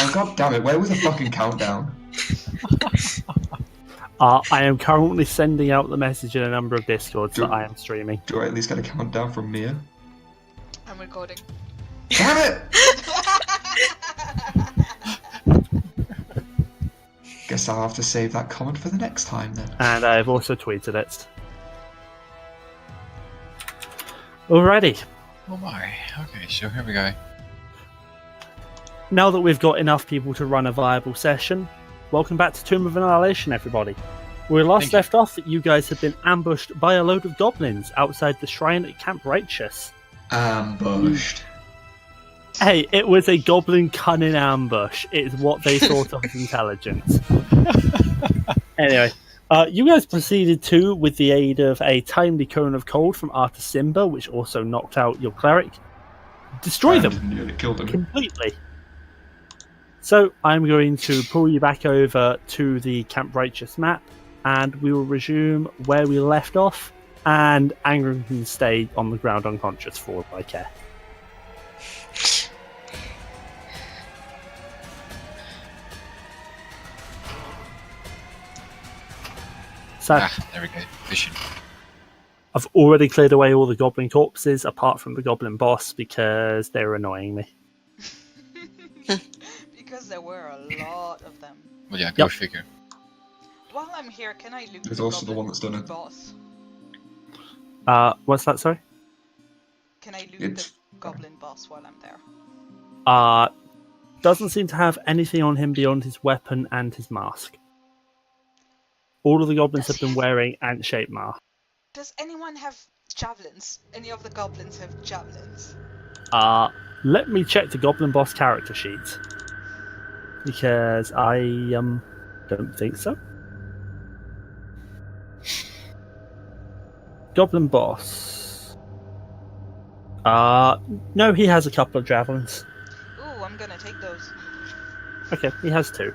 Oh god damn it! Where was the fucking countdown? I am currently sending out the message in a number of Discords that I am streaming. Do I at least get a countdown from Miya? I'm recording. Damn it! Guess I'll have to save that comment for the next time then. And I've also tweeted it. Alrighty. Oh my. Okay, so here we go. Now that we've got enough people to run a viable session, welcome back to Tomb of Annihilation, everybody. Where we last left off, you guys had been ambushed by a load of goblins outside the shrine at Camp Righteous. Ambushed. Hey, it was a goblin cunning ambush. It's what they thought of as intelligence. Anyway, you guys proceeded to, with the aid of a timely cone of cold from Artsie, which also knocked out your cleric, destroy them Nearly killed him completely. So I'm going to pull you back over to the Camp Righteous map, and we will resume where we left off, and Angren can stay on the ground unconscious for all I care. So, there we go. Vision. I've already cleared away all the goblin corpses, apart from the goblin boss, because they're annoying me. Because there were a lot of them. Well, yeah, go figure. While I'm here, can I loot There's the also the goblin one that's done it. boss? What's that, sorry? Can I loot the goblin boss while I'm there? Doesn't seem to have anything on him beyond his weapon and his mask. All of the goblins have been wearing ant-shaped masks. Does anyone have javelins? Any of the goblins have javelins? Let me check the goblin boss character sheet. Because I don't think so. Goblin boss. No, he has a couple of javelins. Ooh, I'm gonna take those. Okay, he has 2.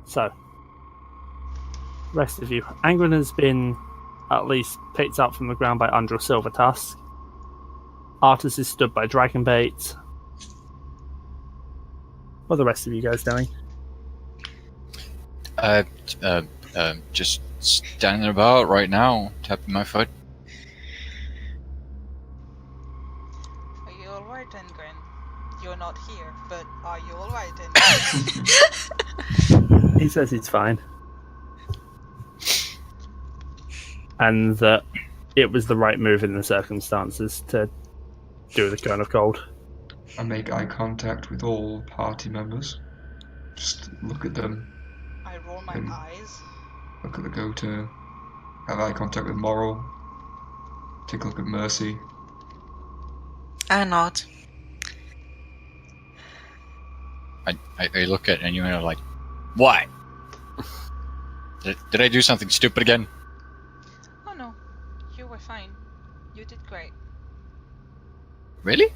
So, rest of you. Angren has been at least picked up from the ground by Undra Silvertusk. Artsie is stood by Dragonbait. What are the rest of you guys doing? Just standing about right now, tapping my foot. Are you alright, Angren? You're not here, but are you alright, Angren? He says he's fine. And that it was the right move in the circumstances to do the cone of cold. I make eye contact with all party members. Just look at them. I roll my eyes. Look at Lagotah. Have eye contact with Moril. Take a look at Mercy. I nod. I look at it and you're like, what? Did I do something stupid again? Oh no, you were fine. You did great. Really?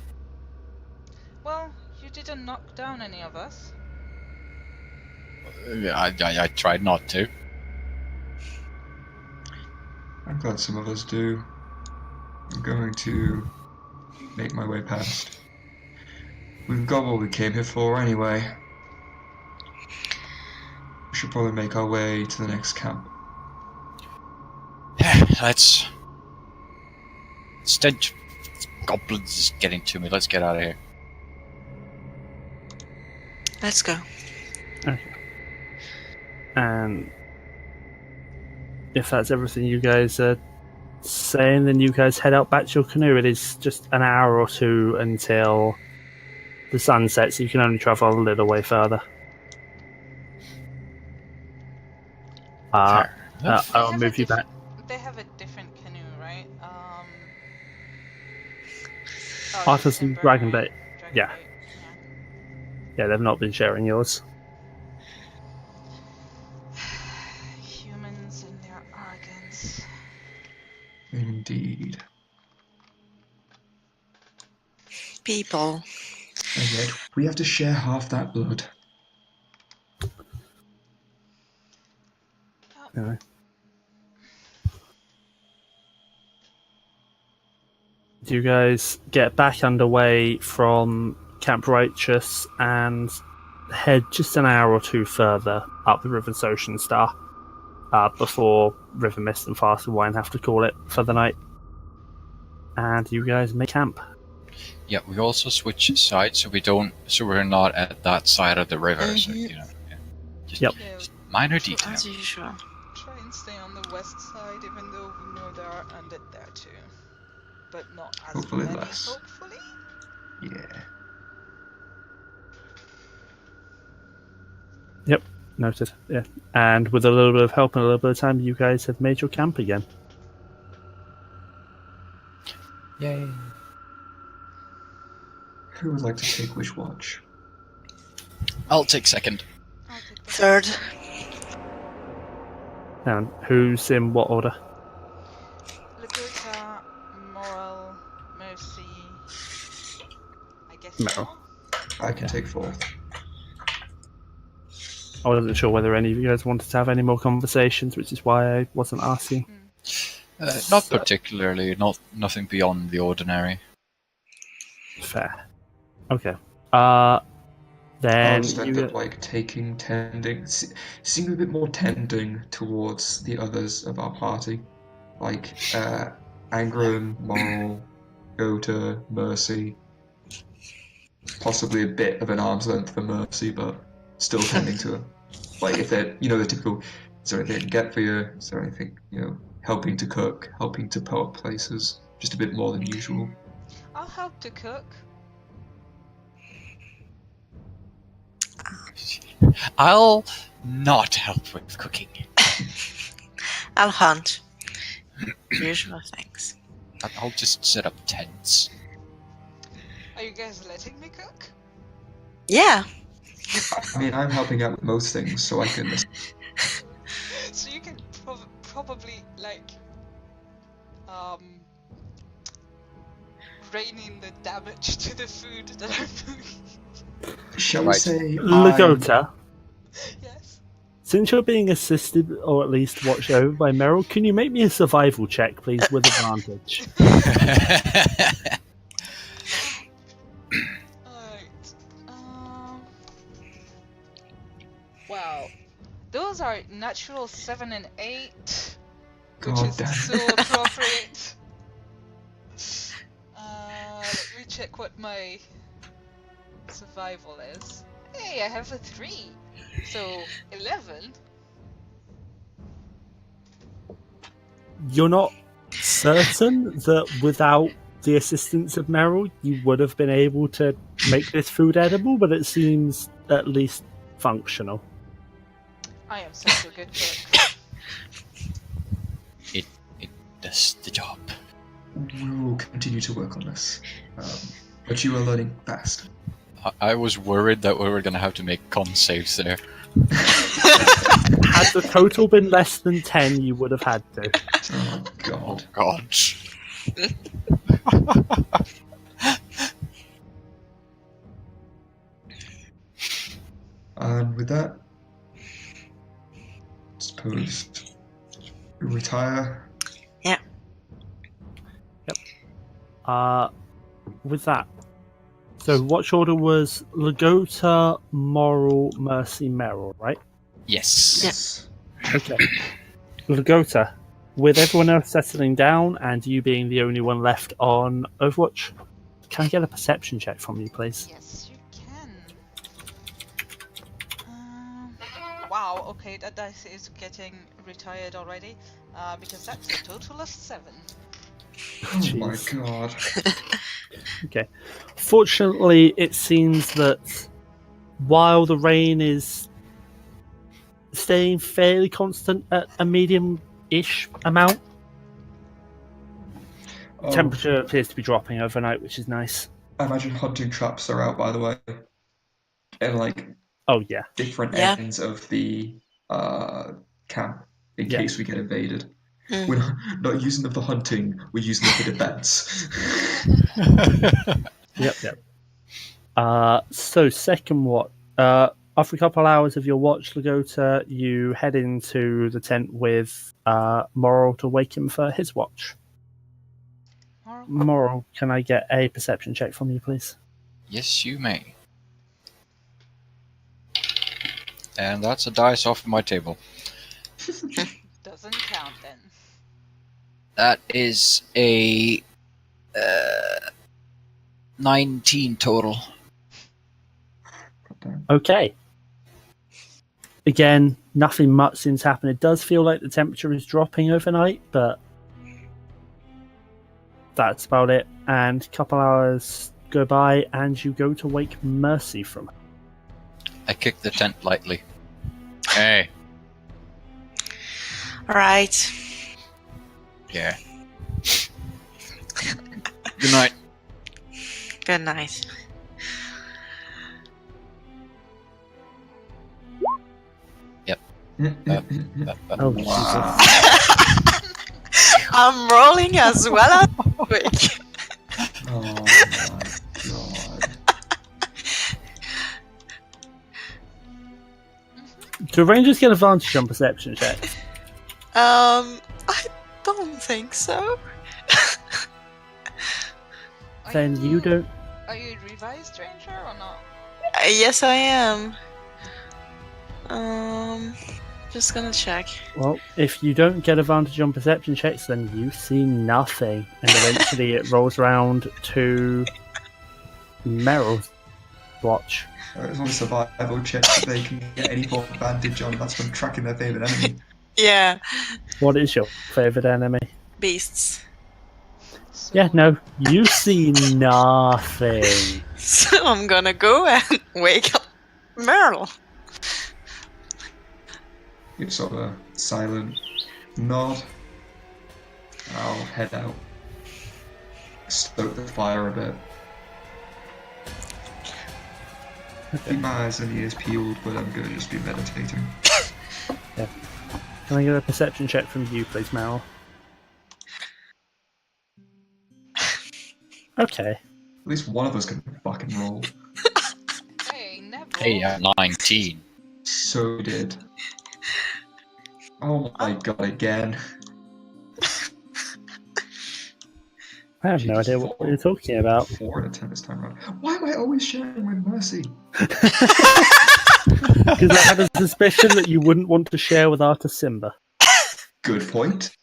Well, you didn't knock down any of us. I tried not to. I'm glad some of us do. I'm going to make my way past. We've got what we came here for anyway. We should probably make our way to the next camp. Let's... Stench goblins is getting to me. Let's get out of here. Let's go. Okay. And if that's everything you guys are saying, then you guys head out back to your canoe. It is just an hour or 2 until the sun sets, so you can only travel a little way further. I'll move you back. They have a different canoe, right? Artsie and Dragonbait. Yeah. Yeah. Yeah, they've not been sharing yours. Humans and their arrogance. Indeed. People. And yet, we have to share half that blood. Anyway. you guys get back underway from Camp Righteous and head just an hour or two further up the River's Ocean Star before River Mist and Fast and Wine have to call it for the night. And you guys make camp. Yeah, we also switch sides so we're not at that side of the river. So yeah. Just Yep. Yeah, minor detail. As usual. try and stay on the west side, even though we know there are undead there too. But not as Hopefully many, less. hopefully? Yeah. Noted. Yeah. And with a little bit of help and a little bit of time, you guys have made your camp again. Yay. Who would like to take which watch? I'll take second. I'll take the Third. And who's in what order? Lagotah, Moril, Mercy. I guess Meiril. I can take fourth. I wasn't sure whether any of you guys wanted to have any more conversations, which is why I wasn't asking. Not particularly. Nothing beyond the ordinary. Fair. Okay. Then I'll just end you up like seeming a bit more tending towards the others of our party. Like Angren, Moril, Lagotah, Mercy. Possibly a bit of an arm's length for Mercy, but still tending to them. Like if they're, the typical, is there anything I can get for you? Is there anything, helping to cook, helping to put up places, just a bit more than usual. I'll help to cook. I'll not help with cooking. I'll hunt. Usual things. I'll just set up tents. Are you guys letting me cook? Yeah. I mean, I'm helping out with most things, so I can. So you can probably rein in the damage to the food that I'm doing. Shall we Right. say Lagotah, Yes. since you're being assisted or at least watched over by Meiril, can you make me a survival check, please, with advantage? Alright. Wow. Those are natural 7 and 8, which God is damn. so appropriate. Let me check what my survival is. Hey, I have a 3, so 11. You're not certain that without the assistance of Meiril, you would have been able to make this food edible, but it seems at least functional. I am such a good cook. It does the job. We'll continue to work on this. But you are learning fast. I was worried that we were gonna have to make con saves there. Had the total been less than 10, you would have had to. Oh God. God. And with that, suppose we retire. With that, so watch order was Lagotah, Moril, Mercy, Meiril, right? Yes. Yes. Okay. Lagotah, with everyone else settling down and you being the only one left on Overwatch, can I get a perception check from you, please? Yes, you can. Wow, okay, that dice is getting retired already, because that's a total of 7. Oh my Jeez. God. Okay. Fortunately, it seems that while the rain is staying fairly constant at a medium-ish amount, Oh, temperature appears to be dropping overnight, which is nice. I imagine hunting traps are out, by the way. And like Oh, yeah. different Yeah. ends of the camp in Yeah. case we get invaded. Mm. We're not using them for hunting, we're using them for defense. Yep. So, second watch. After a couple hours of your watch, Lagotah, you head into the tent with Moril to wake him for his watch. Moril? Moril, can I get a perception check from you, please? Yes, you may. And that's a dice off my table. Doesn't count then. That is a 19 total. Okay. Again, nothing much seems to happen. It does feel like the temperature is dropping overnight, but that's about it. And a couple hours go by, and you go to wake Mercy from her. I kick the tent lightly. Hey. Alright. Yeah. Good night. Good night. Oh, Jesus. I'm rolling as well as quick. Oh my god. Do Rangers get advantage on perception checks? I don't think so. Then you don't. Are you a revised ranger or not? Yes, I am. Just gonna check. Well, if you don't get advantage on perception checks, then you see nothing. And eventually it rolls around to Meril's watch. It's on a survival check that they can get any form of advantage on. That's from tracking their favourite enemy. Yeah, What is your favourite enemy? beasts. So, Yeah, no, you see nothing. So I'm gonna go and wake up Meiril. Give sort of a silent nod. I'll head out. Stoke the fire a bit. Keep my eyes and ears peeled, but I'm gonna just be meditating. Can I get a perception check from you, please, Meryl? Okay. At least one of us can fucking roll. hey, never. Hey, 19. So did. Oh my god, again. I have no idea what you're talking about. 4 out of 10 this time around. Why am I always sharing with Mercy? Because I had a suspicion that you wouldn't want to share with Simba. Good point.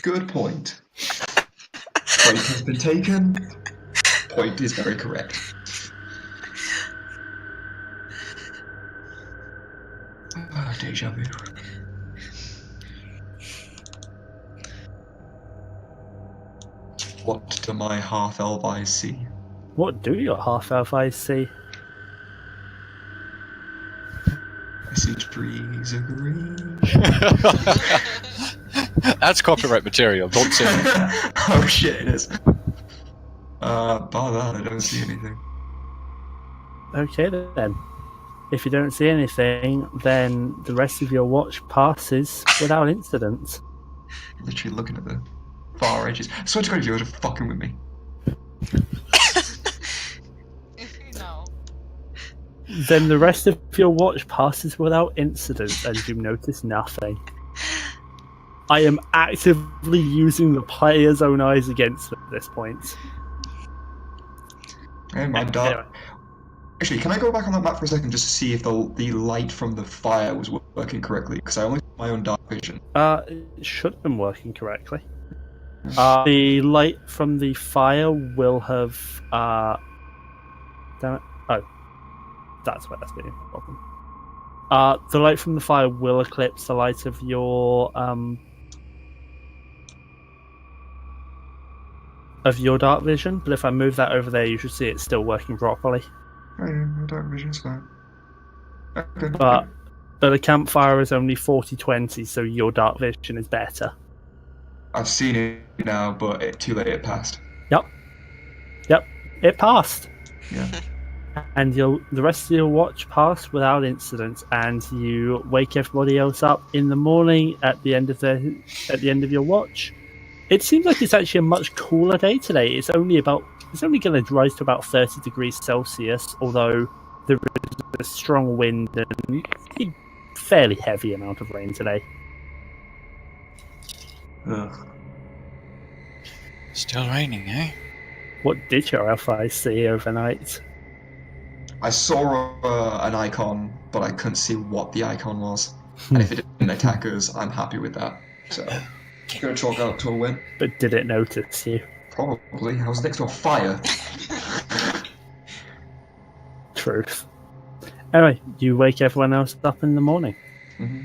Good point. Point has been taken. Point is very correct. Deja vu. What do my half-elf eyes see? What do your half-elf eyes see? I see trees of green. That's copyright material, don't say it. Oh shit, it is. Bar that, I don't see anything. Okay then. If you don't see anything, then the rest of your watch passes without incident. Literally looking at the far edges. I swear to God, if you were fucking with me. No. Then the rest of your watch passes without incident, and you notice nothing. I am actively using the player's own eyes against them at this point. Oh my god. Actually, can I go back on that map for a second just to see if the light from the fire was working correctly? Because I only saw my own dark vision. It should have been working correctly. The light from the fire will have. Damn it. Oh. That's where that's being a problem. The light from the fire will eclipse the light of your. Of your dark vision, but if I move that over there, you should see it still working properly. Oh yeah, my dark vision's fine. Okay. But a campfire is only 40/20, so your dark vision is better. I've seen it now, but too late, it passed. Yep, it passed. Yeah. And the rest of your watch passed without incident, and you wake everybody else up in the morning at the end of your watch. It seems like it's actually a much cooler day today. It's only going to rise to about 30 degrees Celsius, although there is a strong wind and a fairly heavy amount of rain today. Ugh. Still raining, eh? What did your elf eyes see overnight? I saw an icon, but I couldn't see what the icon was. And if it didn't attack us, I'm happy with that. So, gonna chalk out to a win. But did it notice you? Probably. I was next to a fire. Truth. Anyway, you wake everyone else up in the morning. Mm-hmm.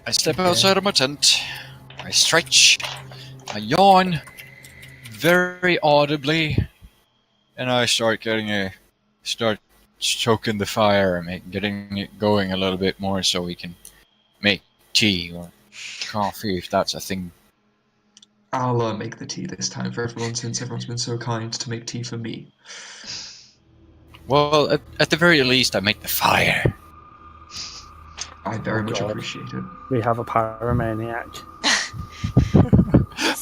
I step outside of my tent. I stretch. I yawn very audibly, and I start choking the fire and getting it going a little bit more so we can make tea or coffee if that's a thing. I'll make the tea this time for everyone since everyone's been so kind to make tea for me. Well, at the very least, I make the fire. I very much God. appreciate it. We have a pyromaniac.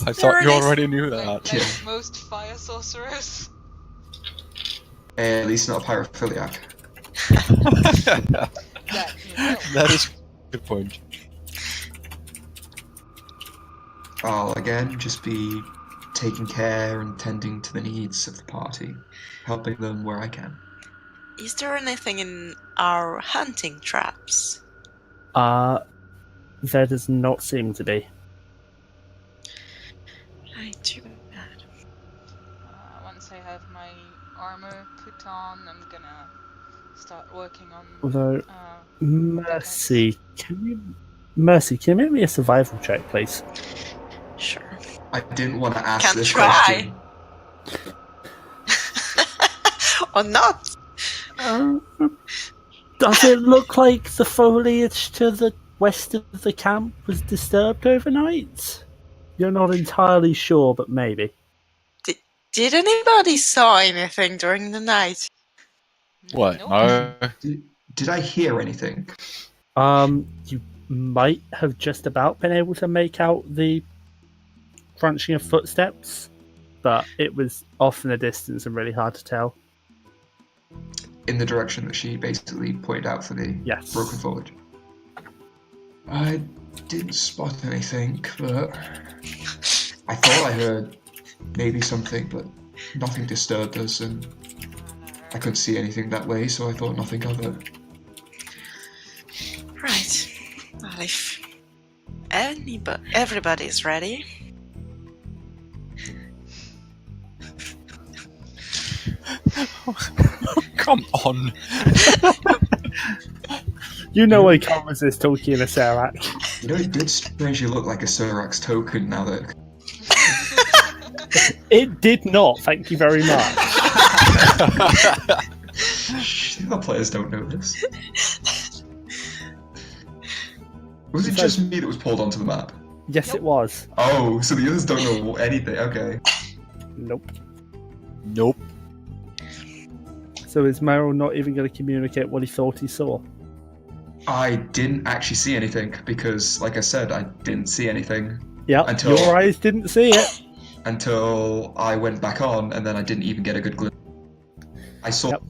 I thought you already knew that. Like most fire sorcerers. At least not a pyrophiliac. That you know. That is a good point. I'll again just be taking care and tending to the needs of the party, helping them where I can. Is there anything in our hunting traps? There does not seem to be. Right, too bad. Once I have my armor put on, I'm gonna start working on. Although, Mercy, can you make me a survival check, please? Sure. I didn't want to ask Can this try. question. Or not? Does it look like the foliage to the west of the camp was disturbed overnight? You're not entirely sure, but maybe. Did anybody saw anything during the night? What? Nope. No. Did I hear anything? You might have just about been able to make out the crunching of footsteps, but it was off in the distance and really hard to tell. In the direction that she basically pointed out for the Yes. broken foliage. I didn't spot anything, but I thought I heard maybe something, but nothing disturbed us, and I couldn't see anything that way, so I thought nothing of it. Right. Well, if everybody's ready. Come on. You know I can't resist talking in a Serac. You know, it did strangely look like a Serax token now that... It did not, thank you very much. Shh, the other players don't know this. Was it just me that was pulled onto the map? Yes, it was. Oh, so the others don't know anything, okay. Nope. Nope. So is Meiril not even going to communicate what he thought he saw? I didn't actually see anything, because, like I said, I didn't see anything Yep, Until- your eyes didn't see it. until I went back on, and then I didn't even get a good glimpse. I saw... Yep.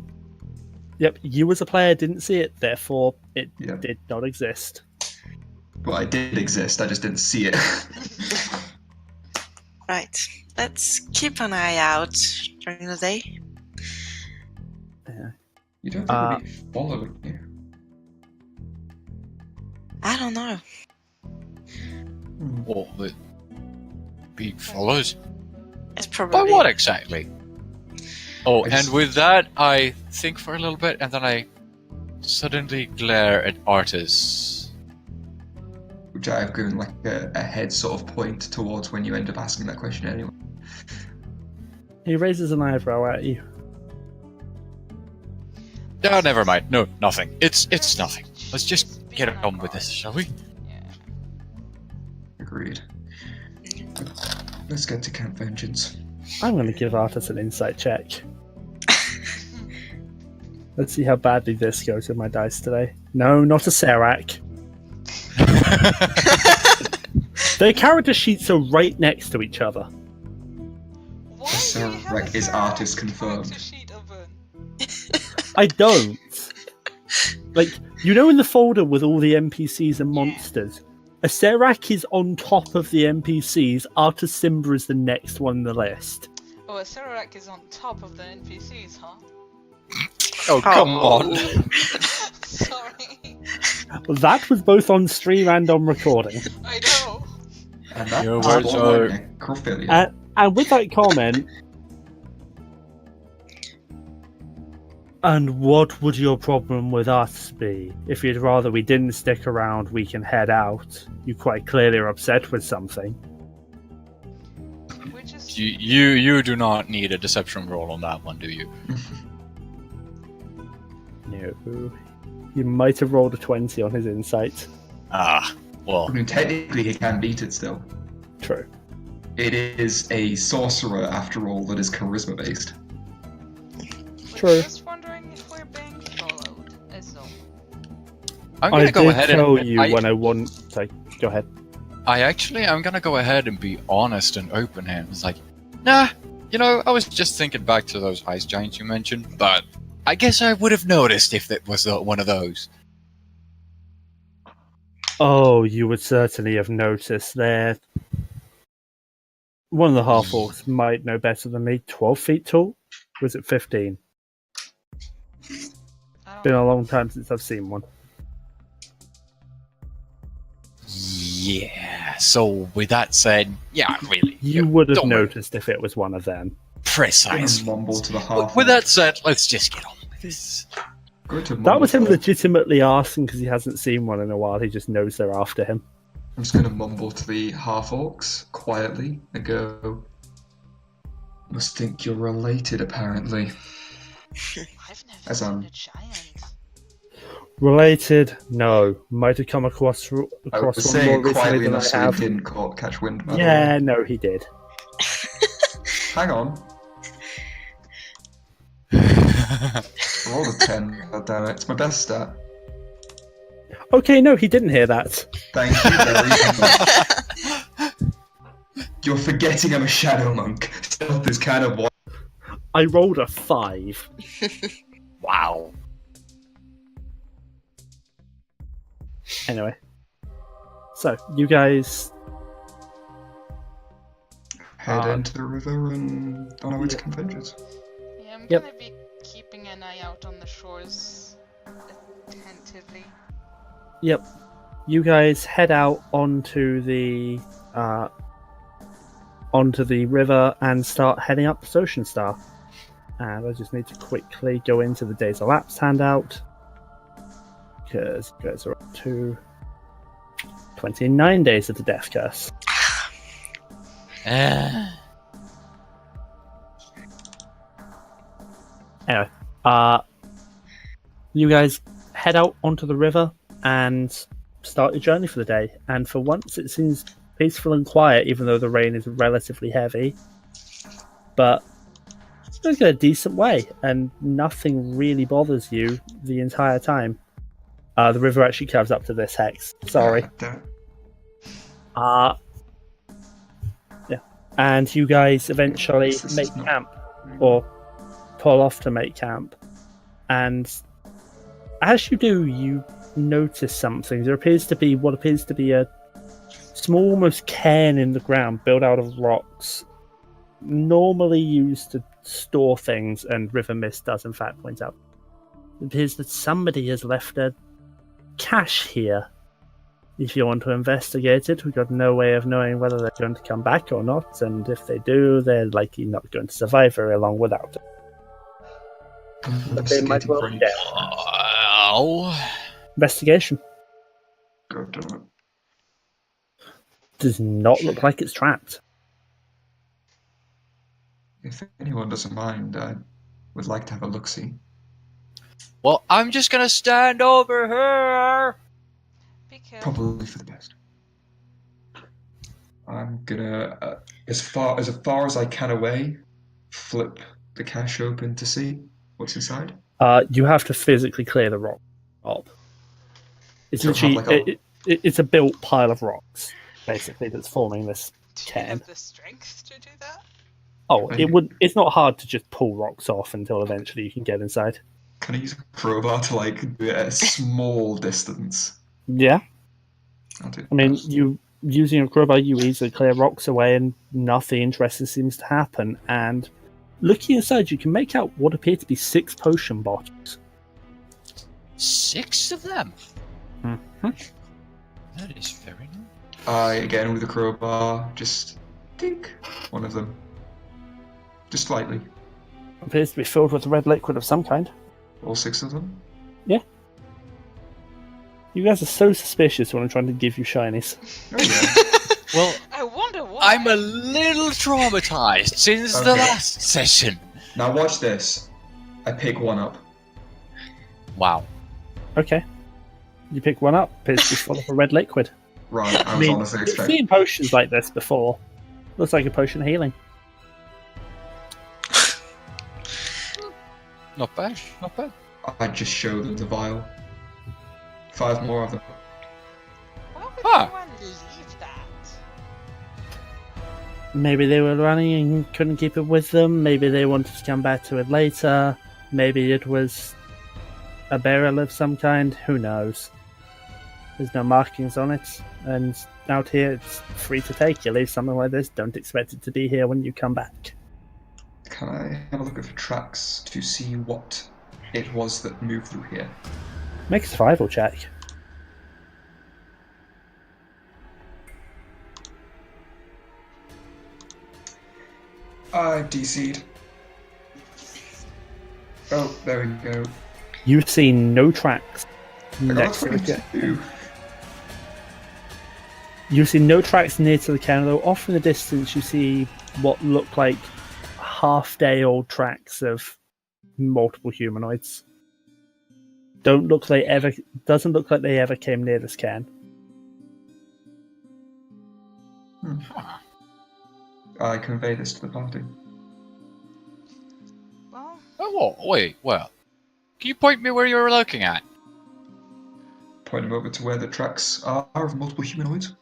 Yep, you as a player didn't see it, therefore it Yep. did not exist. Well, I did exist, I just didn't see it. Right. Let's keep an eye out during the day. You don't think we'll be followed here? I don't know. Oh, the big fellows. It's By probably what exactly? Oh, I just- and with that, I think for a little bit, and then I suddenly glare at Artis. Which I've given like a head sort of point towards when you end up asking that question anyway. He raises an eyebrow at you. Oh, never mind. No, nothing. It's nothing. Let's just be get on on our with this, guard. shall we? Yeah. Agreed. Let's get to Camp Vengeance. I'm going to give Artis an insight check. Let's see how badly this goes with my dice today. No, not a Serac. Their character sheets are right next to each other. Why The do you have Cleric a is Serac artist character confirmed. sheet open? I don't. Like, You know, in the folder with all the NPCs and monsters, Acerak is on top of the NPCs. Artsie is the next one on the list. Oh, a Cleric is on top of the NPCs, huh? Oh, come on. Sorry. That was both on stream and on recording. I know. And that Your was words are- necrophilia. And with that comment, and what would your problem with us be? If you'd rather we didn't stick around, we can head out. You quite clearly are upset with something. We're just... You do not need a deception roll on that one, do you? No. You might have rolled a 20 on his insight. Ah, well. I mean, technically he can beat it still. True. It is a sorcerer, after all, that is charisma based. True. We're just wondering if we're being followed, is all. I'm I gonna go did ahead tell and you when I want. Sorry, go ahead. I'm gonna go ahead and be honest and open here. It's like, nah, I was just thinking back to those ice giants you mentioned, but I guess I would have noticed if it was one of those. Oh, you would certainly have noticed there. One of the half-orcs might know better than me. 12 feet tall? Was it 15? Been a long time since I've seen one. Yeah, so with that said, yeah, really. You would have don't worry. noticed if it was one of them. Precise. Mumble to the half. With that said, let's just get on with this. That was him legitimately asking because he hasn't seen one in a while. He just knows they're after him. I'm just going to mumble to the half-orcs quietly and go, must think you're related, apparently. I've never As seen a giant. Related? No. Might have come across I was one more saying recently quietly than enough I so have. he didn't catch wind. by the Yeah, way. no, he did. Hang on. I rolled a 10, god damn it. It's my best stat. Okay, no, he didn't hear that. Thank you very much. You're forgetting I'm a shadow monk. Stealth is kind of what. I rolled a 5. Wow. Anyway. So, you guys... Head into the river and on our way to Conventions. Yeah, I'm Yep. gonna be keeping an eye out on the shores attentively. Yep. You guys head out onto the river and start heading up the Ocean Star. And I just need to quickly go into the Days Elapsed handout. Because you guys are up to 29 days of the Death Curse. Anyway, you guys head out onto the river and start your journey for the day. And for once, it seems peaceful and quiet, even though the rain is relatively heavy. But it's going a decent way, and nothing really bothers you the entire time. The river actually curves up to this hex. Sorry. Yeah. And you guys eventually This make is not- camp, or pull off to make camp. And as you do, you notice something. There appears to be what appears to be a small, almost cairn in the ground built out of rocks, normally used to store things, and River Mist does in fact point out. It appears that somebody has left a cache here. If you want to investigate it, we've got no way of knowing whether they're going to come back or not, and if they do, they're likely not going to survive very long without it. But they might well be dead. Well, Investigation. God damn it. Does not look like it's trapped. If anyone doesn't mind, I would like to have a look-see. well, I'm just gonna stand over here. Be careful. Probably for the best. I'm gonna, as far as I can away, flip the cache open to see what's inside. You have to physically clear the rock up. It's So literally have like it's a built pile of rocks, basically, that's forming this Do you cairn. have the strength to do that? Oh, it's not hard to just pull rocks off until eventually you can get inside. Can I use a crowbar to like do it at a small distance? Yeah. I'll do I mean, that. you using a crowbar, you easily clear rocks away, and nothing interesting seems to happen. And looking inside, you can make out what appear to be 6 potion bottles. 6 of them? Mm-hmm. That is very nice. I, again, with the crowbar, just dink one of them. Just slightly. Appears to be filled with red liquid of some kind. All 6 of them? You guys are so suspicious when I'm trying to give you shinies. Oh, yeah. Well, I wonder why. I'm a little traumatized since the Okay. last session. Now watch this. I pick one up. Wow. Okay. You pick one up, appears to be full of a red liquid. Right, I was honestly you've expecting. seen potions like this before. Looks like a potion of healing. Not bad, not bad. I just show them the vial. 5 more of them. Why would Ah. anyone leave that? Maybe they were running and couldn't keep it with them. Maybe they wanted to come back to it later. Maybe it was a barrel of some kind. Who knows? There's no markings on it. And out here, it's free to take. You leave something like this, don't expect it to be here when you come back. Can I have a look at the tracks to see what it was that moved through here? Make a survival check. I've DC'd. Oh, there we go. You see no tracks I got next to the 22. You see no tracks near to the cannon, though off in the distance you see what look like half-day-old tracks of multiple humanoids. Doesn't look like they ever came near this cairn. I convey this to the party. Well, Oh, wait, well. Can you point me where you were looking at? Point them over to where the tracks are of multiple humanoids.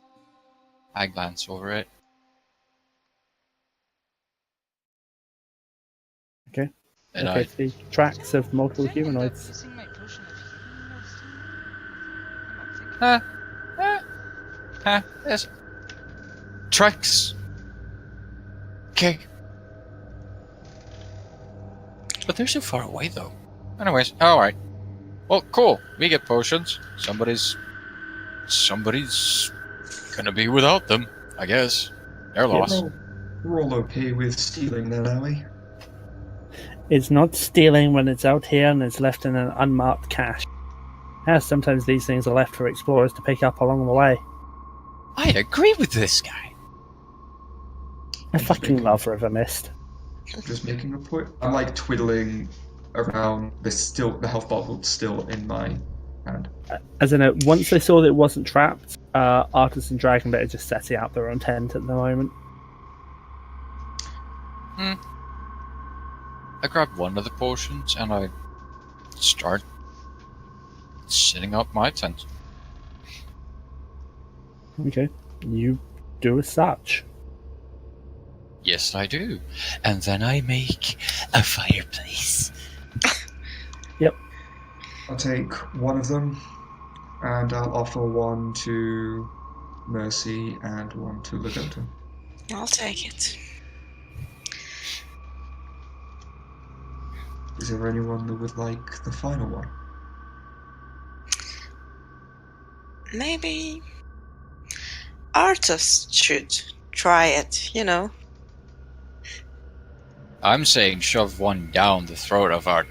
I glance over it. Okay. And Okay, see tracks of multiple should I end up humanoids. using my potion of healing next? I'm not thinking. yes. Tracks. Okay. But they're so far away, though. Anyways, alright. Well, cool. We get potions. Somebody's gonna be without them, I guess. They're lost. We're all okay with stealing then, are we? It's not stealing when it's out here and it's left in an unmarked cache. Yeah, sometimes these things are left for explorers to pick up along the way. I agree with this guy. I fucking love River Mist. Just making a point. I'm like twiddling around. The health bottle's still in my hand. As in, once they saw that it wasn't trapped, Artsie and Dragon are just setting out their own tent at the moment. I grab one of the potions and I start setting up my tent. Okay, you do as such. Yes, I do. And then I make a fireplace. I'll take one of them, and I'll offer one to Mercy and one to Lagotah. I'll take it. Is there anyone that would like the final one? Maybe Artsie should try it, you know. I'm saying shove one down the throat of our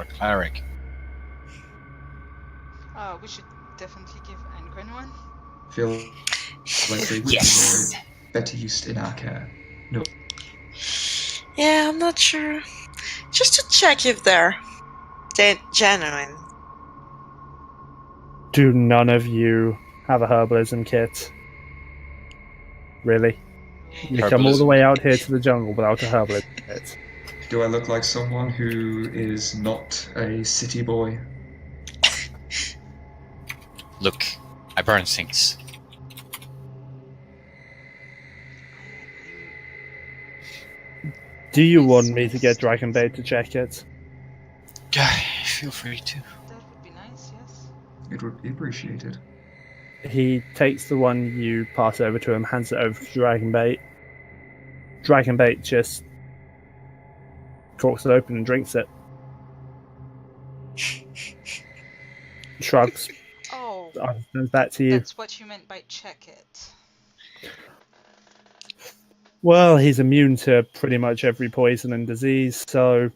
cleric. We should definitely give Angren one. Feel like they would Yes. be better used in our care. No. Yeah, I'm not sure. Just to check if they're genuine. Do none of you have a herbalism kit? Really? You come all the Herbalism. way out here to the jungle without a herbalism kit? Do I look like someone who is not a city boy? Look, I burn things. Do you want me to get Dragonbait to check it? feel free to. That would be nice, yes. It would be appreciated. He takes the one you pass over to him, hands it over to Dragonbait. Dragonbait just corks it open and drinks it. Shrugs. Oh, Turns back to you. that's what you meant by check it. Well, he's immune to pretty much every poison and disease, so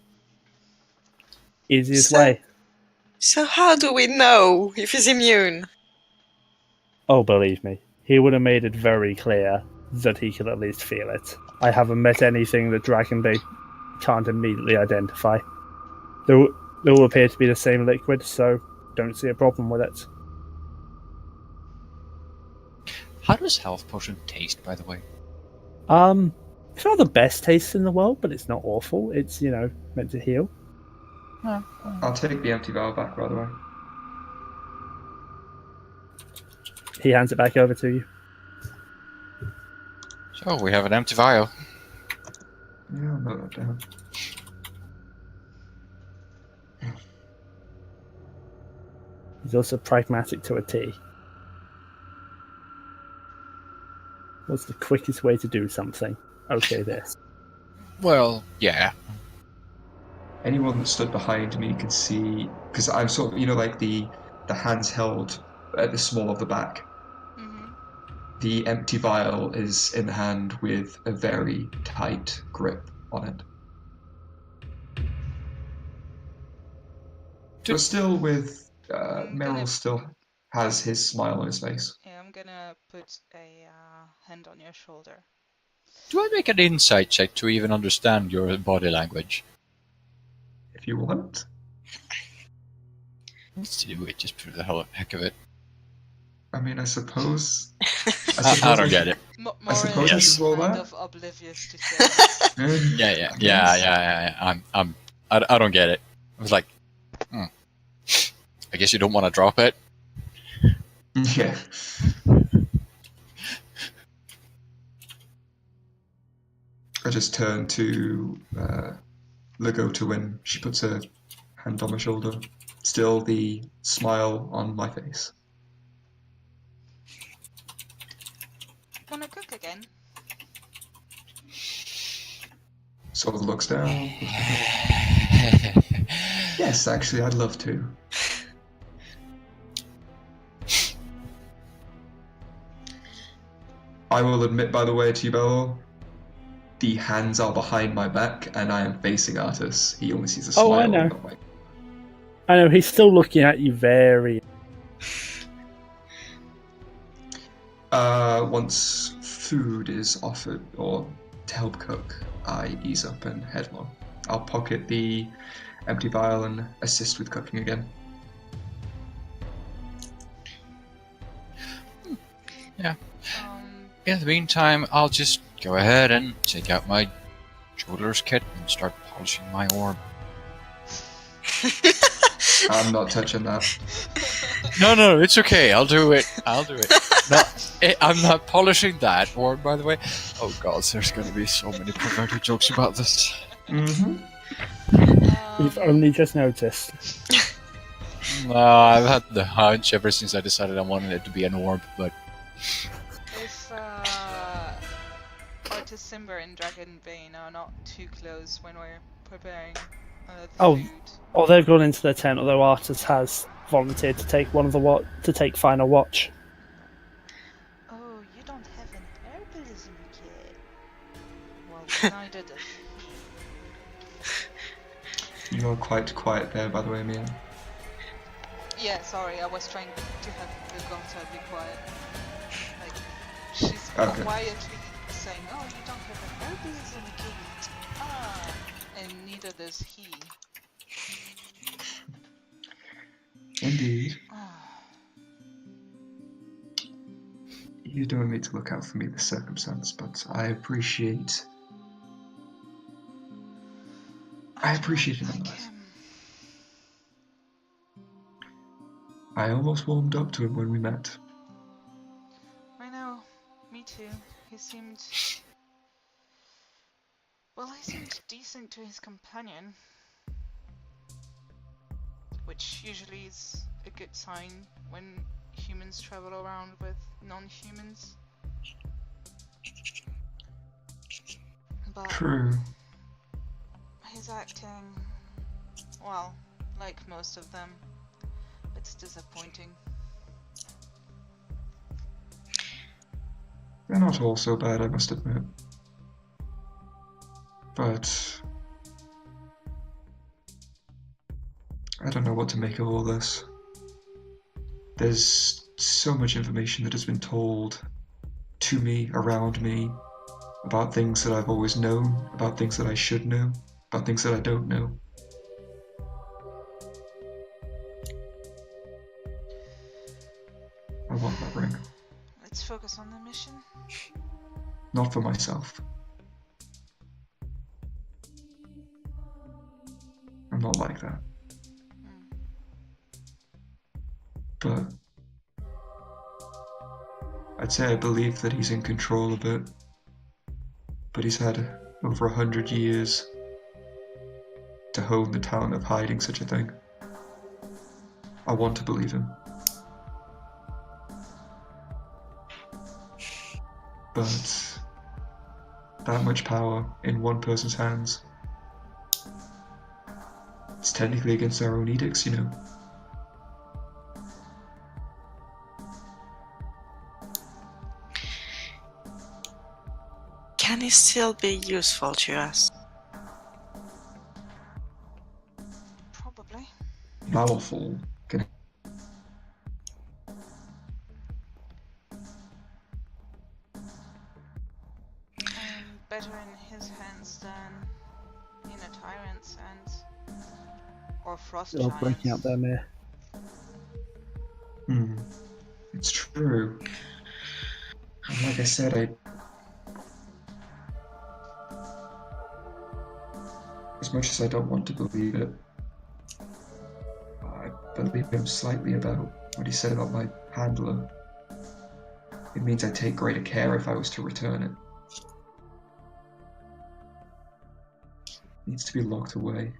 easiest way. So how do we know if he's immune? Oh, believe me, he would have made it very clear that he could at least feel it. I haven't met anything that Dragonbait can't immediately identify. There will appear to be the same liquid, so don't see a problem with it. How does health potion taste, by the way? It's not the best taste in the world, but it's not awful. It's, meant to heal. I'll take the empty vial back, by the way. He hands it back over to you. So, we have an empty vial. Yeah, I'll note that down. He's also pragmatic to a T. What's the quickest way to do something? Okay, this. Well, yeah. Anyone that stood behind me could see, because I'm sort of, like the hands held at the small of the back. Mm-hmm. The empty vial is in the hand with a very tight grip on it. But still with, Meiril still has his smile on his face. Yeah, I'm gonna put a hand on your shoulder. Do I make an insight check to even understand your body language? If you want. Let's do it just for the heck of it. I mean, I suppose... I don't get it. I suppose Moril this is is all kind that. of oblivious to things. Yeah. I don't get it. I was like, I guess you don't want to drop it. Yeah. I just turn to Lagotah when she puts her hand on my shoulder. Still the smile on my face. Wanna cook again? Sort of looks down. Yes, actually, I'd love to. I will admit, by the way, to you, Ballor, the hands are behind my back, and I am facing Artis. He only sees a smile. I know. on my... I know, he's still looking at you very... Once food is offered, or to help cook, I ease up and head along. I'll pocket the empty vial and assist with cooking again. Yeah. In the meantime, I'll just go ahead and take out my jeweler's kit and start polishing my orb. I'm not touching that. No, it's okay. I'll do it. No, I'm not polishing that orb, by the way. Oh god, there's going to be so many perverted jokes about this. Mm-hmm. You've only just noticed. No, I've had the hunch ever since I decided I wanted it to be an orb, but... If Artis, Simber, and Dragonbane are not too close when we're preparing the food. Oh, they've gone into their tent, although Artis has volunteered to take to take final watch. Oh, you don't have an herbalism kit. Well, neither does he. You're quite quiet there, by the way, Miya. Yeah, sorry, I was trying to have Lagotah be quiet. Like, she's Okay. quietly saying, oh, you don't have an herbalism kit. Ah, and neither does he. Indeed. Ah. You don't need to look out for me this circumstance, but I appreciate it nonetheless. I almost warmed up to him when we met. I know, me too. He seemed... Well, he seemed decent to his companion. which usually is a good sign when humans travel around with non-humans. But True. he's acting, well, like most of them. It's disappointing. They're not all so bad, I must admit. But I don't know what to make of all this. There's so much information that has been told to me, around me, about things that I've always known, about things that I should know, about things that I don't know. I want that ring. Let's focus on the mission. Not for myself. I'm not like that. But I'd say I believe that he's in control of it. But he's had over 100 years to hone the talent of hiding such a thing. I want to believe him. But that much power in one person's hands, it's technically against our own edicts, you know. Can he still be useful to us? Probably. Powerful. Can Better in his hands than in a tyrant's hands. Or frost You're giants. breaking up there, Mia. It's true. And like I said, as much as I don't want to believe it, I believe him slightly about what he said about my handler. It means I'd take greater care if I was to return it. It needs to be locked away.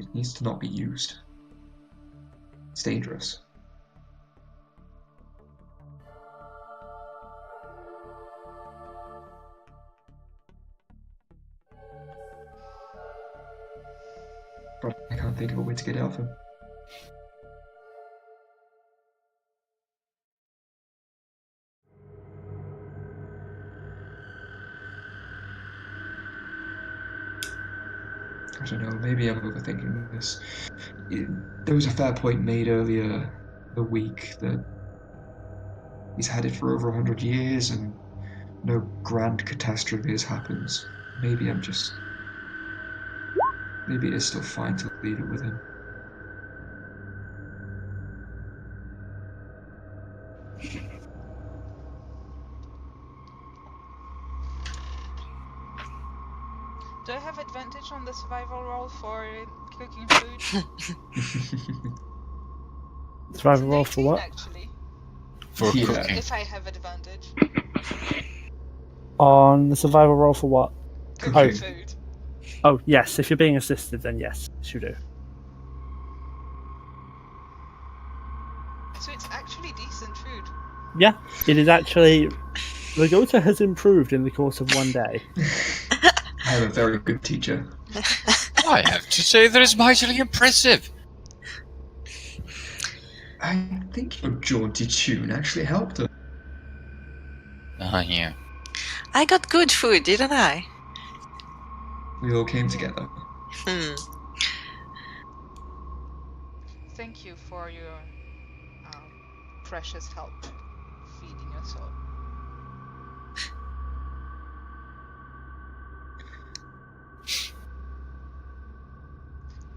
It needs to not be used. It's dangerous. But I can't think of a way to get it off him. I don't know, maybe I'm overthinking this. There was a fair point made earlier the week that he's had it for over 100 years and no grand catastrophe has happened. Maybe it is still fine to leave it with him. Do I have advantage on the survival roll for cooking food? Survival roll It's for 18 what? actually. For Yeah. cooking. If I have advantage. On the survival roll for what? Cooking Okay. food. Oh, yes. If you're being assisted, then yes, you do. So it's actually decent food. Yeah, it is actually. Lagotah has improved in the course of one day. I am a very good teacher. I have to say that is mightily impressive. I think your jaunty tune actually helped her. Yeah. I got good food, didn't I? We all came together. Thank you for your precious help feeding us all.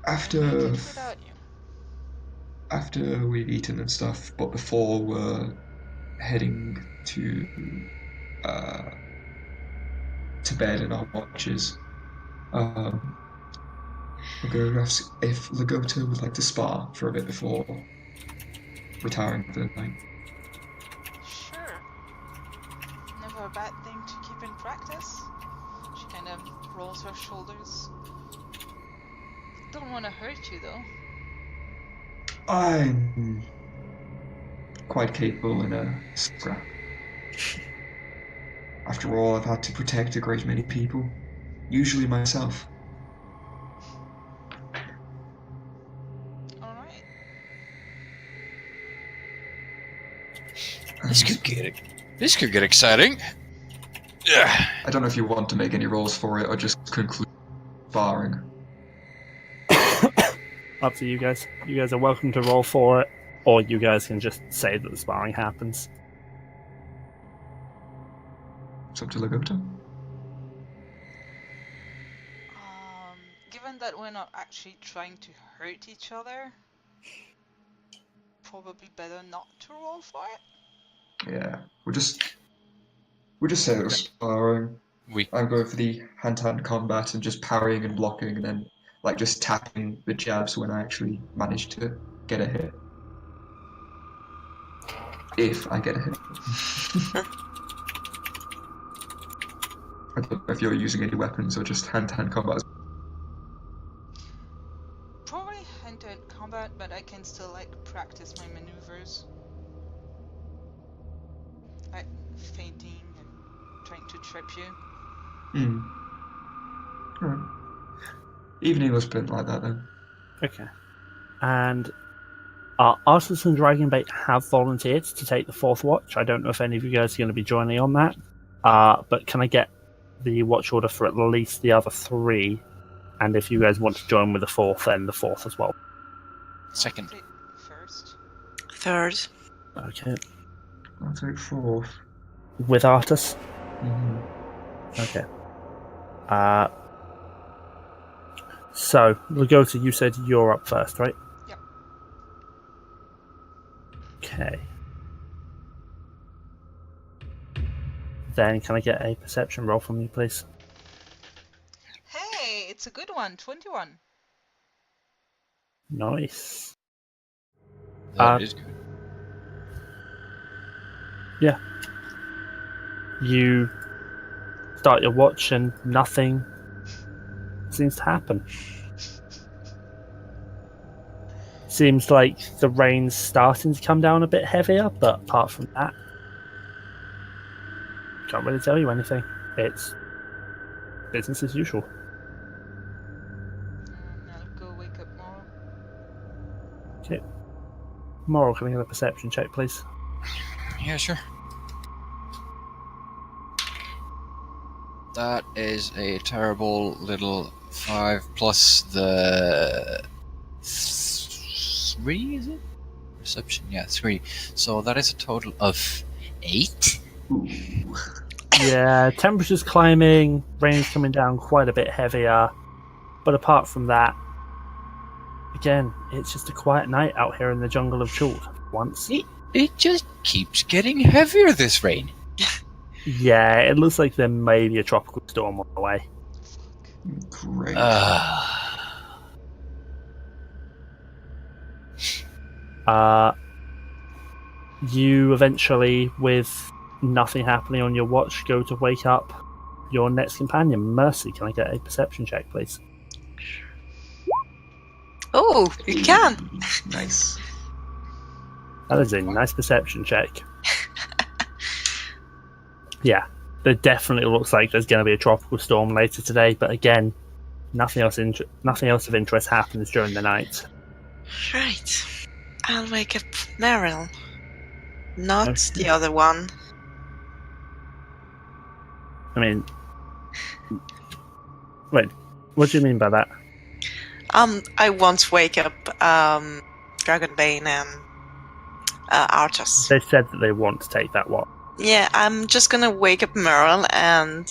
After I made it without you. after we've eaten and stuff, but before we're heading to bed in our watches, we're going to ask if Lagotah would like to spar for a bit before retiring for the night. Sure. Never a bad thing to keep in practice. She kind of rolls her shoulders. Don't want to hurt you though. I'm quite capable in a scrap. After all, I've had to protect a great many people, usually myself. Alright. This could get exciting. Yeah. I don't know if you want to make any rolls for it or just conclude sparring. Up to you guys. You guys are welcome to roll for it, or you guys can just say that the sparring happens. It's up to Lagotah. Given that we're not actually trying to hurt each other, probably better not to roll for it. Yeah, we'll just say it was sparring. I'm going for the hand-to-hand combat and just parrying and blocking, and then like just tapping the jabs when I actually manage to get a hit. If I get a hit. I don't know if you're using any weapons or just hand-to-hand combat. Probably hand-to-hand combat, but I can still like practice my maneuvers. Like fainting and trying to trip you. Alright. Evening was spent like that then. Okay. And Artsie and Dragonbait have volunteered to take the fourth watch. I don't know if any of you guys are going to be joining on that. But can I get the watch order for at least the other three? And if you guys want to join with the fourth, then the fourth as well. Second. I'll take first. Third. Okay. I'll take fourth. With Artsie? Mm-hmm. Okay. So, Lagotah, you said you're up first, right? Yep. Okay. Then can I get a perception roll from you, please? Hey, it's a good one. 21. Nice. That is good. Yeah. You start your watch and nothing seems to happen. Seems like the rain's starting to come down a bit heavier, but apart from that, can't really tell you anything. It's business as usual. I'll go wake up Moril. Okay. Moril, can I get a perception check, please? Yeah, sure. That is a terrible little 5 plus the 3, is it? Perception, yeah, 3. So that is a total of 8. Ooh. Yeah, temperature's climbing, rain's coming down quite a bit heavier, but apart from that, again, it's just a quiet night out here in the jungle of chalk. Once. It just keeps getting heavier, this rain. Yeah, it looks like there may be a tropical storm on the way. Great. You eventually, with nothing happening on your watch, go to wake up your next companion. Mercy, can I get a perception check, please? Oh, you can. Nice. That is a nice perception check. Yeah, there definitely looks like there's going to be a tropical storm later today, but again, nothing else of interest happens during the night. Right. I'll wake up Meiril. Not Okay. the other one. I mean, wait, what do you mean by that? I won't wake up Dragonbane and Artsie. They said that they want to take that watch. Yeah, I'm just gonna wake up Moril and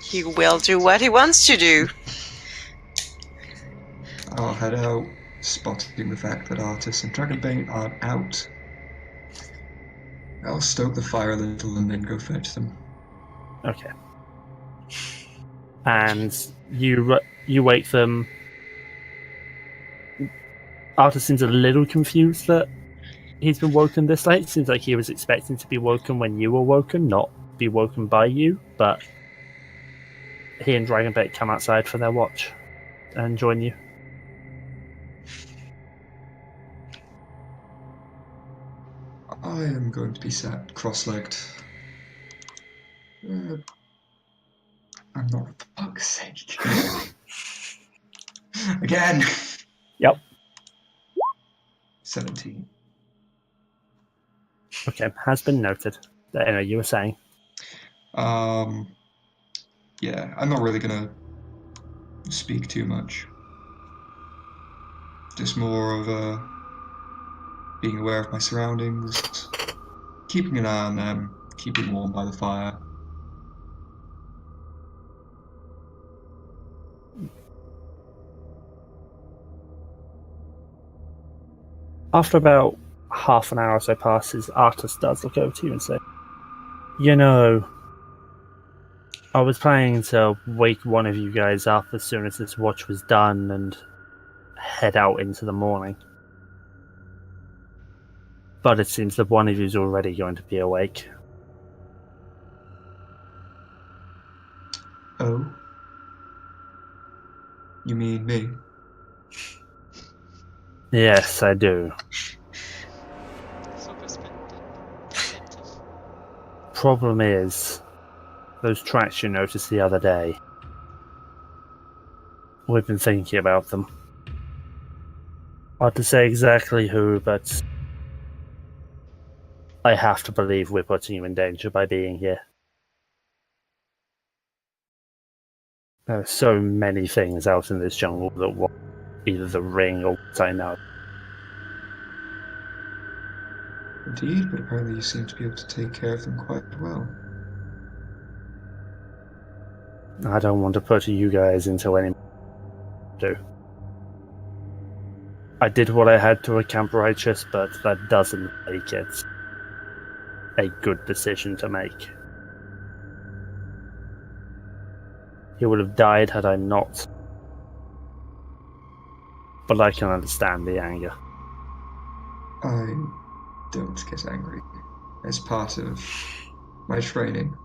he will do what he wants to do. I'll head out, spotting the fact that Artsie and Dragonbane aren't out. I'll stoke the fire a little and then go fetch them. Okay. And you wake them. Artsie seems a little confused that he's been woken this late. Seems like he was expecting to be woken when you were woken, not be woken by you. But he and Dragonbait come outside for their watch and join you. I am going to be sat cross-legged. I'm not, for fuck's sake. Again! Yep. 17. Okay, has been noted. Anyway, you were saying. Yeah, I'm not really gonna speak too much. Just more of being aware of my surroundings, keeping an eye on them, keeping warm by the fire. After about half an hour or so passes, Artsie does look over to you and say, "You know, I was planning to wake one of you guys up as soon as this watch was done and head out into the morning. But it seems that one of you is already going to be awake." Oh? You mean me? Yes, I do. So perspective. Problem is, those tracks you noticed the other day. We've been thinking about them. Hard to say exactly who, but I have to believe we're putting you in danger by being here. There are so many things out in this jungle that want either the ring or what I know. Indeed, but apparently you seem to be able to take care of them quite well. I don't want to put you guys into any do. I did what I had to at Camp Righteous, but that doesn't make it a good decision to make. He would have died had I not. But I can understand the anger. I don't get angry. As part of my training,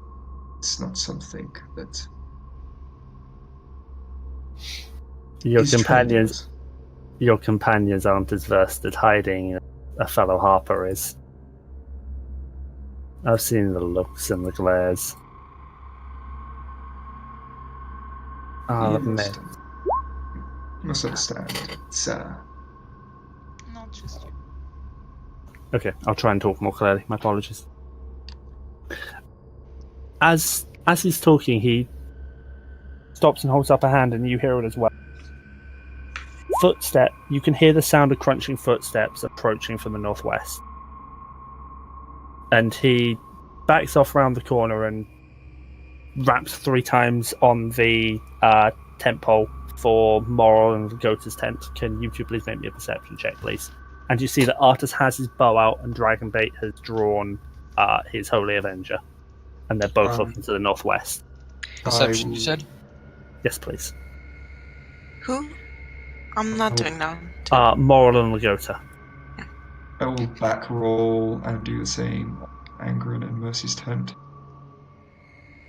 it's not something that Your is trained in. your companions aren't as versed at hiding a fellow harper is. I've seen the looks and the glares. I'll You admit. must understand. It's Not just you. Okay, I'll try and talk more clearly. My apologies. As he's talking, he stops and holds up a hand, and you hear it as well. Footstep. You can hear the sound of crunching footsteps approaching from the northwest. And he backs off around the corner and raps 3 times on the tent pole for Moril and Lagotah's tent. Can you two please make me a perception check, please? And you see that Artsie has his bow out and Dragonbait has drawn his Holy Avenger. And they're both looking to the northwest. Perception, you said? Yes, please. Who? I'm not doing that. Moril and Lagotah. I will back roll and do the same on Angren and Mercy's tent.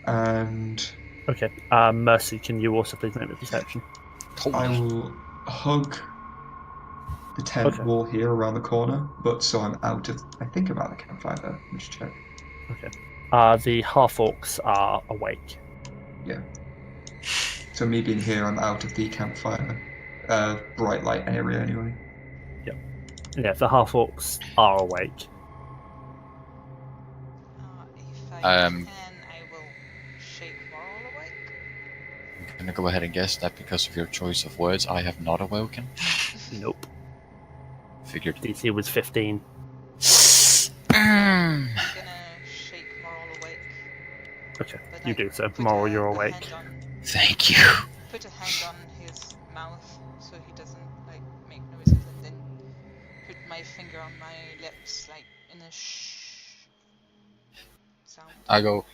And Okay. Mercy, can you also please make me a perception? I will hug the tent wall here around the corner, but so I'm out of, I think, about the campfire there. Let me just check. Okay. The half-orcs are awake. Yeah. So me being here, I'm out of the campfire bright light area anyway. Yeah, the half-orcs are awake. If I can, I will shake Moril awake. I'm gonna go ahead and guess that because of your choice of words, I have not awoken. Nope. Figured. DC was 15. I'm gonna shake Moril awake. Okay, But you I do so. put Moril, you're a awake. hand on- Thank you. Put a hand on his mouth so he doesn't make noises, and then put my finger on my lips in a shh sound. I go.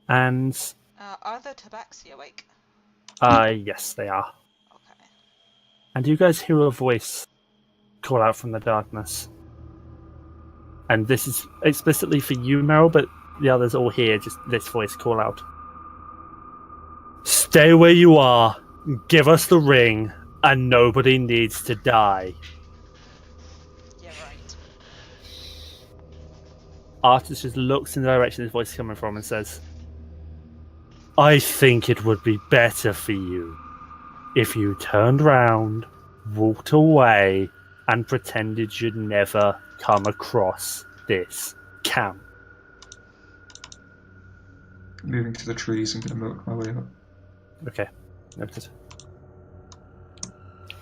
And Are the tabaxi awake? yes, they are. Okay. And you guys hear a voice call out from the darkness. And this is explicitly for you, Meiril, but the others all hear just this voice call out. Stay where you are. Give us the ring, And nobody needs to die. Yeah, right. Artist just looks in the direction his voice is coming from and says, I think it would be better for you if you turned round, walked away, and pretended you'd never come across this camp. Moving to the trees, I'm going to milk my way up. Okay, noted.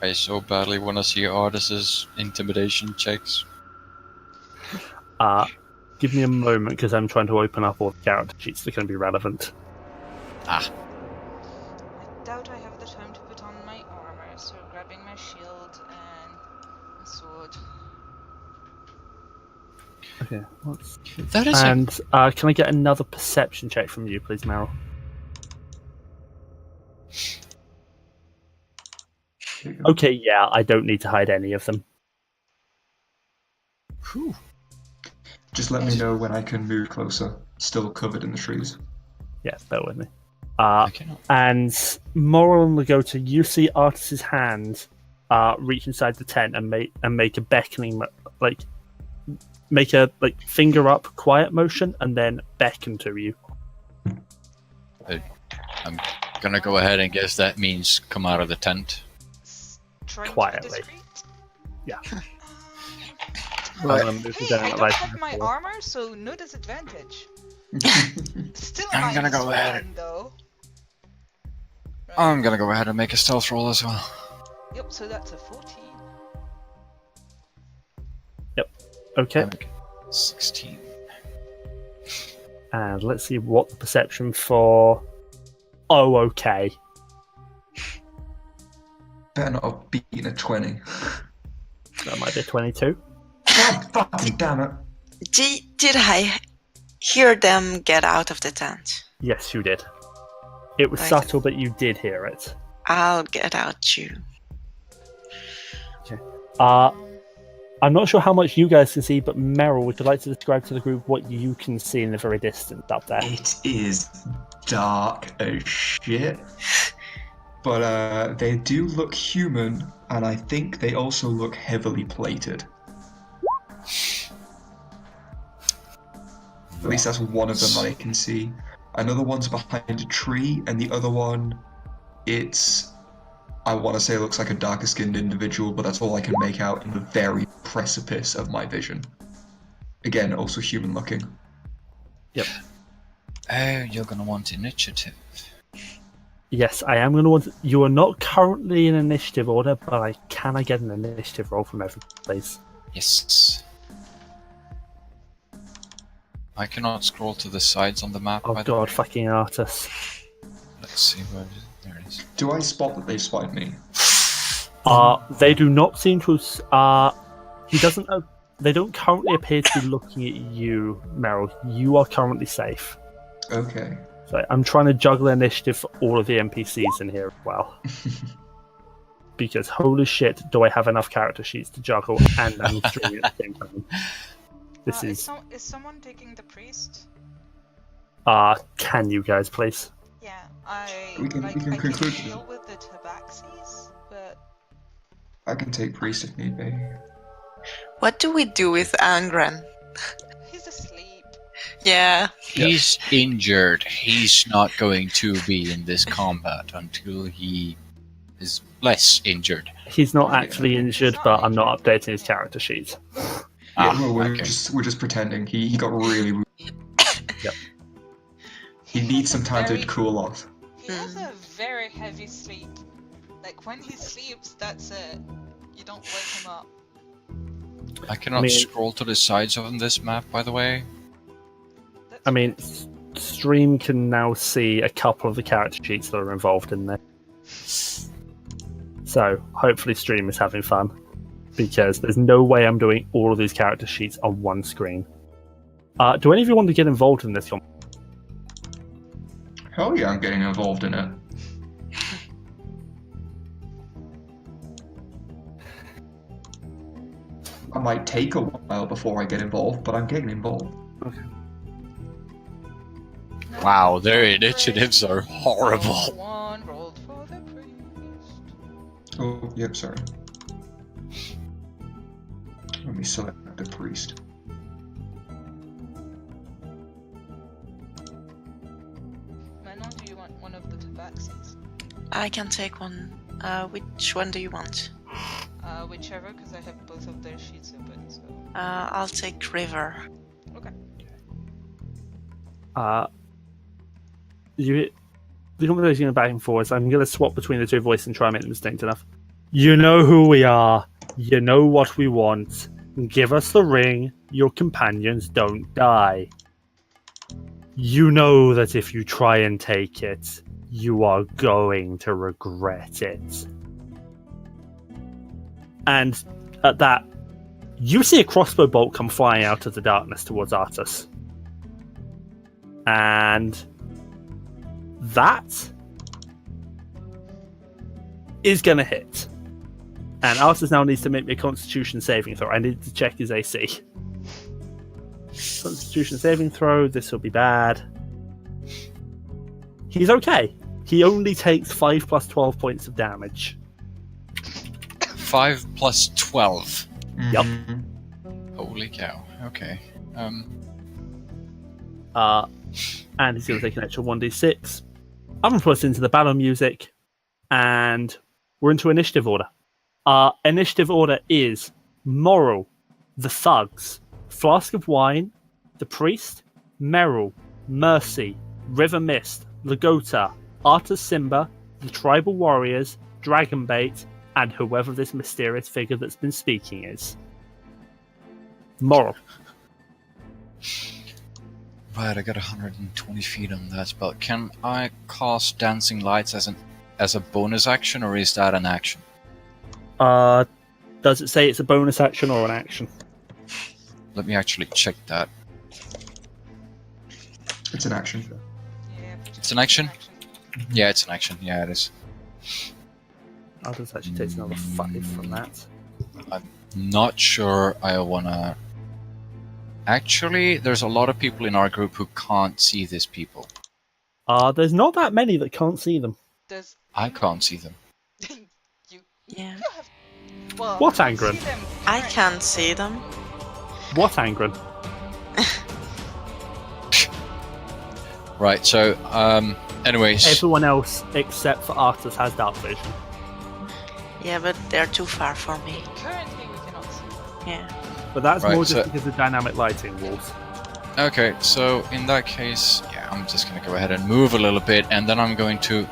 I so badly want to see Artis's intimidation checks. Give me a moment because I'm trying to open up all the character sheets that are going to be relevant. I doubt I have the time to put on my armor, so grabbing my shield and a sword. Okay, That is and can I get another perception check from you, please, Meryl? Okay, yeah, I don't need to hide any of them. Whew. Just let me know when I can move closer. Still covered in the trees. Yeah, bear with me. I cannot. And Moril and Lagotah, you see Artis's hand reach inside the tent and make a beckoning, make a finger up quiet motion and then beckon to you. I'm gonna go ahead and guess that means come out of the tent. Trying to be Quietly. discreet? Yeah. Hey, I don't Right. have my armor, so no disadvantage. Still I'm gonna go -1, ahead. though. Right. I'm gonna go ahead and make a stealth roll as well. Yep, so that's a 14. Okay, 16. and let's see what the perception for. Oh, okay. Better not have beaten a 20. That might be 22. God fucking damn it. Did I hear them get out of the tent? Yes, you did. It was Right. subtle, but you did hear it. I'll get out too. I'm not sure how much you guys can see, but Meryl, would you like to describe to the group what you can see in the very distance up there? It is dark as shit. But they do look human, and I think they also look heavily plated. At least that's one of them that I can see. Another one's behind a tree, and the other one, I want to say it looks like a darker skinned individual, but that's all I can make out in the very precipice of my vision. Again, also human looking. Yep. Oh, you're gonna want initiative. Yes, I am going to want. You are not currently in initiative order, but can I get an initiative roll from every place? Yes. I cannot scroll to the sides on the map. Oh by the god, way. fucking artists. Let's see where it is. There it is. Do I spot that they've spotted me? They do not seem to. He doesn't. They don't currently appear to be looking at you, Meryl. You are currently safe. Okay. So I'm trying to juggle initiative for all of the NPCs in here as well. Because holy shit, do I have enough character sheets to juggle and I'm streaming at the same time. This Is someone taking the priest? Can you guys please? Yeah, We can I conclude can this. deal with the tabaxis, but I can take priest if need be. What do we do with Angren? he's asleep. Yeah. He's injured. He's not going to be in this combat until he is less injured. He's not actually injured, but I'm not updating his character sheet. Well, we're Okay. just pretending. He got really. Yep. He needs some time to Very- cool off. He has a very heavy sleep. Like when he sleeps, that's it. You don't wake him up. I cannot scroll to the sides on this map, by the way. That's I mean, Stream can now see a couple of the character sheets that are involved in there. So hopefully Stream is having fun. Because there's no way I'm doing all of these character sheets on one screen. Do any of you want to get involved in this one? Hell yeah, I'm getting involved in it. I might take a while before I get involved, but I'm getting involved. Wow, their initiatives are horrible. One rolled for the priest. Oh, yep, sorry. Let me select the priest. Manon, do you want one of the tabaxis? I can take one. Which one do you want? Whichever, because I have both of their sheets open, so... I'll take River. Okay. The conversation going back and forth. So I'm going to swap between the two voices and try and make them distinct enough. You know who we are. You know what we want. Give us the ring. Your companions don't die. You know that if you try and take it, you are going to regret it. And at that, you see a crossbow bolt come flying out of the darkness towards Artsie. And that is going to hit. And Artsie now needs to make me a Constitution saving throw. I need to check his AC. Constitution saving throw. This will be bad. He's okay. He only takes 5 plus 12 points of damage. 5 plus 12. Yep. Holy cow. Okay. And he's going to take an extra 1d6. I'm going to put us into the Ballor music. And we're into initiative order. Our initiative order is Moril, the Thugs, Flask of Wine, the Priest, Meiril, Mercy, River Mist, Lagotah, Artsie, the Tribal Warriors, Dragonbait, and whoever this mysterious figure that's been speaking is. Moril. Right, I got 120 feet on that spell. Can I cast Dancing Lights as a bonus action, or is that an action? Does it say it's a bonus action or an action? Let me actually check that. It's an action. Yeah, It's an action? Yeah, it's an action. Yeah, it is. I'll just actually take another 5 from that. Not sure I wanna... Actually, there's a lot of people in our group who can't see these people. There's not that many that can't see them. Does I can't see them. you Yeah. have... Well, What, you Angren? see them I currently. can't see them. What, Angren? Right, so, anyways... Everyone else except for Artsie has dark vision. Yeah, but they're too far for me. Currently, we cannot see them. Yeah. But that's Right, more just so- because of dynamic lighting rules. Okay, so in that case, yeah, I'm just gonna go ahead and move a little bit, and then I'm going to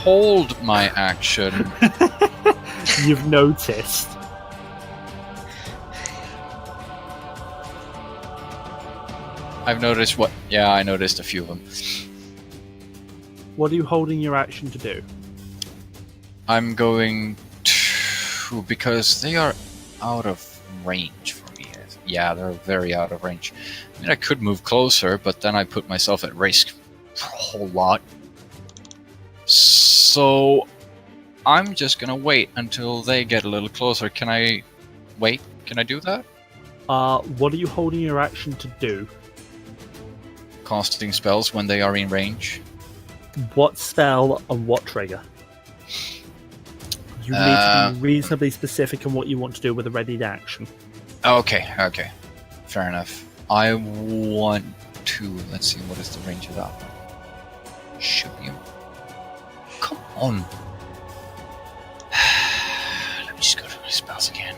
hold my action. You've noticed. I've noticed what? Yeah, I noticed a few of them. What are you holding your action to do? I'm going to... because they are out of range for me. Yeah, they're very out of range. I mean, I could move closer, but then I put myself at risk for a whole lot. So I'm just gonna wait until they get a little closer. Can I wait? Can I do that? What are you holding your action to do? Casting spells when they are in range. What spell and what trigger? You need to be reasonably specific on what you want to do with a readied action. Okay, okay. Fair enough. I want to... Let's see, what is the range of that one? Should be... Come on! Let me just go to my spells again.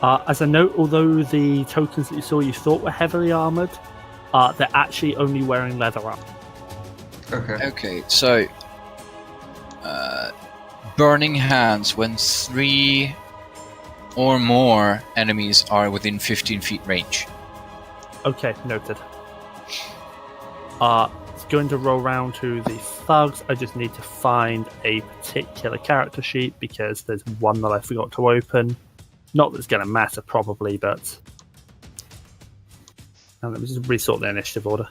As a note, although the tokens that you saw you thought were heavily armoured, they're actually only wearing leather armor. Okay. Okay, so... Burning Hands when 3 or more enemies are within 15 feet range. Okay, noted. It's going to roll round to the thugs. I just need to find a particular character sheet because there's one that I forgot to open. Not that it's going to matter, probably, but... And let me just resort the initiative order.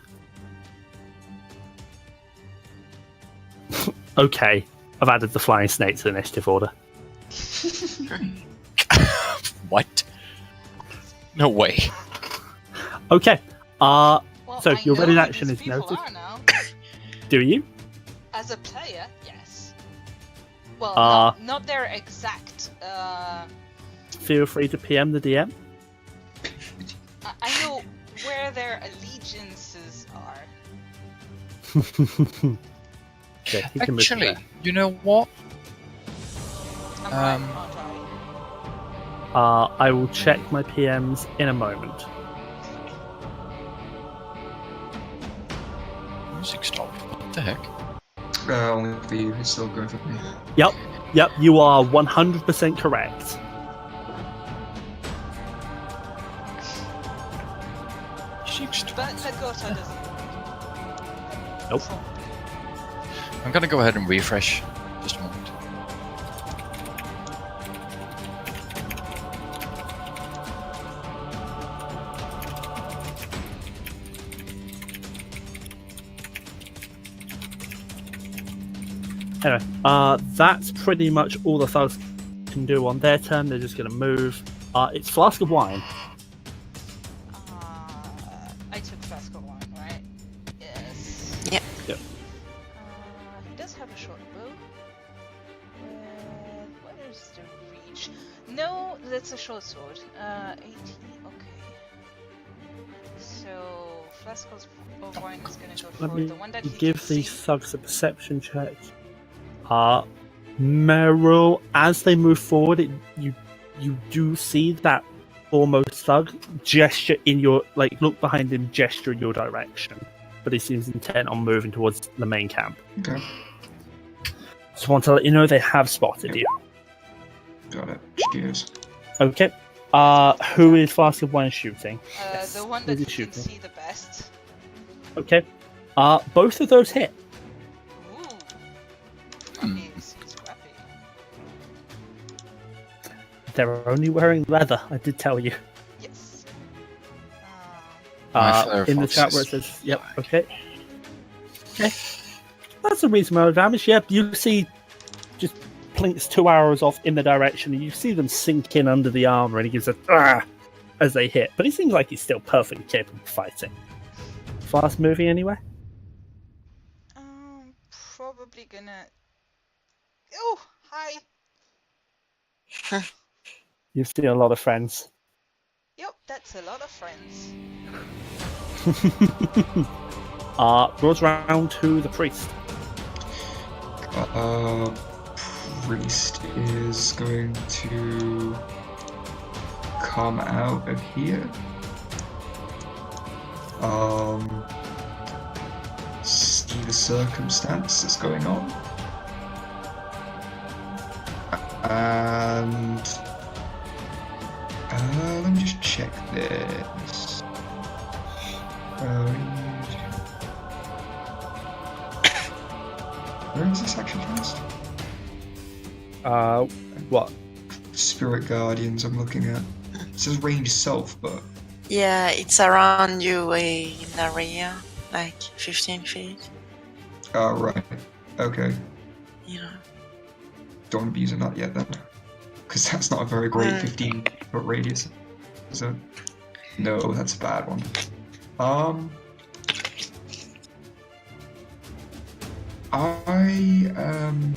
Okay, I've added the flying snake to the initiative order. What? No way. Okay, Well, So, I your know ready who action these is people noted. are now. do you? As a player, yes. Well, not their exact. Feel free to PM the DM. I know where their allegiances are. Okay, you can move Actually, there. you know what? I'm right, aren't I? I will check my PMs in a moment. Music stopped. What the heck? Only for you. It's still going for me. Yep, you are 100% correct. But Lagotah doesn't. Nope. I'm gonna go ahead and refresh. Just a moment. Anyway, that's pretty much all the thugs can do on their turn. They're just going to move. It's Flask of Wine. I took Flask of Wine, right? Yes. Yep. Yep. He does have a short bow. What is the reach? No, that's a short sword. 18. Okay. So Flask of Wine is going to go Let for me the one that he give can these see. thugs a perception check. Meiril, as they move forward, you do see that foremost thug gesture in your, look behind him, gesture in your direction, but he seems intent on moving towards the main camp. Okay. Just want to let you know they have spotted you. Got it. Cheers. Okay. Who is Flask of Wine shooting? The one who that is he can shooting? see the best. Okay. Both of those hit. Ooh. Scrappy, scrappy. They're only wearing leather, I did tell you. Yes. My flare In the fox chat where is it says, yep, okay. Okay. That's a reasonable amount of damage. Yep, you see just plinks 2 arrows off in the direction, and you see them sink in under the armor, and he gives a as they hit. But he seems like he's still perfectly capable of fighting. Fast moving anywhere? Probably gonna. Oh, hi. You've seen a lot of friends. Yep, that's a lot of friends. Goes round to the priest. Priest is going to come out of here. See the circumstance that's going on. And let me just check this. Where is this actually cast? What? Spirit Guardians I'm looking at. It says range self, but Yeah, it's around you in area, like 15 feet. oh right. Okay. You know. Don't be using that yet then. Because that's not a very great 15-foot radius. Is it? No, that's a bad one. I am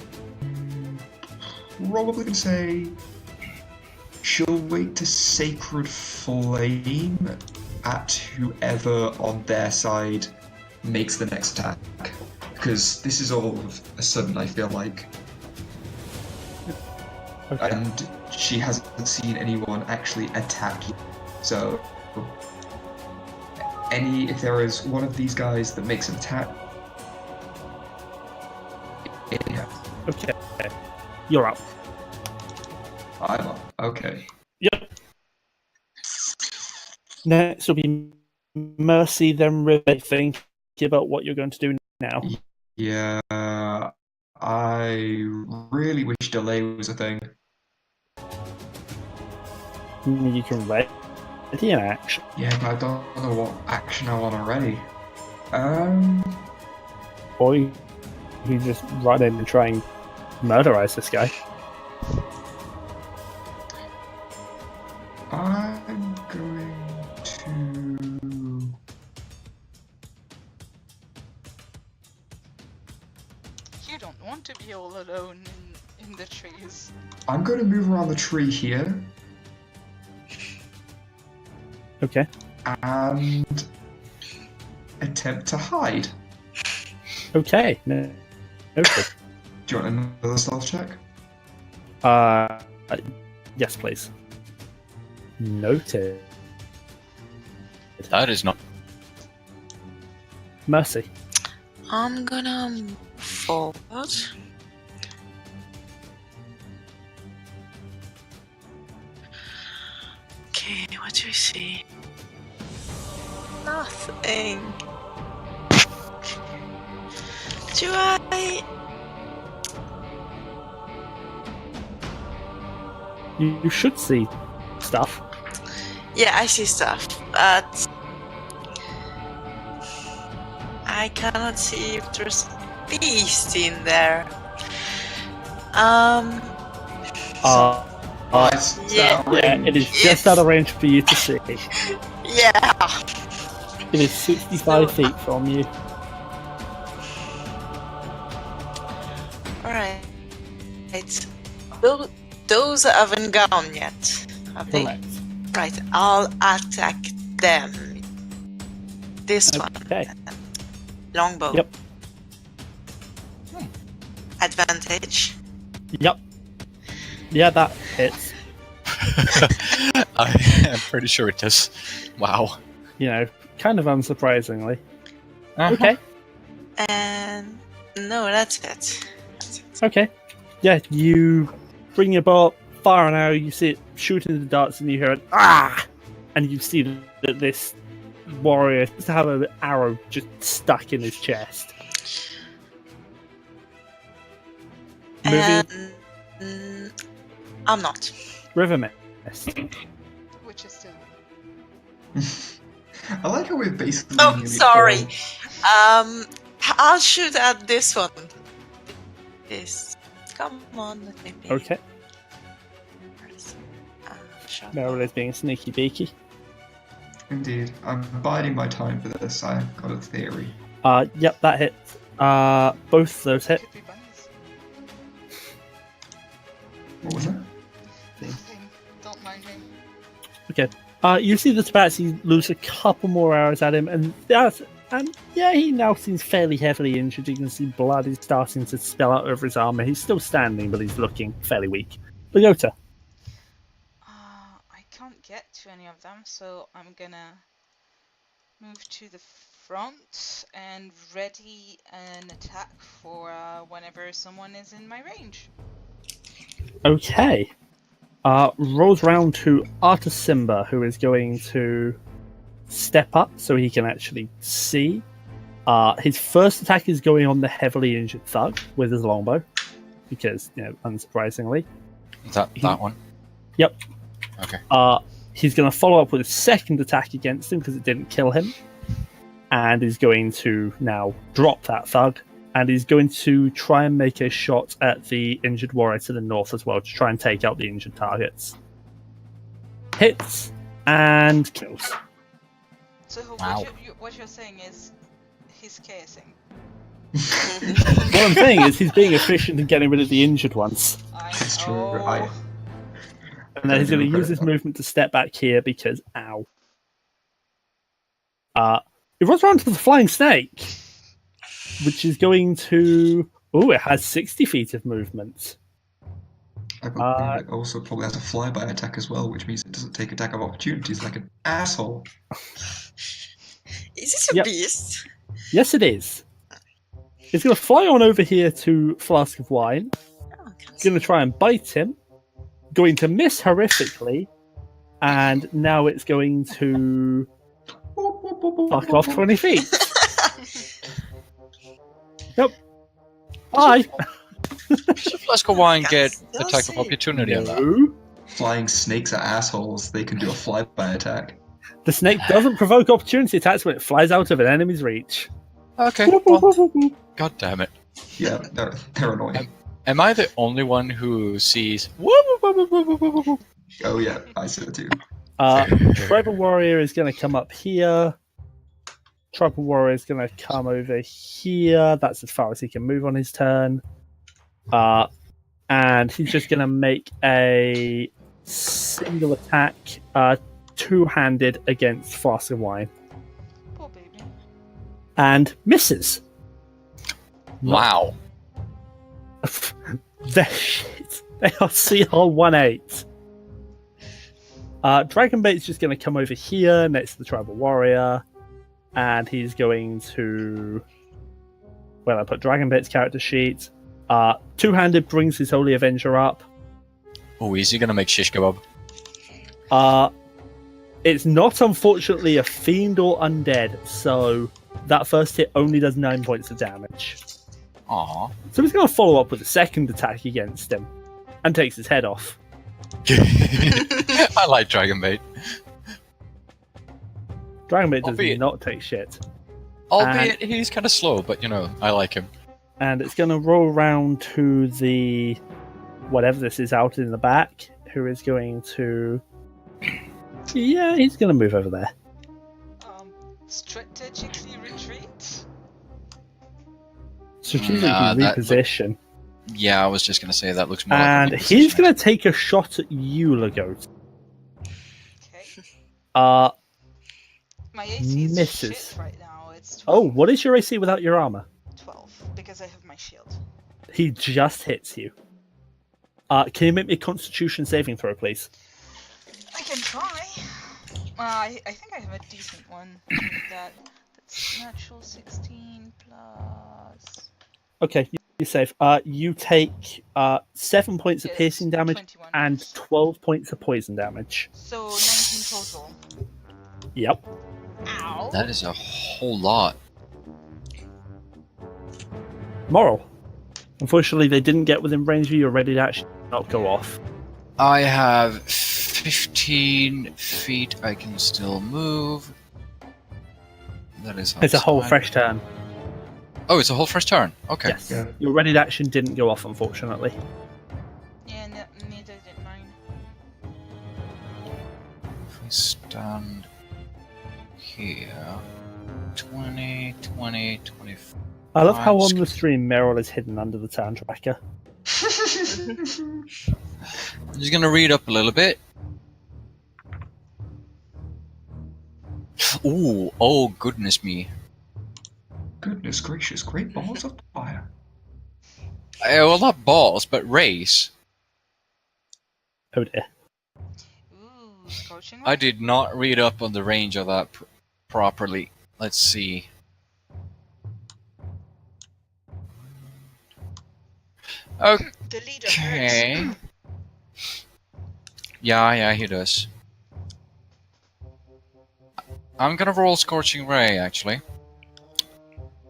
probably gonna say she'll wait to Sacred Flame at whoever on their side makes the next attack. Because this is all of a sudden, I feel like. Okay. And she hasn't seen anyone actually attack you. So, if there is one of these guys that makes an attack, yeah, Okay. You're up. I'm up. Okay. Yep. Next will be Mercy, then River. Think about what you're going to do now. Yeah, I really wish delay was a thing. You can ready an action. Yeah, but I don't know what action I want already. Or you just run in and try and murderize this guy. I'm going to. You don't want to be all alone in the trees. I'm going to move around the tree here Okay. and attempt to hide. Okay. No. Okay. Do you want another stealth check? Yes, please. Noted. That is not. Mercy. I'm gonna move forward. Okay, what do we see? Nothing. Do I? You should see stuff. Yeah, I see stuff, but I cannot see if there's a beast in there. Yeah. Yeah, it is just out of range for you to see. Yeah. It is 65 feet from you. Alright. Those haven't gone yet, have they? Correct. Right, I'll attack them. This one. Okay. Longbow. Yep. Advantage. Yep. Yeah, that hits. I am pretty sure it does. Wow. You know, kind of unsurprisingly. Uh-huh. Okay. And no, that's it. Okay. Yeah, you bring your bow up, fire an arrow, you see it shooting the darts, and you hear it, ah! And you see that this warrior seems to have an arrow just stuck in his chest. Moving. And I'm not. River Mist. Which is still. I like how we're basically. Oh, nearly sorry. all- I'll shoot at this one. This. Come on, let me be. Okay. Shot. Meiril is being sneaky beaky. Indeed, I'm biding my time for this. I've got a theory. Yep, that hits. Both those hit. Could be bunnies. What was that? Nothing. Don't mind me. Okay. You see the Tabaxi lose a couple more arrows at him, and yeah, he now seems fairly heavily injured. You can see blood is starting to spill out over his armor. He's still standing, but he's looking fairly weak. Lagotah. I can't get to any of them, so I'm gonna move to the front and ready an attack for whenever someone is in my range. Okay. Rolls round to Artsie, who is going to step up so he can actually see. His first attack is going on the heavily injured thug with his longbow, because, you know, unsurprisingly. Is that one? Yep. Okay. He's going to follow up with a second attack against him because it didn't kill him, and he's going to now drop that thug, and he's going to try and make a shot at the injured warrior to the north as well to try and take out the injured targets. Hits and kills. So Wow. what you're saying is he's casing. What I'm saying is he's being efficient in getting rid of the injured ones. That's true. Oh. And then he's going to use his movement to step back here because, ow. It runs around to the flying snake, which is going to... Oh, it has 60 feet of movement. I believe it also probably has a flyby attack as well, which means it doesn't take attack of opportunities like an asshole. Is this a Yep. beast? Yes, it is. It's going to fly on over here to Flask of Wine. Oh, It's going to try and bite him. Going to miss horrifically. And now it's going to fuck off 20 feet. Yep. Bye. Should Flask of Wine get Yes, attack of you'll see. opportunity on that? No. Flying snakes are assholes. They can do a flyby attack. The snake doesn't provoke opportunity attacks when it flies out of an enemy's reach. Okay, well, god damn it. Yeah, they're annoying. Am I the only one who sees... Oh yeah, I see it too. Tribal Warrior is going to come up here. Tribal Warrior is going to come over here. That's as far as he can move on his turn. and he's just going to make a single attack, two-handed against Flask of Wine, Poor baby. and misses. Wow. They're shit. They are CR 1/8. Dragonbait's just going to come over here next to the Tribal Warrior, and he's going to... Well, I put Dragonbait's character sheet. Two-handed brings his Holy Avenger up. Oh, is he gonna make shish kebab? It's not, unfortunately, a fiend or undead, so that first hit only does 9 points of damage. Aw. So he's going to follow up with a second attack against him, and takes his head off. I like Dragonbait. Dragonbait does Albeit- not take shit. Albeit he's kind of slow, but you know, I like him. And it's going to roll around to the... whatever this is out in the back, who is going to... Yeah, he's going to move over there. Strategically retreat? Strategically Nah, that reposition. Yeah, I was just gonna say that looks more And like a he's repositioning. going to take a shot at you, Lagotah. Okay. My AC is Misses. shit right now. It's 12. Oh, what is your AC without your armor? 12, because I have my shield. He just hits you. Can you make me a Constitution saving throw, please? I can try. I think I have a decent one. That's natural 16 plus... Okay, you save. You take 7 points of Yes, piercing damage 21. and 12 points of poison damage. So 19 total. Yep. Ow. That is a whole lot. Moril. Unfortunately, they didn't get within range of you. You're ready to actually not go off. I have 15 feet. I can still move. That is. It's a whole outside. fresh turn. Oh, it's a whole fresh turn. Okay. Yes. Yeah. Your ready to action didn't go off, unfortunately. Yeah, neither did mine. If we stand here, 20, 20, 25. I love how Nice. on the stream Meiril is hidden under the turn tracker. I'm just gonna read up a little bit. Ooh, oh goodness me. Goodness gracious, great balls of fire. Well, not balls, but race. Oh dear. Ooh, scorching. I did not read up on the range of that properly. Let's see. The leader hurts. Okay. Yeah, he does. I'm gonna roll Scorching Ray, actually.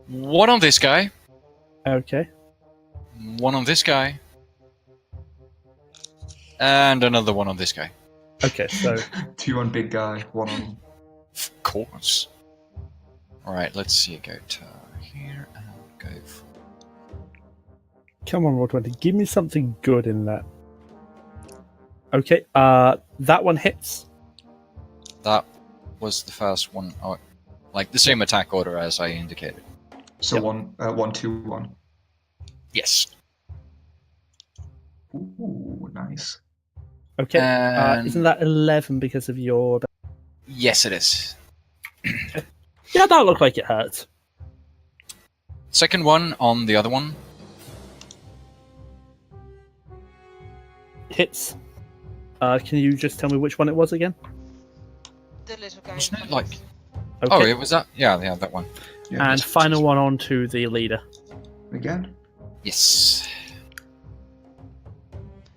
One on this guy, Okay. one on this guy, and another one on this guy. Okay, so 2 on big guy, 1 on... Of course. Alright, let's see. Go to here and go for... come on, Roll20. Give me something good in that. Okay, that one hits. That was the first one. Oh, like the same attack order as I indicated. So Yep. 1, 2, 1. Yes. Ooh, nice. Okay, And- isn't that 11 because of your... Yes, it is. Yeah, that looked like it hurt. Second one on the other one. Hits. Can you just tell me which one it was again? The little guy. Wasn't in it front like- of- Okay. Oh, it was that? Yeah, that one. Yeah, And just- final one on to the leader. Again? Yes.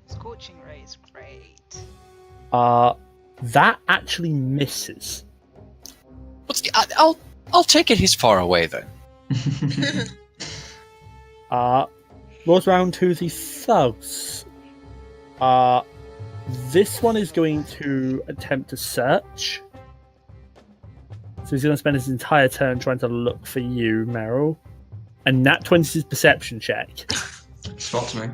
Scorching ray is great. That actually misses. What's the, I'll take it. He's far away then. Rolls round to the thugs. This one is going to attempt to search. So he's going to spend his entire turn trying to look for you, Meiril. And Nat 20 is his perception check. Spots me.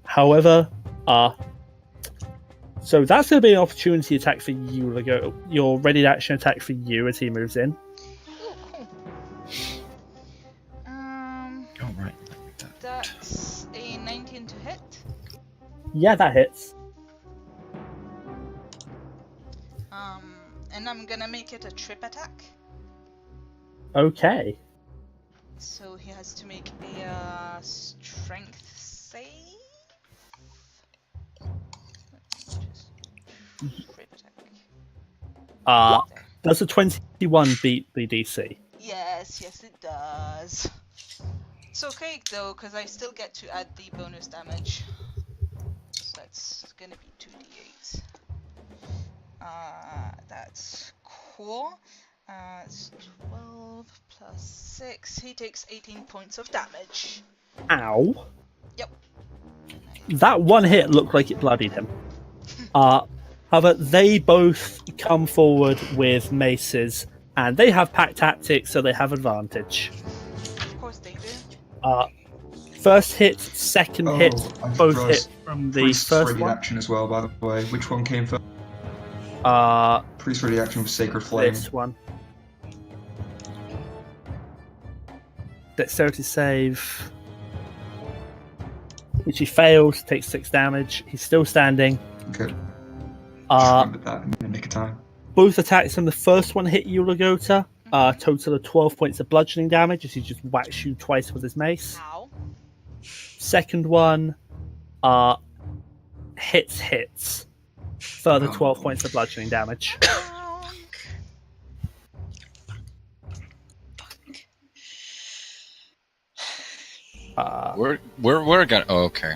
However, so that's going to be an opportunity attack for you, Lagotah. Your ready to action attack for you as he moves in. Ooh, cool. Oh, right. That's a 19 to hit. Yeah, that hits. And I'm gonna make it a trip attack. Okay. So he has to make a strength save. Just trip attack. There. Does a 21 beat the DC? Yes, it does. It's okay though, because I still get to add the bonus damage. So that's gonna be 2d8. That's cool. It's 12 plus 6. He takes 18 points of damage. Ow. Yep. That one hit looked like it bloodied him. However, they both come forward with maces, and they have pack tactics, so they have advantage. Of course they do. First hit, second hit, I both realised hit from the Priest's first ready one. action as well, by the way. Which one came first? Priest ready action with Sacred Flame. This one. Dexterity save, which he fails, takes 6 damage. He's still standing. Okay. Just remembered that in the nick of time. Both attacks from the first one hit you, Lagotah. Total of 12 points of bludgeoning damage as he just whacks you twice with his mace. Ow. Second one hits. Further 12 points of bludgeoning damage. We're gonna. Oh, okay.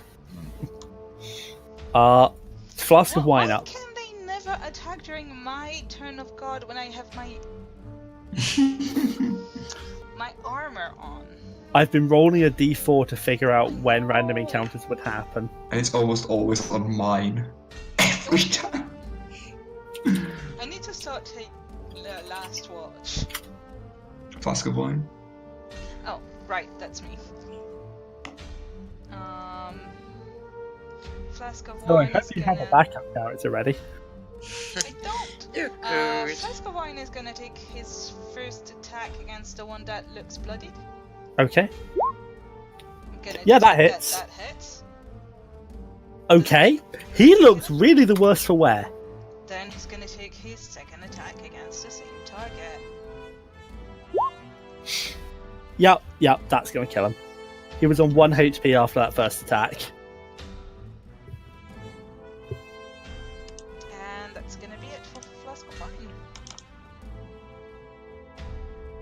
Flask of wine Why up. can they never attack during my turn of God when I have my my armor on? I've been rolling a d4 to figure out when random encounters would happen. And it's almost always on mine. Every time. I need to start taking the last watch. Flask of wine. Oh, right, that's me. Flask of So I wine hope is you gonna... have a backup character ready. I don't! You're good. Flask of wine is gonna take his first attack against the one that looks bloodied. Okay. I'm gonna Yeah, that check hits. That hits. Okay. He looks really the worse for wear. Then he's gonna take his second attack against the same target. Yep, that's going to kill him. He was on 1 HP after that first attack. And that's gonna be it for Flask of Wine.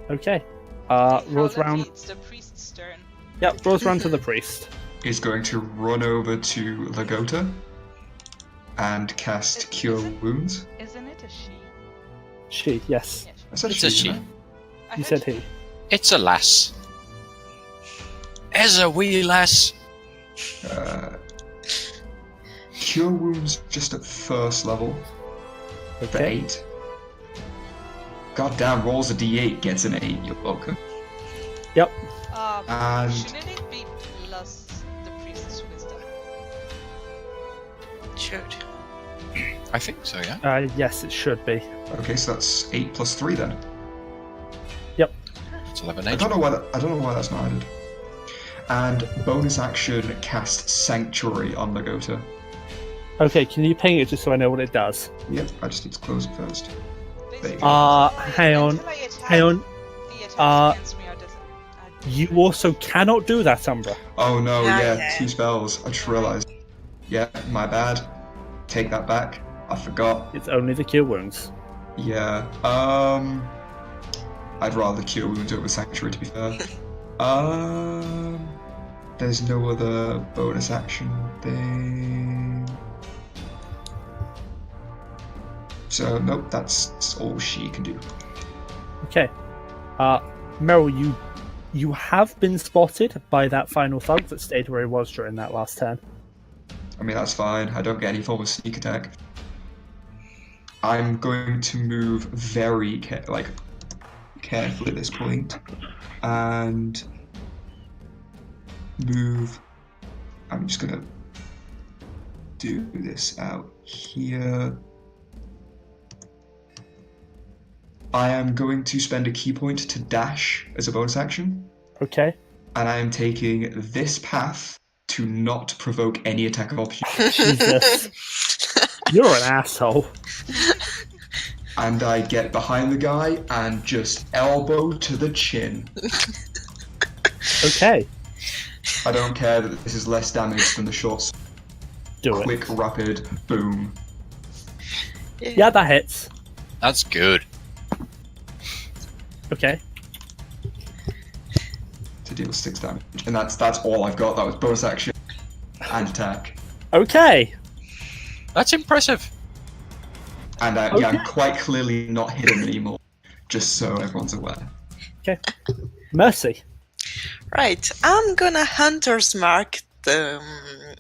Okay. Okay, Rolls Howler round. It's the priest's turn. Yep, rolls round to the priest. Is going to run over to Lagotah and cast Cure Wounds. Isn't it a she? She, yes. Yeah, I said It's a she, she. didn't I You heard said she. he. It's a lass. As a wee lass. I? Cure Wounds just at first level for Okay. 8. Goddamn, rolls a d8, gets an 8. You're welcome. Yep. And- Shouldn't it be plus the priest's wisdom? Should. I think so, yeah. Yes, it should be. Okay, so that's 8 plus 3 then. It's 11 I age. don't know why that's not added. And bonus action, cast Sanctuary on Lagotah. Okay, can you ping it just so I know what it does? Yep, I just need to close it first. Basically, hang on, until I attack, hang on. The attacks against me are doesn't. You also cannot do that, Umbra. Oh no, Yeah, yeah, yeah. 2 spells. I just realised. Yeah, my bad. Take that back. I forgot. It's only the cure wounds. Yeah. I'd rather Cure Wounds over Sanctuary, to be fair. There's no other bonus action thing. So nope, that's all she can do. Okay. Meiril, you have been spotted by that final thug that stayed where he was during that last turn. I mean, that's fine. I don't get any form of sneak attack. I'm going to move very carefully at this point, and move. I'm just gonna do this out here. I am going to spend a key point to dash as a bonus action, Okay. and I am taking this path to not provoke any attack of opportunity. Jesus. You're an asshole. And I get behind the guy and just elbow to the chin. Okay, I don't care that this is less damage than the short, do it. quick, rapid, boom. Yeah, that hits. That's good. Okay. To deal 6 damage. And that's all I've got. That was bonus action and attack. Okay. That's impressive. And yeah, I'm quite clearly not hidden anymore. Just so everyone's aware. Okay. Mercy. Right, I'm gonna Hunter's Mark the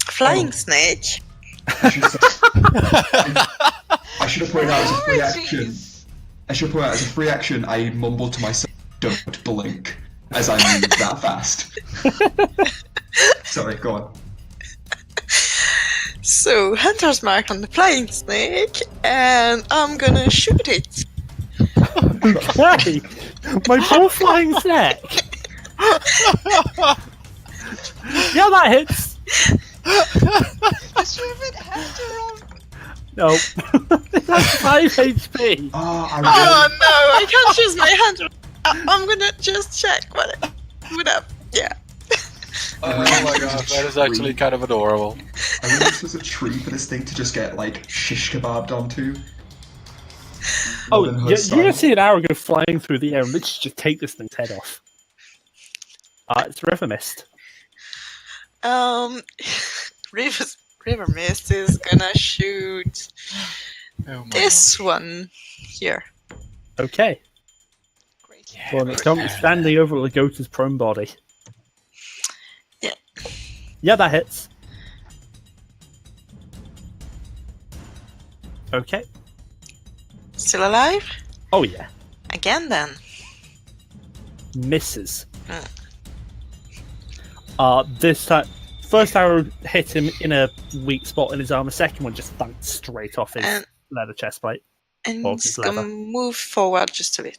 flying snake. I should have pointed out as a free action. Jeez. I should point out as a free action, I mumbled to myself, "Don't blink," as I moved that fast. Sorry, go on. So, Hunter's Mark on the flying snake, and I'm gonna shoot it. Okay. My poor flying snake. Yeah, that hits. Does she even have to roll? No. That's 5 HP. Oh, Oh no, I can't use my Hunter. I'm gonna just check what up. Yeah. Oh my god, that is actually kind of adorable. I really wish there's a tree for this thing to just get, like, shish kebabbed onto. Oh, Robin Hood you're style. gonna see an arrow go flying through the air and literally just take this thing's head off. It's River Mist. River Mist is gonna shoot Oh my this one here. Okay. Great. Well, it's currently standing over Lagotah's prone body. Yeah. Yeah, that hits. Okay. Still alive? Oh, yeah. Again then. Misses. Hmm. This time, first arrow hit him in a weak spot in his arm. The second one just thunked straight off his And- leather chestplate. And Oh, it's it's gonna leather. move forward just a bit.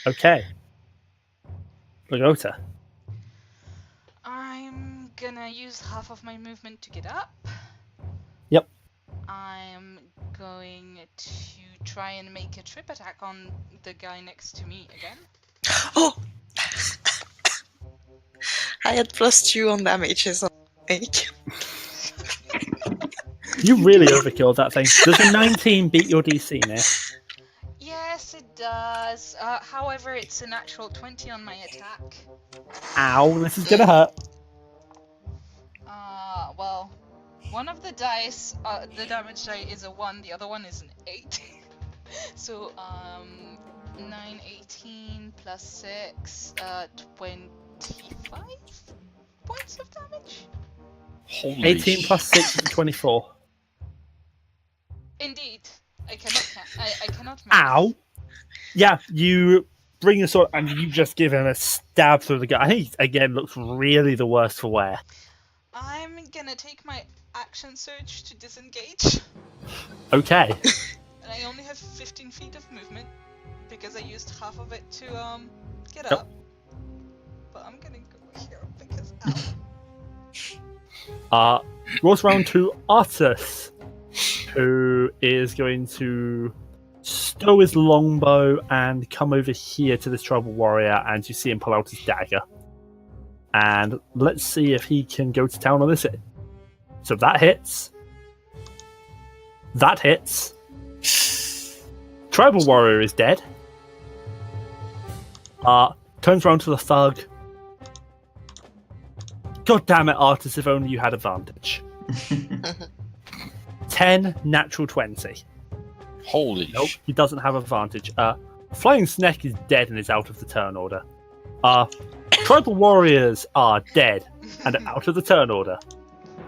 Okay. Lagotah. I'm gonna use half of my movement to get up. Yep. I'm going to try and make a trip attack on the guy next to me again. Oh! I had +2 on damages on snake. You really overkilled that thing. Does a 19 beat your DC now? Yes, it does. However, it's a natural 20 on my attack. Ow, this is gonna hurt. Well, one of the dice, the damage die is a 1, the other one is an 8. So, 9, 18 plus 6, 25 points of damage? Holy 18 plus 6 is 24. Indeed. I cannot Ow! Yeah, you bring the sword and you just give him a stab through the gut. He, again, looks really the worst for wear. I'm gonna take my action surge to disengage. Okay. And I only have 15 feet of movement because I used half of it to get Yep. up. But I'm gonna go here because Goes round to Artsie, who is going to stow his longbow and come over here to this tribal warrior, and you see him pull out his dagger. And let's see if he can go to town on this hit. So that hits. That hits. Tribal warrior is dead. Turns around to the thug. God damn it, Artsie, if only you had advantage. 10, natural 20. Holy Nope, he doesn't have advantage. Flying Snake is dead and is out of the turn order. Tribal warriors are dead and are out of the turn order.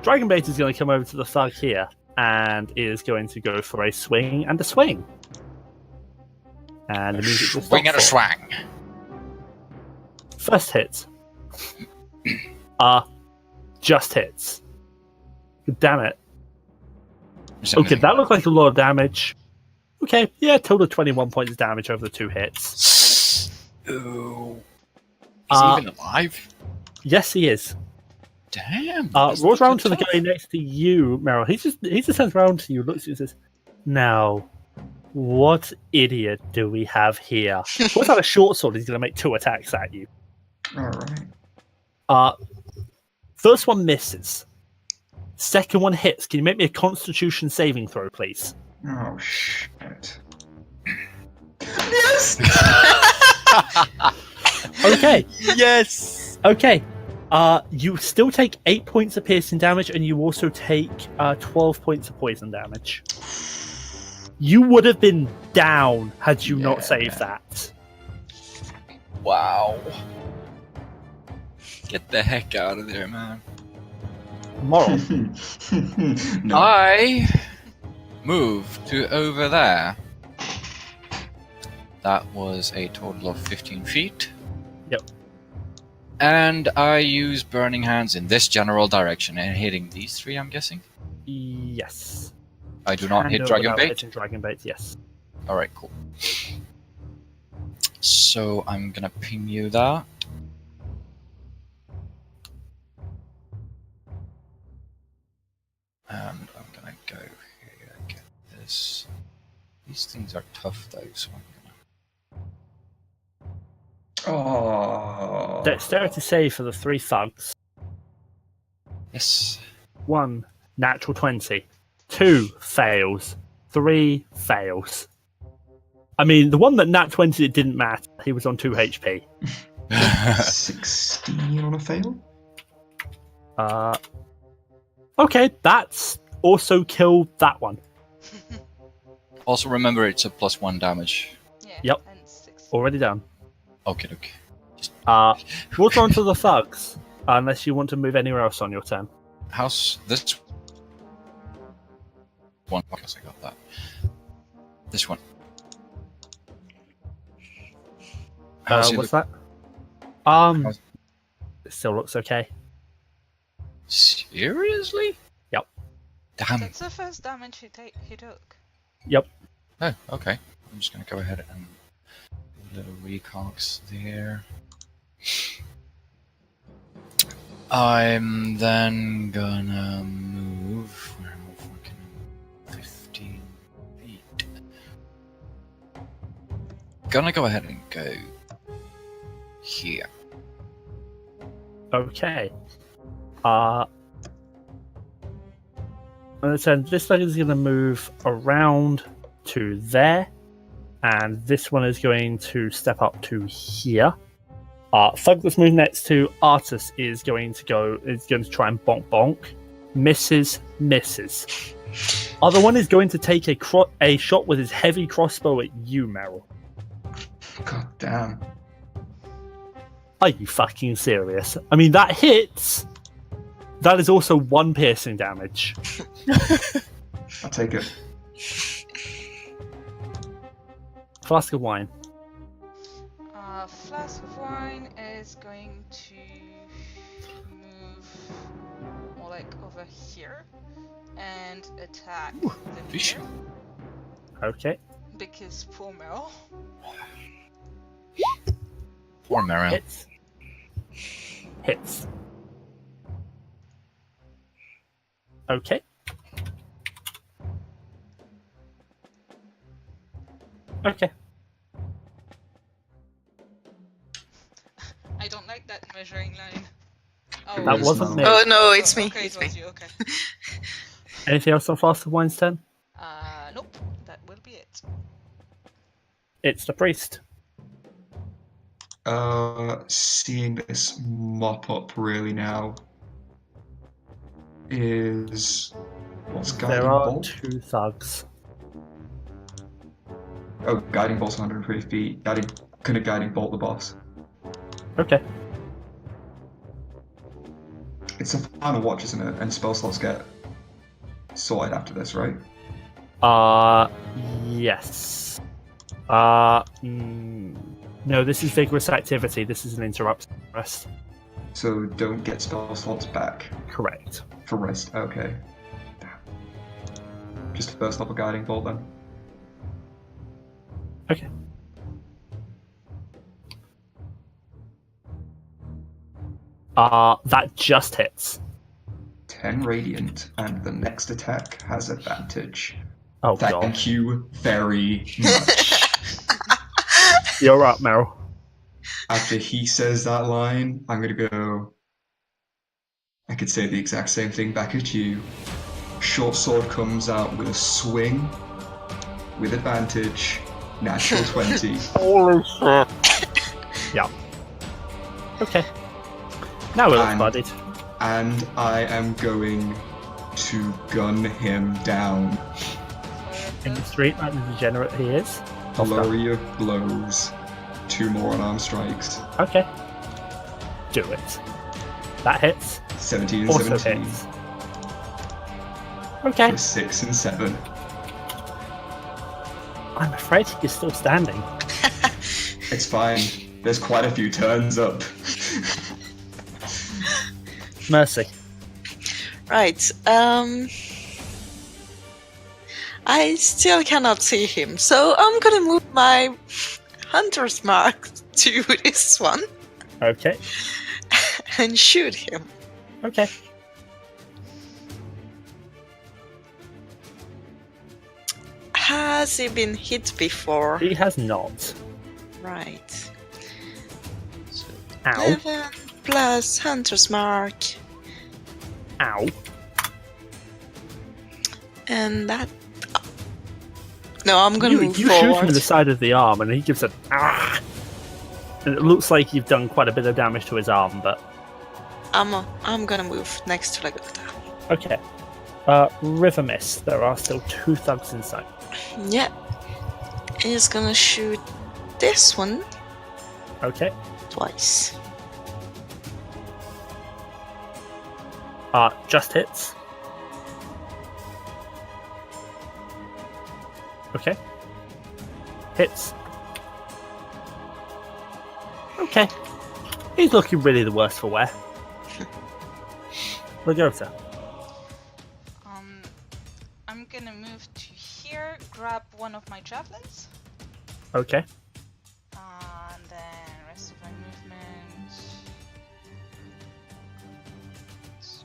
Dragonbait is going to come over to the thug here and is going to go for a swing and a swing. And the music will swing stop and a for it. swang. First hit. Just hits. Damn it. Okay, that looked like a lot of damage. Okay, yeah, total of 21 points of damage over the 2 hits. Ooh. Is he even alive? Yes, he is. Damn. Rolls around to the guy next to you, Meryl. He just turns around to you, looks at you and says, "Now, what idiot do we have here?" What's out a short sword? He's going to make 2 attacks at you. Alright. First one misses. Second one hits. Can you make me a Constitution saving throw, please? Oh, shit. Yes! Okay. Yes. Okay. You still take 8 points of piercing damage, and you also take 12 points of poison damage. You would have been down had you not saved that. Wow. Get the heck out of there, man. Moral. No. I move to over there. That was a total of 15 feet. Yep. And I use Burning Hands in this general direction and hitting these 3, I'm guessing. Yes. I do not hit Dragon Bait. Hitting Dragon Bait, yes. Alright, cool. So I'm gonna ping you that. And I'm gonna go here, get this. These things are tough though, so I'm gonna... Oh. Dexterity save for the 3 thugs. Yes. 1, natural 20. 2, fails. 3, fails. I mean, the one that nat 20, it didn't matter. He was on 2 HP. 16 on a fail? Okay, that's also killed that one. Also remember it's a +1 damage. Yeah. Yep. And 6. Already done. Okay. What's on to the thugs? Unless you want to move anywhere else on your turn. How's this one? Okay, I got that. This one. How's he What's look- that? It still looks okay. Seriously? Yep. Damn. That's the first damage he took. Yep. Oh, okay. I'm just gonna go ahead and do a little recogs there. I'm then gonna move. Where am I fucking 15 feet? Gonna go ahead and go here. Okay. So this thug is going to move around to there, and this one is going to step up to here. Thug that's moving next to Artsie is going to try and bonk bonk. Misses. Other one is going to take a shot with his heavy crossbow at you, Meryl. God damn. Are you fucking serious? I mean, that hits. That is also 1 piercing damage. I'll take it. Flask of wine. Flask of wine is going to move more like over here and attack the fish. Miya, Okay. because poor Meryl. Poor Meiril. Hits. Okay. Okay. I don't like that measuring line. Oh, That Yes, wasn't me. no. Oh no, it's me. Okay, It's it me. was you. Okay. Anything else on Flask of Wine's turn? Nope. That will be it. It's the priest. Seeing this mop up really now is what's guiding There are bolt? 2 thugs. Oh, guiding bolt's 150 feet. Guiding bolt the boss. Okay. It's a final watch, isn't it? And spell slots get sorted after this, right? Yes. No, this is vigorous activity. This is an interrupted rest. So don't get spell slots back Correct. for rest. Okay. Just first level guiding bolt then. Okay. That just hits. 10 radiant, and the next attack has advantage. Oh, Thank God. you very much. You're up, Meryl. After he says that line, I'm gonna go. I could say the exact same thing back at you. Short sword comes out with a swing, with advantage, natural 20. Holy shit. Yeah. Okay. Now we're And- buddied. And I am going to gun him down. In the street, like the degenerate he is. Flurry of blows. 2 more unarmed strikes. Okay. Do it. That hits. 17 and Also 17. hits. Okay. For 6 and 7. I'm afraid he's still standing. It's fine. There's quite a few turns up. Mercy. Right. I still cannot see him, so I'm gonna move my hunter's mark to this one Okay. and shoot him. Okay. Has he been hit before? He has not. Right. Ow. 11 plus hunter's mark, Ow. and that. No, I'm gonna You move shoot him forward. in the side of the arm and he gives a ah. And it looks like you've done quite a bit of damage to his arm, but I'm gonna move next to Lagotah. okay. River Mist. There are still 2 thugs in sight. Yeah. He's gonna shoot this one Okay. twice. Just hits. Okay. Hits. Okay. He's looking really the worse for wear. Lagotah. I'm gonna move to here, grab one of my javelins, Okay. and then rest of my movement,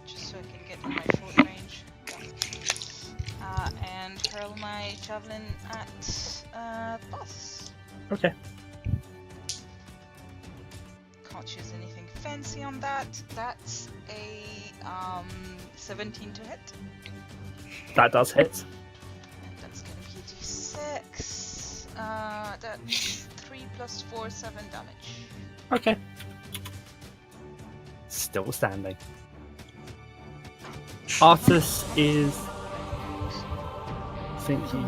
just so I can get in my full range. And hurl my javelin at the boss. Okay. Can't choose anything fancy on that. That's a 17 to hit. That does hit. And that's gonna be a d6. That's 3 plus 4, 7 damage. Okay. Still standing. Artus is thinking.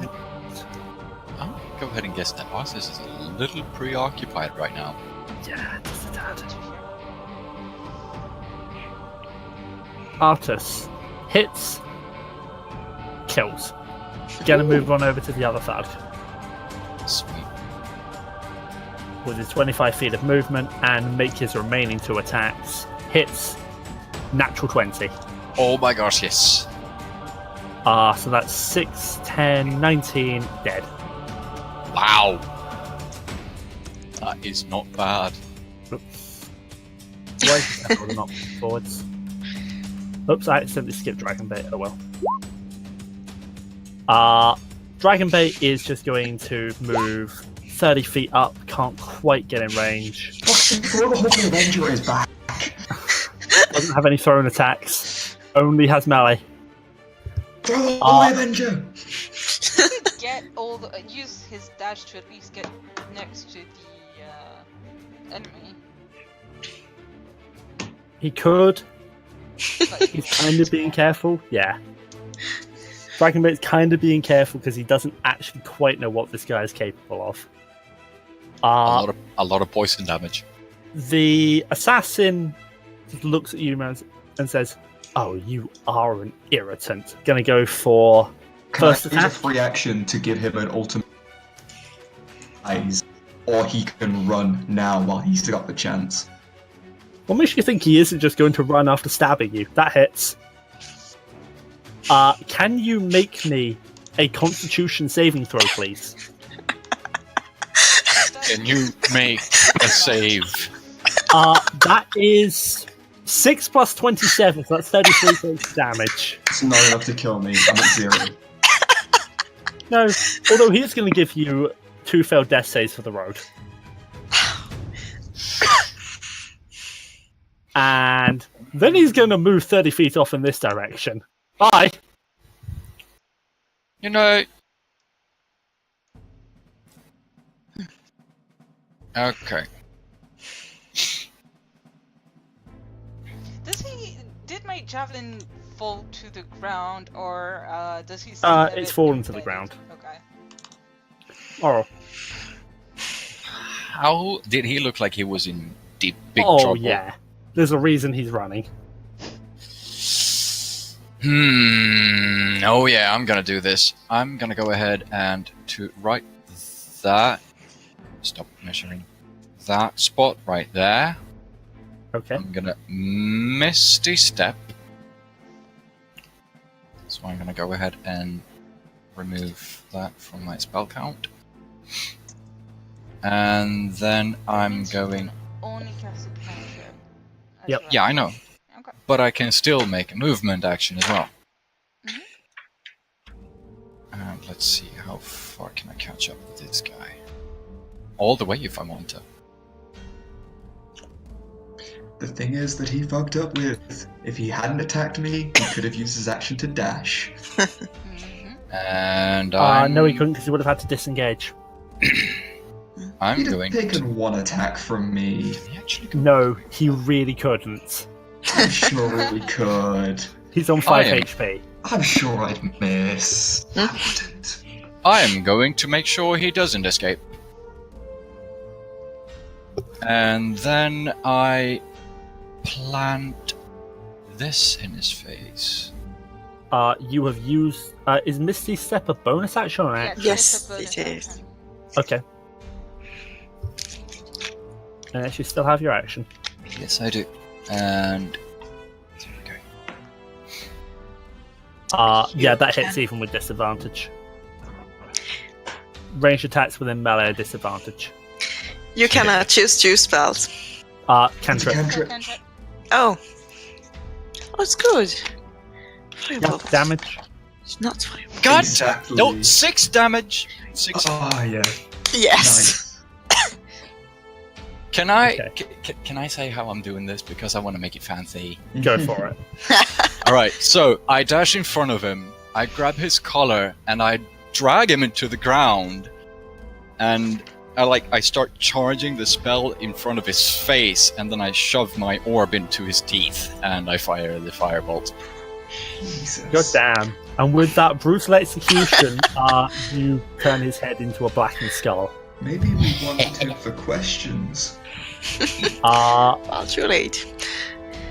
I'm gonna go ahead and guess that Artsie is a little preoccupied right now. Yeah, just a tad. To here. Artus hits, kills. Gonna move on over to the other thug Sweet. with his 25 feet of movement and make his remaining 2 attacks. Hits, natural 20. Oh my gosh, yes. So that's 6, 10, 19, dead. Wow. That is not bad. Why is that order not forwards? Oops, I accidentally skipped Dragon Bait. Oh well. Dragon Bait is just going to move 30 feet up, can't quite get in range. Throw the Holy Avenger at his back. Doesn't have any thrown attacks, only has melee. Throw the Holy Avenger! Get all the use his dash to at least get next to the enemy. He could. But He's kind of being careful. Yeah. Dragon Bait's kind of being careful because he doesn't actually quite know what this guy is capable of. A lot of poison damage. The assassin just looks at you and says, "Oh, you are an irritant." Gonna go for Can I first use a attack. free action to give him an ultimate eyes, or he can run now while he's still got the chance. What makes you think he isn't just going to run after stabbing you? That hits. Can you make me a Constitution saving throw, please? Can you make a save? That is 6 plus 27, so that's 33 points of damage. It's not enough to kill me. I'm at 0. No, although he's going to give you 2 failed death saves for the road. And then he's going to move 30 feet off in this direction. Bye! You know... Okay. Did my javelin fall to the ground, or does he still have it's it fallen to the embedded? ground. Okay. Oh, How did he look like he was in big oh trouble? yeah. There's a reason he's running. Oh yeah, I'm gonna do this. I'm gonna go ahead and to right that. Stop measuring that spot right there. Okay. I'm gonna Misty Step. So I'm gonna go ahead and remove that from my spell count. And then I'm going... Only cast a cantrip. as Yep. well. Yeah, I know. Okay. But I can still make a movement action as well. Mhm. And let's see, how far can I catch up with this guy? All the way if I want to. The thing is that he fucked up with. If he hadn't attacked me, he could have used his action to dash. Mhm. And No, he couldn't because he would have had to disengage. I'm He'd have going taken to... one attack from me. Can he actually go? No, he really couldn't. I'm sure he could. He's on 5 am- HP. I'm sure I'd miss. I wouldn't. I am going to make sure he doesn't escape. And then I plant this in his face. You have used... is Misty Step a bonus action or an action? Yes, it's a bonus it is. action. Okay. Unless you still have your action. Yes, I do. And there we go. Yeah, that hits even with disadvantage. Ranged attacks within melee are disadvantage. You cannot choose 2 spells. Cantrip. Cantrip. Cantrip. Oh. Oh, it's good. Yeah, Fireball. damage. It's not fireball. God! Exactly. No, 6 damage! 6. Ah, yeah. Yes. Can I Okay. can I say how I'm doing this because I want to make it fancy? Go for it. All right, so I dash in front of him, I grab his collar, and I drag him into the ground, and I start charging the spell in front of his face, and then I shove my orb into his teeth, and I fire the firebolt. Jesus. God damn. And with that brutal execution, you turn his head into a blackened skull. Maybe we wanted him for questions. Well, too late.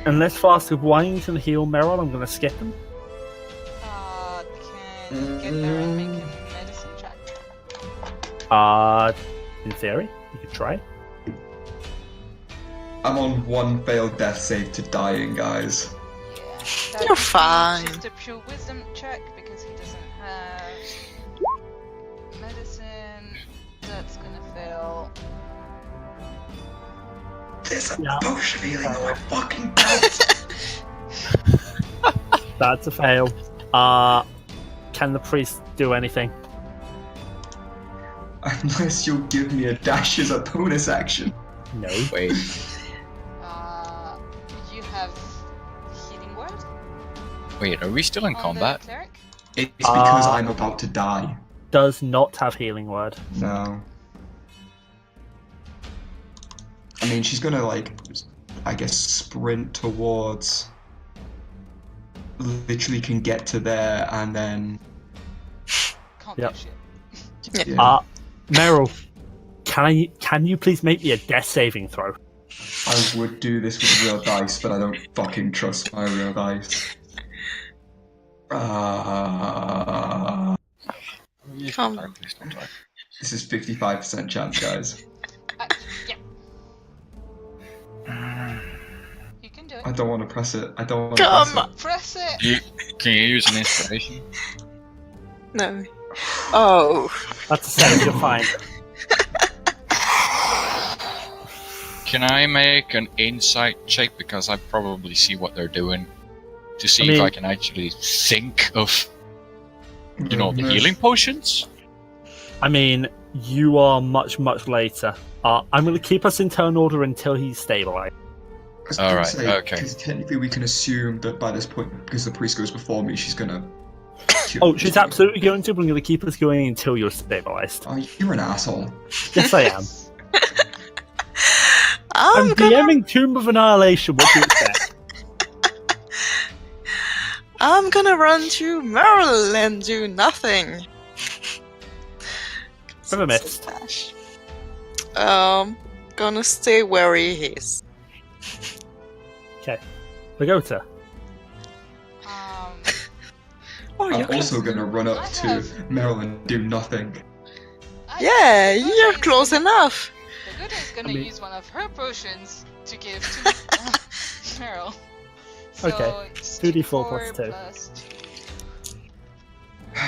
Unless Fast with Wine can heal Meiril, I'm going to skip him. Can you get there and make a medicine check? In theory, you could try. I'm on 1 failed death save to dying, guys. Yeah. You're fine. Just a pure wisdom check because he doesn't have medicine. That's gonna fail. There's a Yeah. potion healing on my fucking belt. That's a fail. Can the priest do anything? Unless you'll give me a dash as a bonus action. No. Wait, You have healing word wait, are we still in on combat? the cleric? It's because I'm about to die. Does not have healing word. No. I mean, she's gonna, I guess, sprint towards... Literally can get to there and then... Can't Yep. do shit. Yeah. Meiril, can you please make me a death saving throw? I would do this with real dice, but I don't fucking trust my real dice. This is 55% chance, guys. Yeah. You can do I it. don't want to press it. I don't want to Come press on. Press it. Can you use an inspiration? No. Oh. That's a 7, you're fine. Can I make an insight check, because I probably see what they're doing, to see if I can actually think of, the healing potions? I mean, you are much, much later. I'm going to keep us in turn order until he's stabilized. Alright, okay. Because technically we can assume that by this point, because the priest goes before me, she's gonna... Oh, she's absolutely going to, but I'm going to keep us going until you're stabilized. Oh, you're an asshole. Yes, I am. I'm DMing Tomb of Annihilation, what do you expect? I'm gonna run to Meiril and do nothing. Never missed. Gonna stay where he is. Okay. Lagotah. Oh, I'm you're also gonna run up to Meiril and do nothing. Yeah, you're close enough. Lagotah's gonna use one of her potions to give to Meiril. So Okay, it's 2d4 plus 2. plus 2.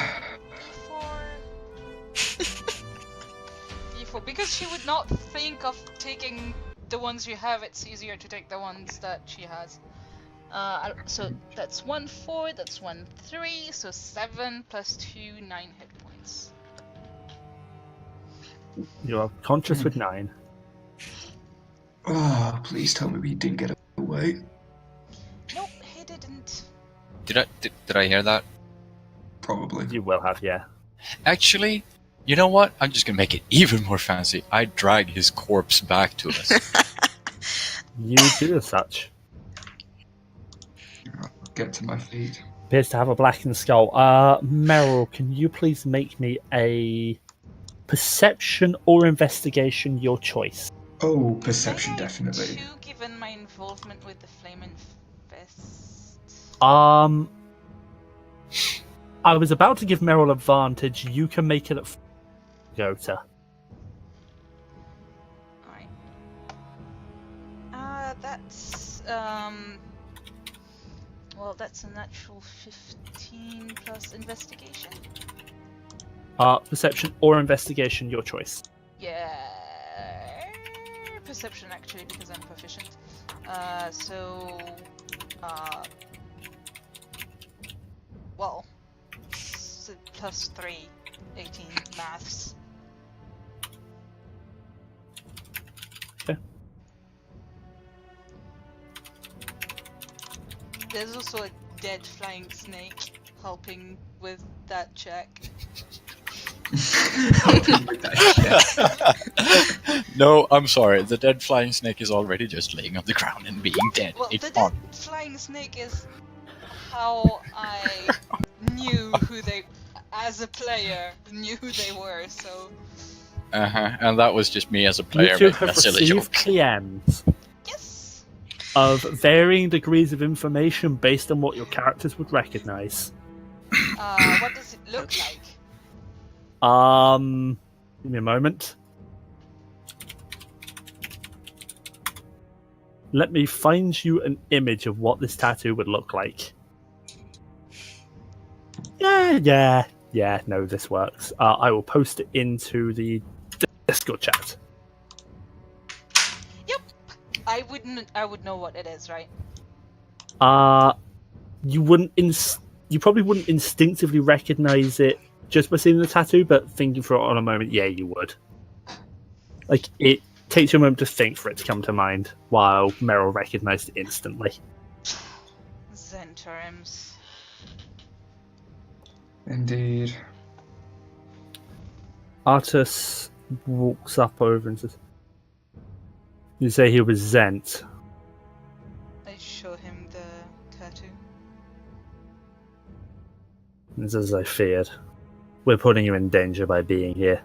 D4. Because she would not think of taking the ones you have, it's easier to take the ones that she has. So that's 1 4, that's 1 3, so 7 plus 2, 9 hit points. You are conscious with 9. Oh, please tell me we didn't get away. Nope, he didn't. Did I hear that? Probably. You will have, yeah. Actually, you know what? I'm just gonna make it even more fancy. I drag his corpse back to us. You do as such. I'll get to my feet. Appears to have a blackened skull. Meiril, can you please make me a perception or investigation, your choice? Oh, perception, May I definitely. 2, given my involvement with the Flaming Fist. I was about to give Meiril advantage. You can make it at Lagotah. Alright. That's well, that's a natural 15 plus investigation. Perception or investigation, your choice. Yeah, perception actually, because I'm proficient. Well, plus 3, 18 maths. Okay. There's also a dead flying snake helping with that check. No, I'm sorry. The dead flying snake is already just laying on the ground and being dead. Well, It's the fine. dead flying snake is how I knew who they, as a player, knew who they were, so... And that was just me as a player You two making a have silly received joke. PMs Yes! of varying degrees of information based on what your characters would recognize. What does it look like? Give me a moment. Let me find you an image of what this tattoo would look like. Yeah, no, this works. I will post it into the Discord chat. Yep! I would know what it is, right? You probably wouldn't instinctively recognize it just by seeing the tattoo, but thinking for it on a moment, yeah, you would. Like, it takes you a moment to think for it to come to mind, while Meiril recognized it instantly. Zentharims. Indeed. Artus walks up over and says, "You say he was Zent?" I show him the tattoo. It's as I feared. We're putting you in danger by being here.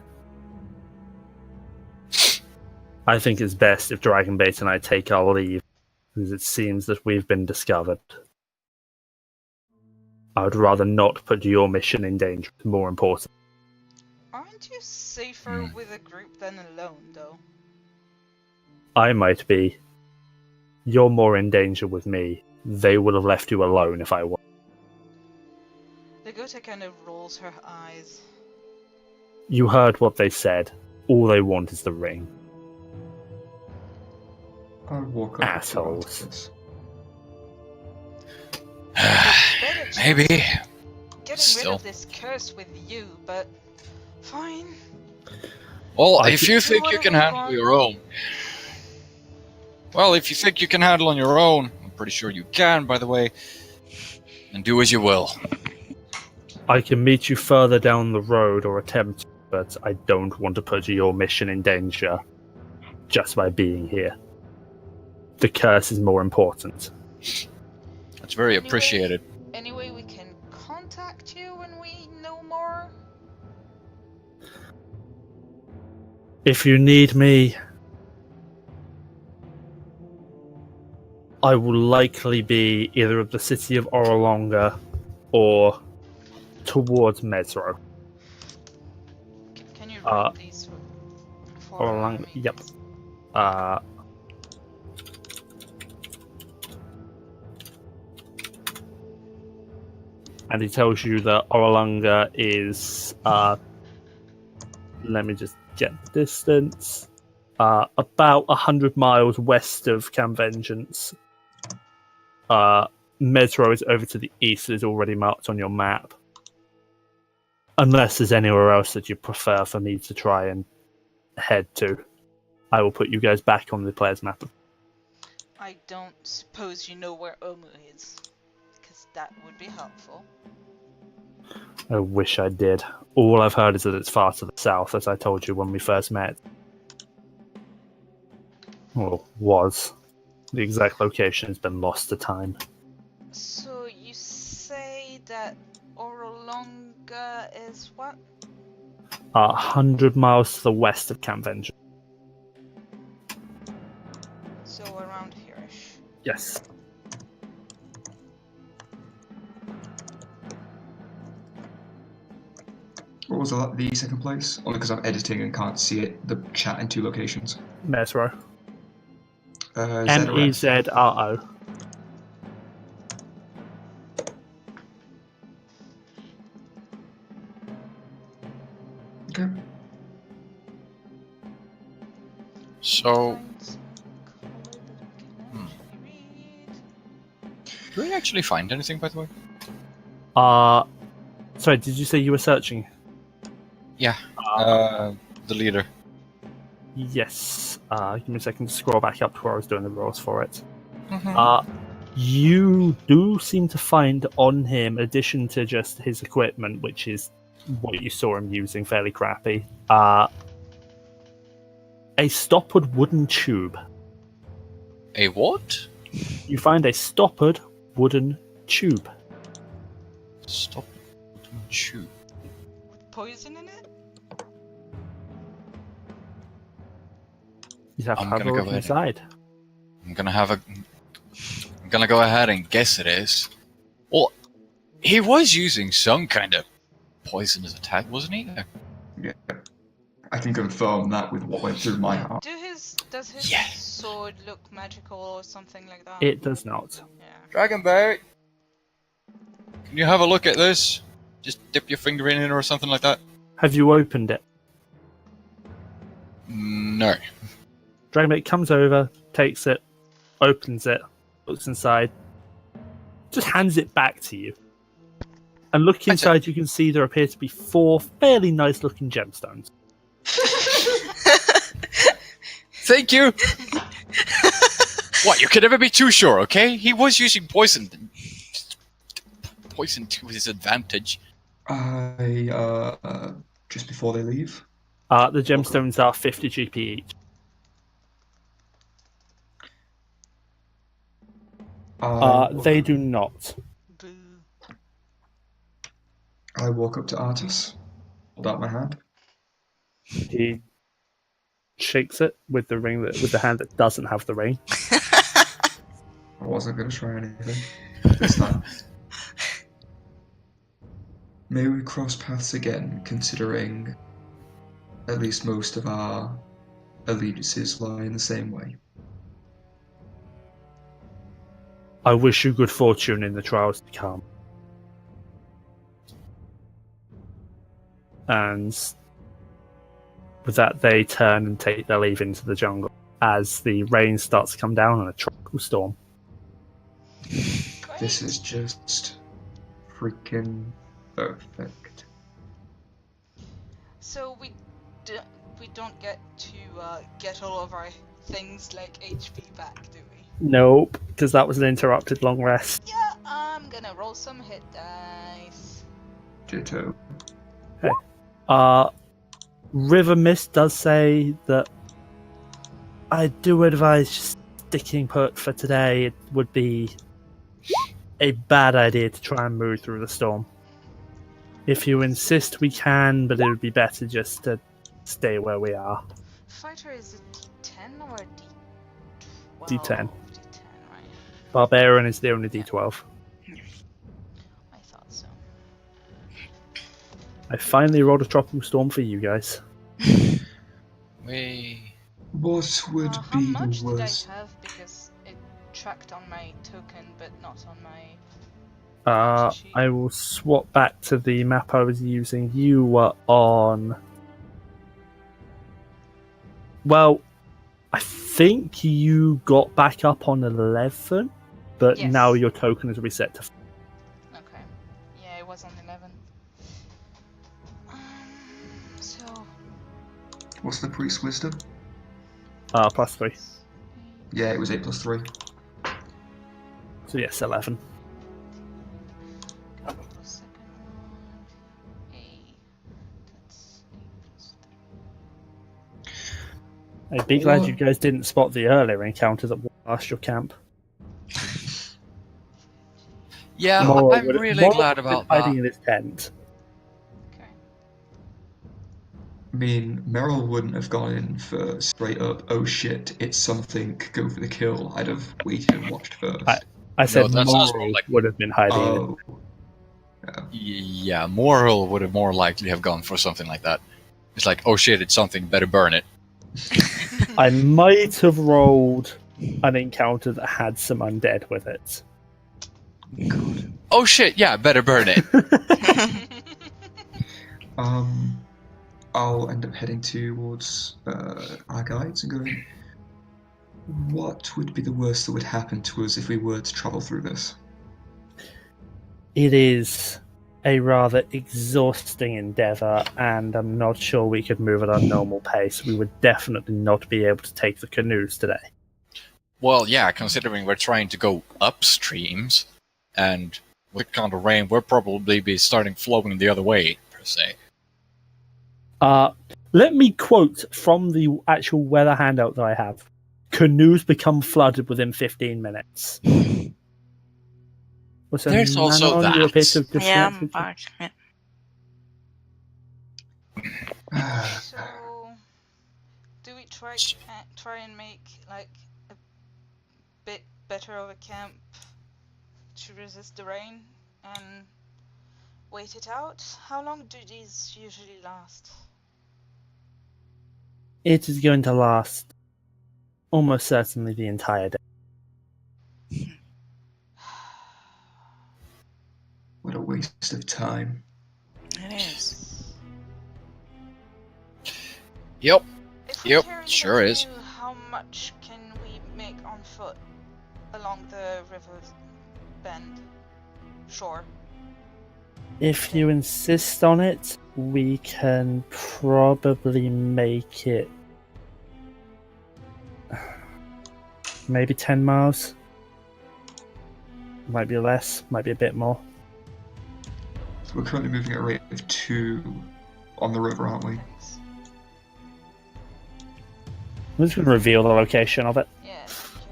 I think it's best if Dragonbait and I take our leave, because it seems that we've been discovered. I would rather not put your mission in danger. It's more important. Aren't you safer with a group than alone, though? I might be. You're more in danger with me. They would have left you alone if I were. Lagotah kind of rolls her eyes. You heard what they said. All they want is the ring. I'll walk up Assholes. to Artsie. Better chance Maybe. getting rid Still. of this curse with you, but fine. Well, I if could- you think you Whatever can you handle want. your own. Well, if you think you can handle on your own, I'm pretty sure you can, by the way. And do as you will. I can meet you further down the road or attempt to, but I don't want to put your mission in danger just by being here. The curse is more important. That's very Anyway. appreciated. Anyway, we can contact you when we know more. If you need me, I will likely be either at the city of Orolonga or towards Mesro. Can you write these for Orolonga, me? yep. And he tells you that Orolonga is, let me just get the distance, about 100 miles west of Camvengeance. Mesro is over to the east, is already marked on your map. Unless there's anywhere else that you prefer for me to try and head to, I will put you guys back on the player's map. I don't suppose you know where Omu is, because that would be helpful. I wish I did. All I've heard is that it's far to the south, as I told you when we first met. Well, was. The exact location has been lost to time. So you say that Orolonga is what? 100 miles to the west of Camvengeance. So around here-ish. Yes. What was the second place? Only because I'm editing and can't see it. The chat in 2 locations. Mesro. Zentharims. Mezro. Okay. So, Find some color that I can actually read. do we actually find anything, by the way? Sorry, did you say you were searching? Yeah. The leader. Yes. Give me a second to scroll back up to where I was doing the rolls for it. Mhm. You do seem to find on him, in addition to just his equipment, which is what you saw him using, fairly crappy, a stoppered wooden tube. A what? You find a stoppered wooden tube. Stop. Shoot. With poison in it? You have to I'm have a gonna look go ahead. inside. I'm gonna go ahead and guess it is. Well, he was using some kind of poisonous attack, wasn't he? Yeah. I can confirm that with what went through my heart. Does his Yeah. sword look magical or something like that? It does not. Yeah. Dragonberry, can you have a look at this? Just dip your finger in it or something like that. Have you opened it? No. Dragonbait comes over, takes it, opens it, looks inside, just hands it back to you. And looking inside, you can see there appear to be 4 fairly nice-looking gemstones. Thank you. What? You can never be too sure, okay? He was using poison to his advantage. Just before they leave. The gemstones are 50 GP each. They do not. Boo. I walk up to Artsie, hold out my hand. He shakes it with the ring with the hand that doesn't have the ring. I wasn't going to try anything this time. May we cross paths again, considering at least most of our allegiances lie in the same way. I wish you good fortune in the trials to come. And with that, they turn and take their leave into the jungle. as the rain starts to come down and a tropical storm. Great. This is just freaking perfect. So we don't get to get all of our things like HP back, do we? Nope, because that was an interrupted long rest. Yeah, I'm gonna roll some hit dice. Ditto. River Mist does say that I do advise just sticking put for today. It would be a bad idea to try and move through the storm. If you insist, we can, but it would be better just to stay where we are. Fighter is a D10 or a D12? D10. D10, right. Barbarian is the only D12. I thought so. I finally rolled a tropical storm for you guys. What would How be much the did worst? I have? Because it tracked on my token, but not on my... I will swap back to the map I was using. You were on... Well, I think you got back up on 11, but Yes. now your token is reset to... Okay. Yeah, it was on 11. So... What's the priest wisdom? +3. Yeah, it was 8 plus 3. So yes, 11. Plus second one. 8. That's 8 plus 3. I'd be glad you guys didn't spot the earlier encounters that walked past your camp. Yeah, Moril I'm would- really Moril glad would have been about that. hiding in his tent. Okay. I mean, Meiril wouldn't have gone in for straight up, oh shit, it's something, go for the kill. I'd have waited and watched first. I said that sounds more Moril like- would have been hiding in his Oh. Yeah. Yeah, Moril would have more likely have gone for something like that. It's like, oh shit, it's something, better burn it. I might have rolled an encounter that had some undead with it. God. Oh shit, yeah, better burn it. I'll end up heading towards our guides and going, what would be the worst that would happen to us if we were to travel through this? It is a rather exhausting endeavour, and I'm not sure we could move at our normal pace. We would definitely not be able to take the canoes today. Well, yeah, considering we're trying to go upstreams, and with kind of rain, we'll probably be starting flowing the other way, per se. Let me quote from the actual weather handout that I have. Canoes become flooded within 15 minutes. Was there There's also Manon, you a that. bit of Yeah, dyslexic? but, yeah. So... Do we try and make, like, a bit better of a camp to resist the rain and wait it out? How long do these usually last? It is going to last almost certainly the entire day. What a waste of time. It is. Yep. If we Yep, carry sure the is. canoe, how much can we make on foot along the river bend shore? If you insist on it, we can probably make it maybe 10 miles. Might be less, might be a bit more. So we're currently moving at a rate of 2 on the river, aren't we? Thanks. I'm just going to reveal the location of it. Yeah, thank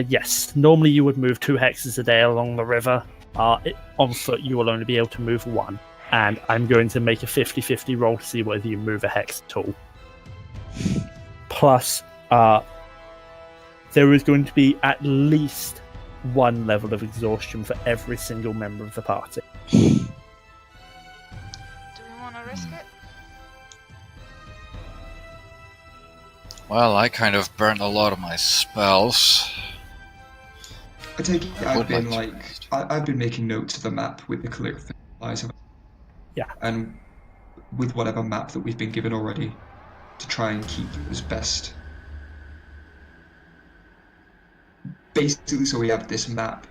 you. Yes, normally you would move 2 hexes a day along the river. On foot, you will only be able to move 1. And I'm going to make a 50-50 roll to see whether you move a hex at all. Plus, there is going to be at least 1 level of exhaustion for every single member of the party. Do we want to risk it? Well, I kind of burned a lot of my spells. I take it I I've would been like to like, rest. I've been making notes of the map with the Cleric eyes. Yeah. And with whatever map that we've been given already to try and keep as best. Basically, so we have this map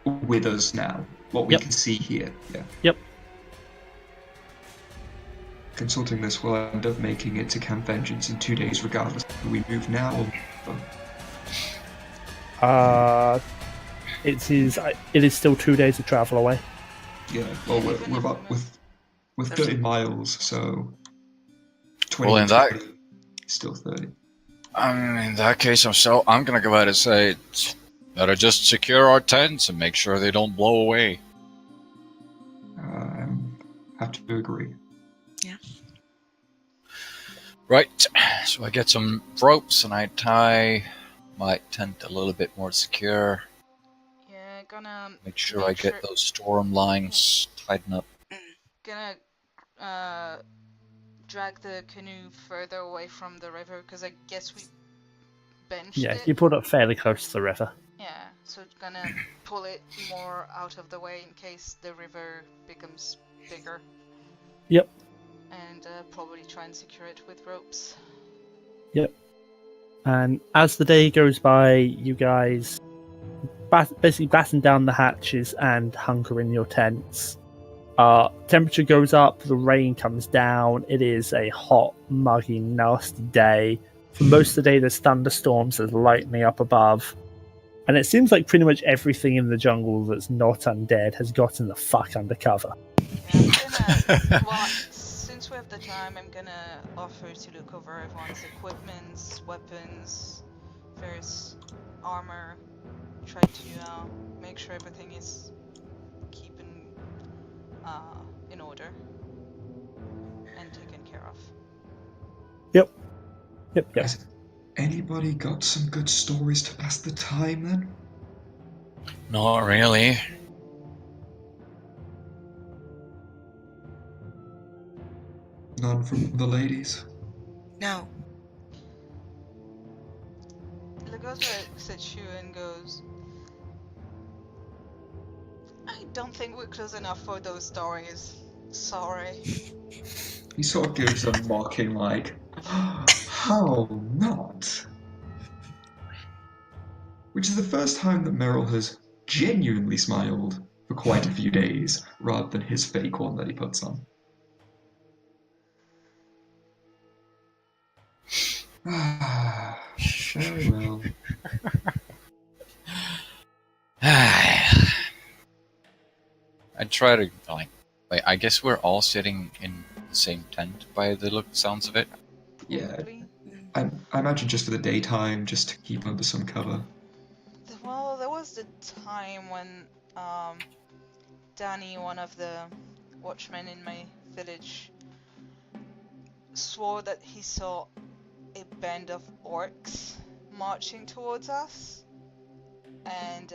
with us now. What we Yep. can see here. Yeah. Yep. Consulting this will end up making it to Camp Vengeance in 2 days, regardless of whether we move now or. It is still 2 days of travel away. Yeah. Well, we're about with 30 miles, so 20. Well, in that- 20, still 30. In that case, I'm gonna go ahead and say, better just secure our tents and make sure they don't blow away. Have to agree. Right, so I get some ropes and I tie my tent a little bit more secure. Yeah, gonna Make sure I get those storm lines tightened up. gonna drag the canoe further away from the river because I guess we benched Yeah, it. you put it fairly close to the river. Yeah, so gonna pull it more out of the way in case the river becomes bigger. Yep. And probably try and secure it with ropes. Yep. And as the day goes by, you guys basically batten down the hatches and hunker in your tents. Temperature goes up, the rain comes down. It is a hot, muggy, nasty day. For most of the day, there's thunderstorms, there's lightning up above. And it seems like pretty much everything in the jungle that's not undead has gotten the fuck under cover. Yeah, well, since we have the time, I'm gonna offer to look over everyone's equipment, weapons, various armor, try to make sure everything is keeping in order and taken care of. Yep. Has anybody got some good stories to pass the time then? Not really. None from the ladies? No. Lagotah looks at you and goes, I don't think we're close enough for those stories. Sorry. He sort of gives a mocking like, how not? Which is the first time that Meiril has genuinely smiled for quite a few days, rather than his fake one that he puts on. Very well. I try to like I guess we're all sitting in the same tent by the sounds of it. Yeah, Probably. I imagine just for the daytime, just to keep under some cover. Well, there was the time when Danny, one of the watchmen in my village, swore that he saw a band of orcs marching towards us, and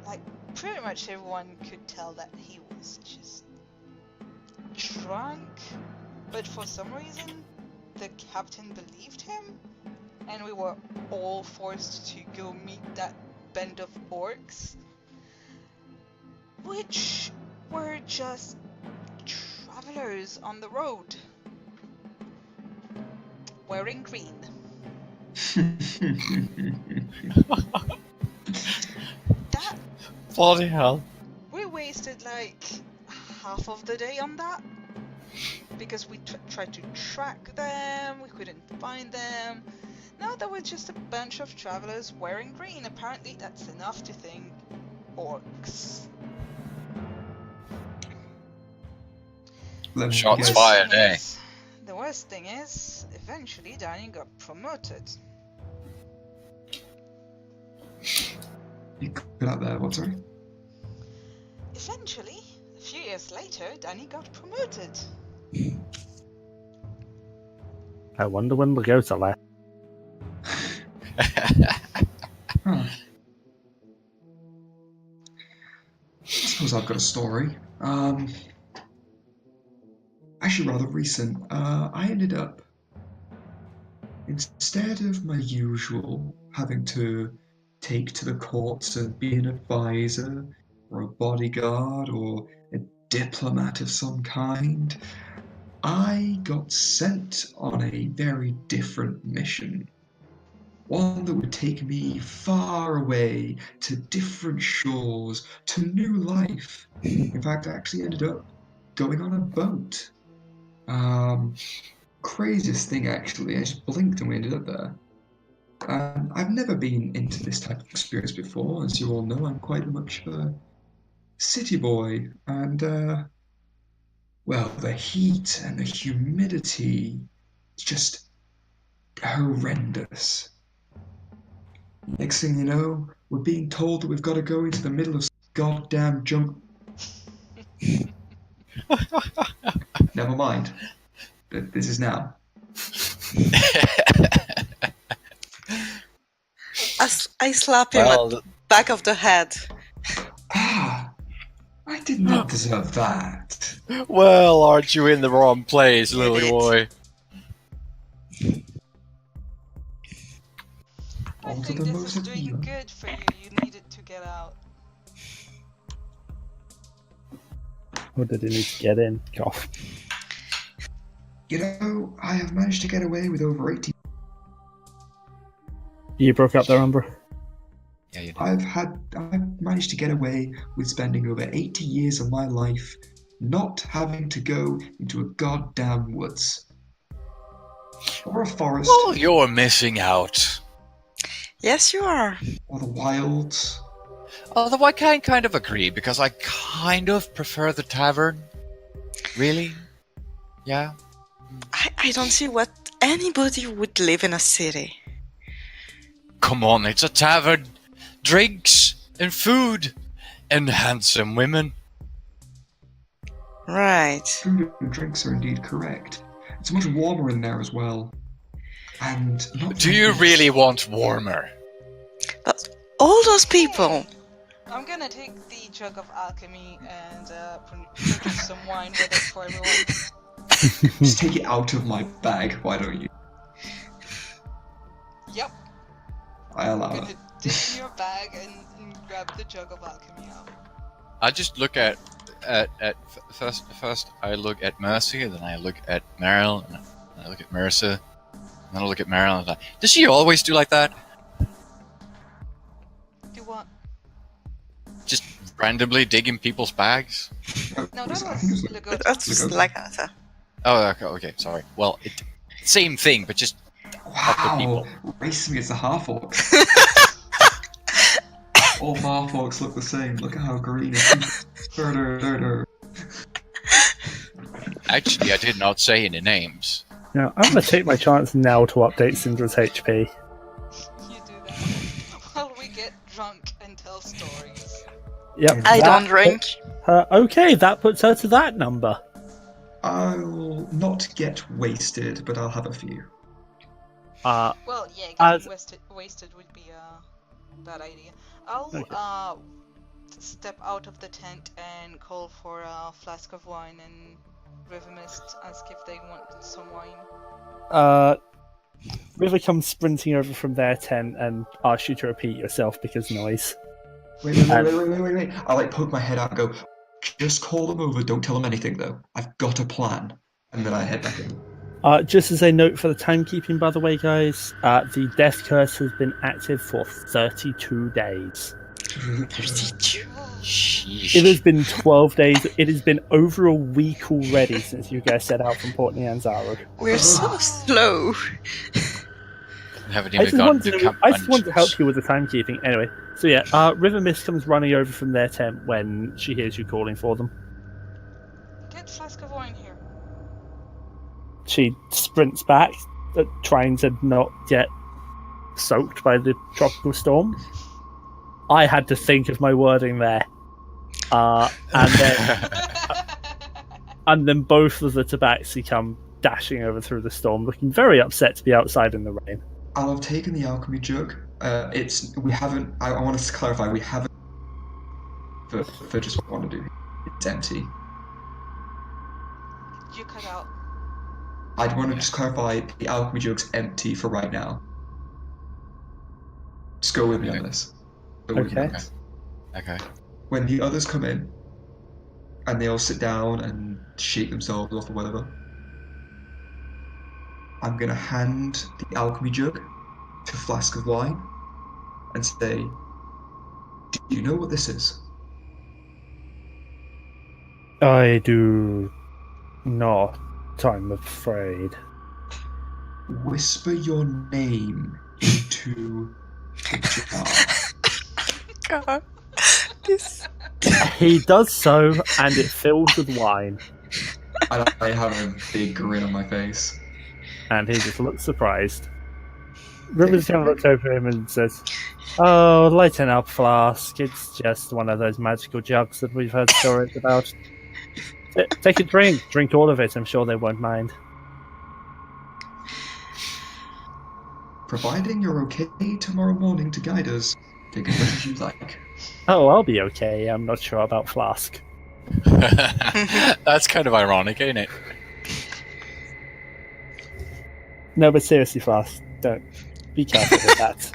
like pretty much everyone could tell that he was just drunk, but for some reason the captain believed him, and we were all forced to go meet that band of orcs, which were just travelers on the road wearing green. That Bloody hell. we wasted like half of the day on that because we tried to track them, we couldn't find them. No, there was just a bunch of travelers wearing green. Apparently that's enough to think orcs. Let me Shots guess. fired, eh? The worst thing is, eventually Danny got promoted. You cut out there, what, sorry? Eventually, a few years later, Danny got promoted. I wonder when Lagotah left. Huh. I suppose I've got a story. Actually rather recent. I ended up, instead of my usual having to take to the courts and be an advisor, or a bodyguard, or a diplomat of some kind, I got sent on a very different mission. One that would take me far away to different shores, to new life. In fact, I actually ended up going on a boat. Craziest thing actually, I just blinked and we ended up there. I've never been into this type of experience before. As you all know, I'm quite much a city boy, and well, the heat and the humidity, it's just horrendous. Next thing you know, we're being told that we've got to go into the middle of goddamn jungle. Never mind. This is now. I slap him at the back of the head. Ah, I did not deserve that. Well, aren't you in the wrong place, little did. boy? I On to think the this most is doing appealing. good for you. You needed to get out. Or did he need to get in? God. You know, I have managed to get away with over 80. You broke up there, Umbra? Yeah, you did. I've managed to get away with spending over 80 years of my life not having to go into a goddamn woods. Or a forest. Oh, you're missing out. Yes, you are. Or the wilds. Although I can kind of agree, because I kind of prefer the tavern. Really? Yeah? I don't see what anybody would live in a city. Come on, it's a tavern. Drinks and food and handsome women. Right. Food and drinks are indeed correct. It's much warmer in there as well. And not Do you really want warmer? But all those people. I'm gonna take the jug of alchemy and produce some wine with it for everyone. Just take it out of my bag, why don't you? Yep. I allow I'm it. gonna dig in your bag and grab the jug of alchemy out. I just look at first I look at Mercy, and then I look at Meiril, and I look at Mercer, and then I look at Meiril, and I'm like, does she always do like that? Do what? Just randomly dig in people's bags? No, that was I think it was Lagotah. That's just Lagotah. Oh, okay, sorry. Well, same thing, but just Wow, people. racing against the half-orcs. All half-orcs look the same. Look at how green it is. Actually, I did not say any names. Now, I'm going to take my chance now to update Syndra's HP. You do that while we get drunk and tell stories. Yep. I that don't drink. puts her- okay, that puts her to that number. I'll not get wasted, but I'll have a few. Well, yeah, As- getting wasted would be a bad idea. I'll Okay. step out of the tent and call for a flask of wine and River Mist, ask if they want some wine. River comes sprinting over from their tent and asks you to repeat yourself because noise. Wait. I'll like poke my head out and go, just call them over, don't tell them anything though. I've got a plan. And then I head back in. Just as a note for the timekeeping, by the way, guys, the death curse has been active for 32 days. 32. Sheesh. It has been 12 days. It has been over a week already since you guys set out from Port Nyanzaru. We're so slow. Haven't I even just gotten wanted to to Camp help you with the timekeeping. Anyway, so yeah, River Mist comes running over from their tent when she hears you calling for them. Get a flask of wine here. She sprints back, trying to not get soaked by the tropical storm. I had to think of my wording there. And then both of the tabaxi come dashing over through the storm, looking very upset to be outside in the rain. I'll have taken the alchemy jug. I want to clarify, we haven't for just what I want to do. It's empty. You cut out. I'd want to just clarify, the alchemy jug's empty for right now. Just go with me on this. Go with me on Okay. this. Okay. When the others come in, and they all sit down and shake themselves off or whatever, I'm going to hand the alchemy jug to Flask of Wine and say, do you know what this is? I do not, I'm afraid. Whisper your name into the jar. God. This. He does so, and it fills with wine. And I have a big grin on my face. And he just looks surprised. Ribbons kind of looks over him and says, "Oh, lighten up, Flask. It's just one of those magical jugs that we've heard stories about. Take a drink. Drink all of it. I'm sure they won't mind." Providing you're okay tomorrow morning to guide us, take as much as you like. Oh, I'll be okay. I'm not sure about Flask. That's kind of ironic, ain't it? No, but seriously, Flask, don't. Be careful with that.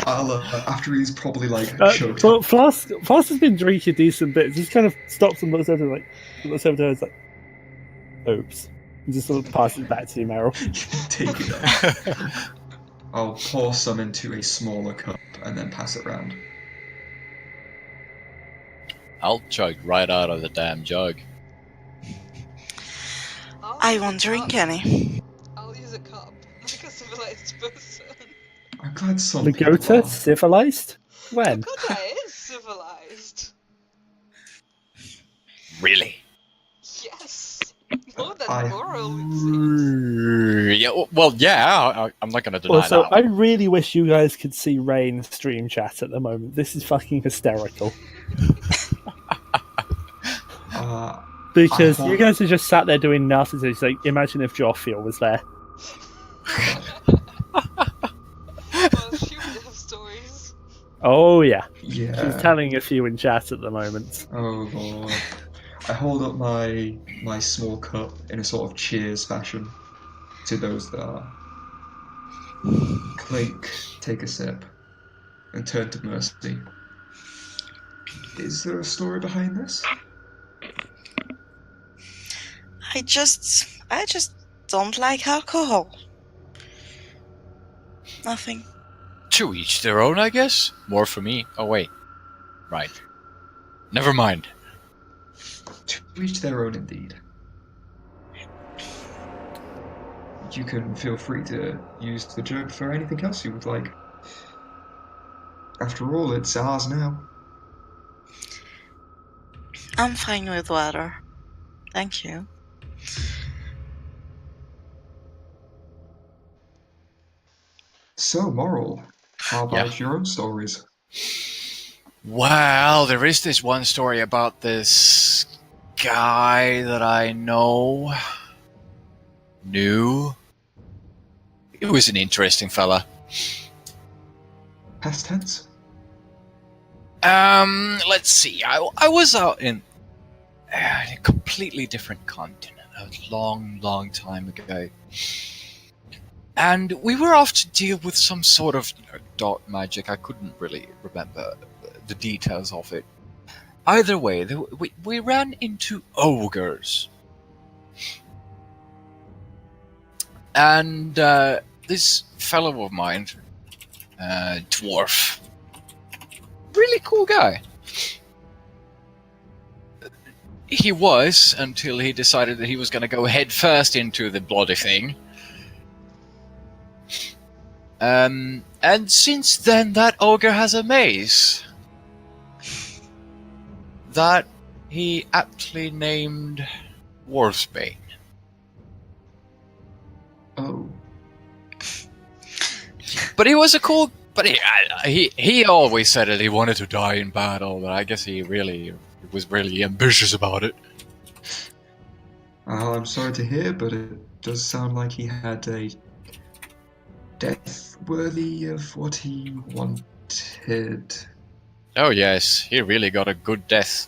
I'll, after he's probably like choked But up. Flask has been drinking decent bits. He just kind of stops and looks over to her and is like, oops. And just sort of passes it back to you, Meiril. Take it out. I'll pour some into a smaller cup and then pass it round. I'll chug right out of the damn jug. I won't drink any. I'll use a cup, like a civilized person. I'm glad some Lagotah, civilized? When? Lagotah is civilized. Really? Yes. More than I- Moril, it seems. Yeah, well, yeah, I'm not going to deny Also, that. I really wish you guys could see Rain's stream chat at the moment. This is fucking hysterical. Because I you guys are just sat there doing nothing. So it's like, imagine if Joffiel was there. Well, she would have stories. Oh, yeah. Yeah. She's telling a few in chat at the moment. Oh lord. I hold up my small cup in a sort of cheers fashion to those that are. Clink, take a sip, and turn to Mercy. Is there a story behind this? I just don't like alcohol. Nothing. To each their own, I guess. More for me. Oh, wait. Right. Never mind. To each their own, indeed. You can feel free to use the jug for anything else you would like. After all, it's ours now. I'm fine with water. Thank you. So, Moril, how about your own stories? Well, there is this one story about this guy that I knew. He was an interesting fella. Past tense? Let's see. I was out in a completely different continent a long time ago. And we were off to deal with some sort of dark magic. I couldn't really remember the details of it. Either way, we ran into ogres. And this fellow of mine, dwarf, really cool guy. He was, until he decided that he was going to go head first into the bloody thing. And since then, that ogre has a maze that he aptly named Dwarfsbane. Oh. But he was a cool. But he always said that he wanted to die in battle. But I guess he was really ambitious about it. I'm sorry to hear, but it does sound like he had a death worthy of what he wanted. Oh yes, he really got a good death.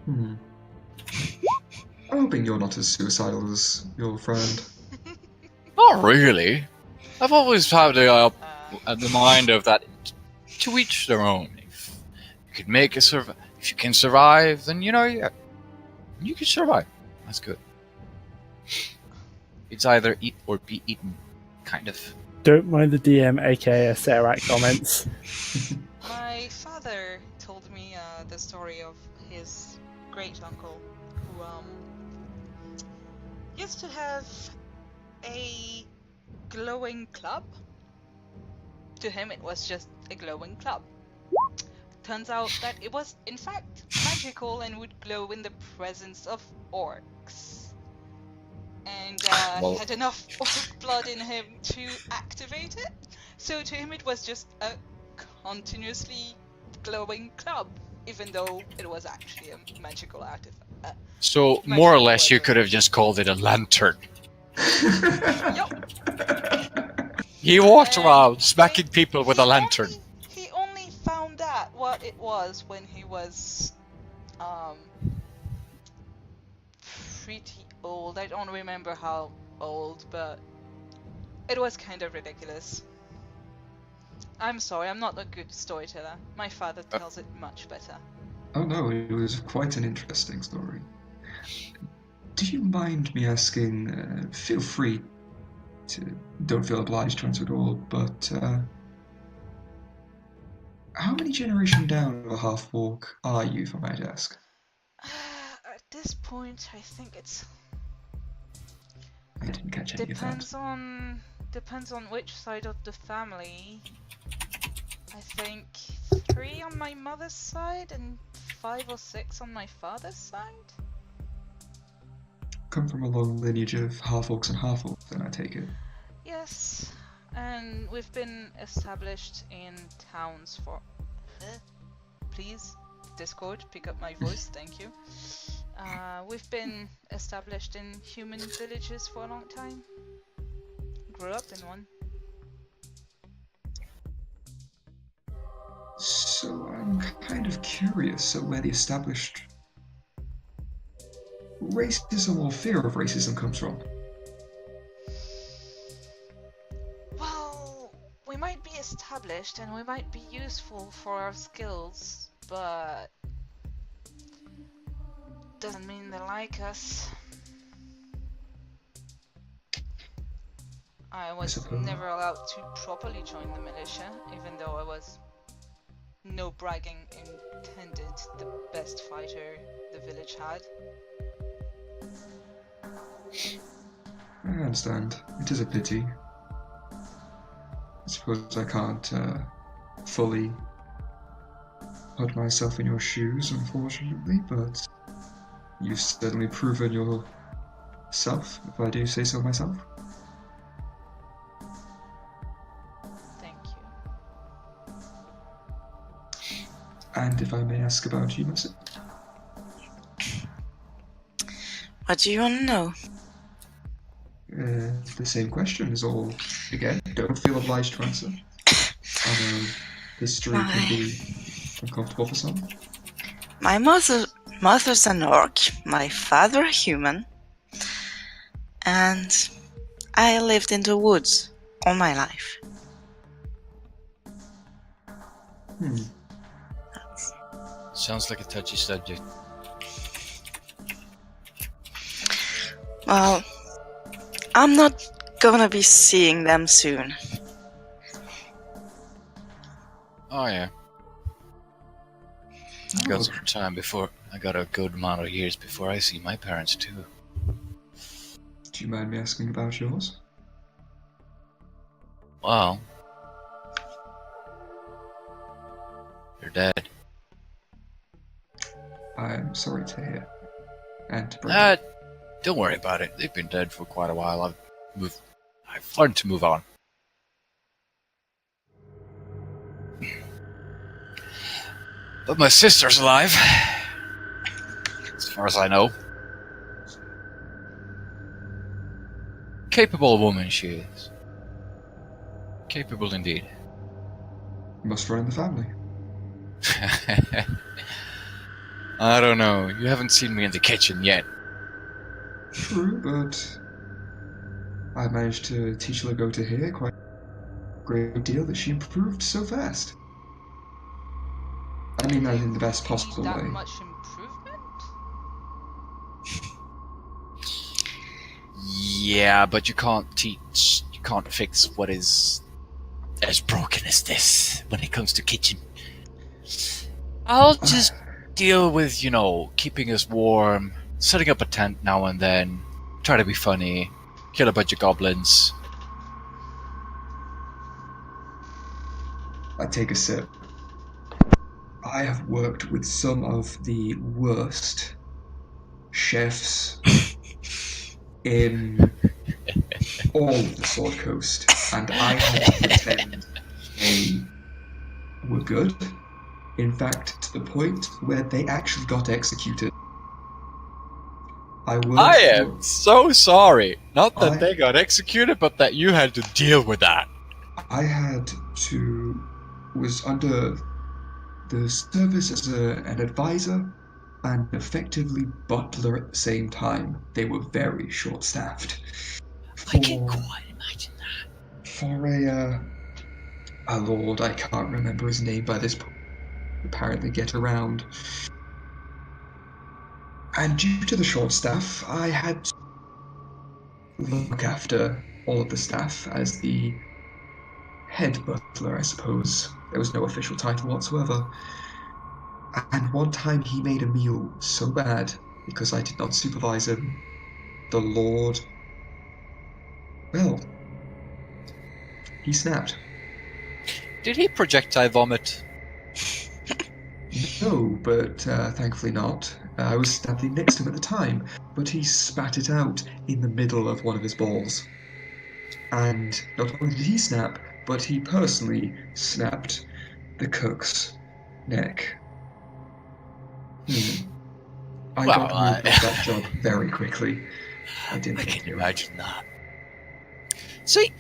I'm hoping you're not as suicidal as your friend. Not really. I've always had the mind of that. To each their own. If you can if you can survive, then you can survive. That's good. It's either eat or be eaten, kind of. Don't mind the DM, aka Serac comments. My father told me the story of his great uncle who used to have a glowing club. To him, it was just a glowing club. Turns out that it was, in fact, magical and would glow in the presence of orcs. And Well- he had enough orc blood in him to activate it. So to him, it was just a continuously glowing club, even though it was actually a magical artifact. So, more or less, you could have just called it a lantern. Yup. He walked And around smacking people with a lantern. He only found out what it was when he was pretty old. I don't remember how old, but it was kind of ridiculous. I'm sorry, I'm not a good storyteller. My father tells it much better. Oh no, it was quite an interesting story. Do you mind me asking, feel free to, don't feel obliged to answer at all, but how many generations down of a half-orc are you, if I might ask? At this point, I think it's I didn't catch any of that. depends on which side of the family. I think 3 on my mother's side and 5 or 6 on my father's side. Come from a long lineage of half-orcs and half-orcs, then I take it. Yes, and we've been established in towns for... Please, Discord, pick up my voice, thank you. We've been established in human villages for a long time. Grew up in one. So I'm kind of curious, so where the established racism or fear of racism comes from. Well, we might be established and we might be useful for our skills, but doesn't mean they like us. I was suppose. never allowed to properly join the militia, even though I was, no bragging intended, the best fighter the village had. I understand. It is a pity. I suppose I can't fully put myself in your shoes, unfortunately, but you've certainly proven yourself, if I do say so myself. Thank you. And if I may ask about you, Mercy? What do you want to know? The same question is all. Again, don't feel obliged to answer. I know history can be uncomfortable for some. My mother's an orc, my father a human, and I lived in the woods all my life. Sounds like a touchy subject. Well, I'm not gonna be seeing them soon. Oh yeah. I Oh, got some time before. I got a good amount of years before I see my parents too. do you mind me asking about yours? Well, they're dead. I'm sorry to hear. And to break Don't worry about it. They've been dead for quite a while. I've learned to move on. But my sister's alive, as far as I know. Capable woman she is. Capable indeed. must run in the family. I don't know. You haven't seen me in the kitchen yet. True, but I managed to teach Lagotah here quite a great deal that she improved so fast. I mean that in the best possible that way. much improvement? Yeah, but you can't teach, you can't fix what is as broken as this when it comes to kitchen. I'll just deal with, keeping us warm, setting up a tent now and then, try to be funny, kill a bunch of goblins. I take a sip. I have worked with some of the worst chefs in all of the Sword Coast, and I had to pretend they were good. In fact, to the point where they actually got executed. I am so sorry. Not that they got executed, but that you had to deal with that. I was under the service as an advisor and effectively butler at the same time. They were very short-staffed. I can quite imagine that. For a lord, I can't remember his name by this point, apparently get around. And due to the short staff, I had to look after all of the staff as the head butler, I suppose. There was no official title whatsoever. And one time he made a meal so bad, because I did not supervise him, the Lord, well, he snapped. Did he projectile vomit? No, but thankfully not. I was standing next to him at the time, but he spat it out in the middle of one of his balls. And not only did he snap, but he personally snapped the cook's neck. I got moved off that job very quickly. I can imagine that. See,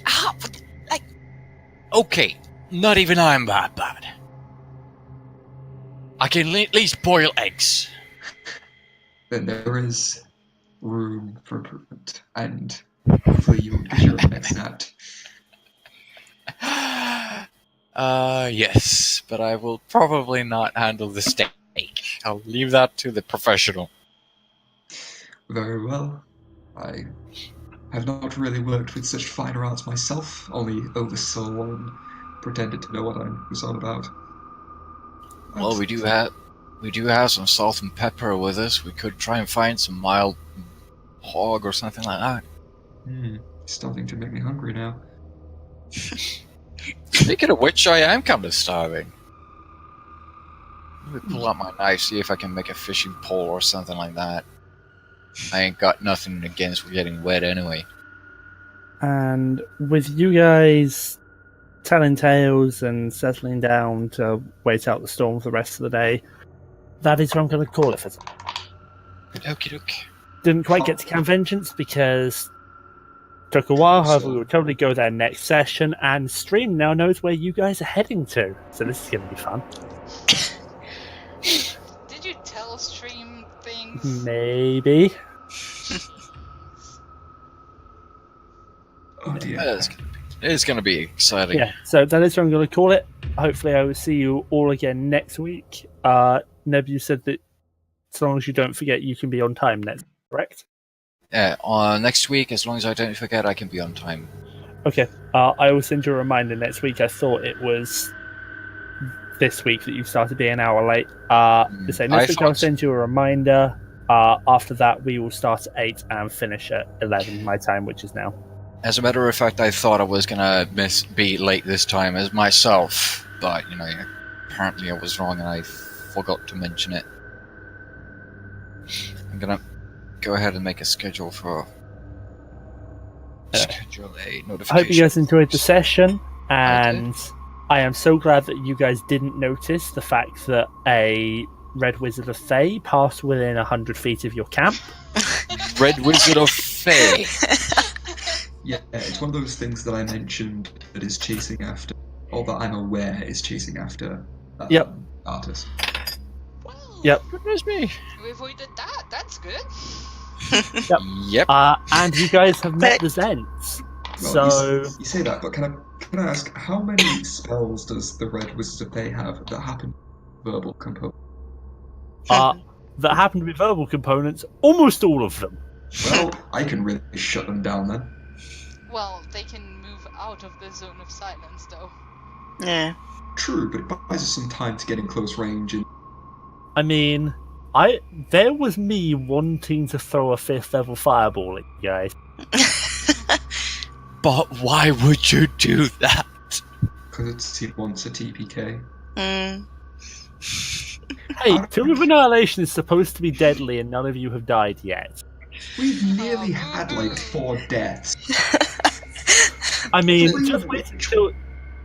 okay, not even I'm that bad. I can at least boil eggs. Then there is room for improvement, and hopefully you'll get your next snapped. Yes, but I will probably not handle the steak. I'll leave that to the professional. Very well. I have not really worked with such finer arts myself, only oversaw and pretended to know what I was on about. Well, we do have some salt and pepper with us. We could try and find some mild hog or something like that. Starting to make me hungry now. Speaking of which, I am kind of starving. Let me pull out my knife, see if I can make a fishing pole or something like that. I ain't got nothing against getting wet anyway. And with you guys telling tales and settling down to wait out the storm for the rest of the day, that is what I'm going to call it for today. Okie doke. Didn't quite get to Camp Vengeance because it took a while, however we will totally go there next session, and Stream now knows where you guys are heading to, so this is going to be fun. Did you tell Stream things? Maybe. Oh dear. It's going to be exciting. Yeah, so that is what I'm going to call it. Hopefully I will see you all again next week. Neb, you said that as long as you don't forget, you can be on time next, correct? Yeah, next week, as long as I don't forget, I can be on time. Okay, I will send you a reminder next week. I thought it was this week that you started being an hour late. So next week I'll send you a reminder. After that, we will start at 8 and finish at 11 my time, which is now. As a matter of fact, I thought I was gonna be late this time as myself, but apparently I was wrong and I forgot to mention it. I'm gonna go ahead and make a schedule for schedule a notification. I hope you guys enjoyed the session, and I am so glad that you guys didn't notice the fact that a Red Wizard of Fey passed within 100 feet of your camp. Red Wizard of Fey. Yeah, it's one of those things that I mentioned that is chasing after, or that I'm aware is chasing after artists. Well, yep. Goodness me. We avoided that. That's good. Yep. And you guys have met the Zents. Well, so you say that, but can I ask how many spells does the Red Wizard of Fey have that happen verbal component? that happen to be verbal components, almost all of them. Well, I can really shut them down then. Well, they can move out of the zone of silence, though. Yeah. True, but it buys us some time to get in close range and I mean, there was me wanting to throw a 5th level fireball at you guys. But why would you do that? because he wants a TPK. Mm. Hey, Tomb of Annihilation is supposed to be deadly and none of you have died yet. We've nearly had like 4 deaths. I mean, Three just of wait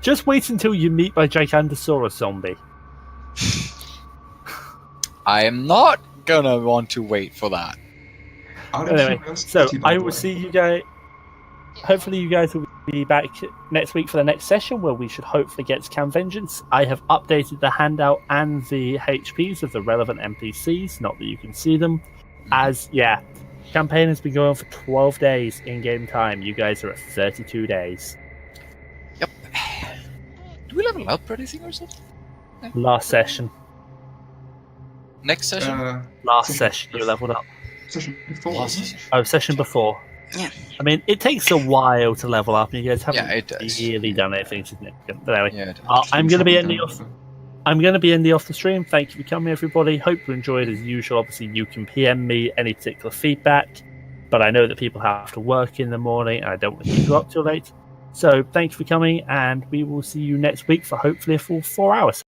which- until you meet my Gigantosaurus zombie. I am not gonna want to wait for that. Out of Anyway, so curiosity, by I the will way. see you guys. Yeah. Hopefully, you guys will be back next week for the next session where we should hopefully get to Camp Vengeance. I have updated the handout and the HPs of the relevant NPCs, not that you can see them. As, campaign has been going for 12 days in game time. You guys are at 32 days. Yep. Do we level up or anything or something? Last session. Next session? Last session, you leveled up. Session before. Last wasn't it? session. Oh, session before. Yeah. I mean, it takes a while to level up, and you guys haven't Yeah, it does. really done anything significant. But anyway, Yeah, it- I'm going to be Something ending down off. there. I'm going to be ending off the stream. Thank you for coming, everybody. Hope you enjoyed as usual. Obviously, you can PM me any particular feedback, but I know that people have to work in the morning, and I don't want to keep you up till late. So, thank you for coming, and we will see you next week for hopefully a full 4 hours.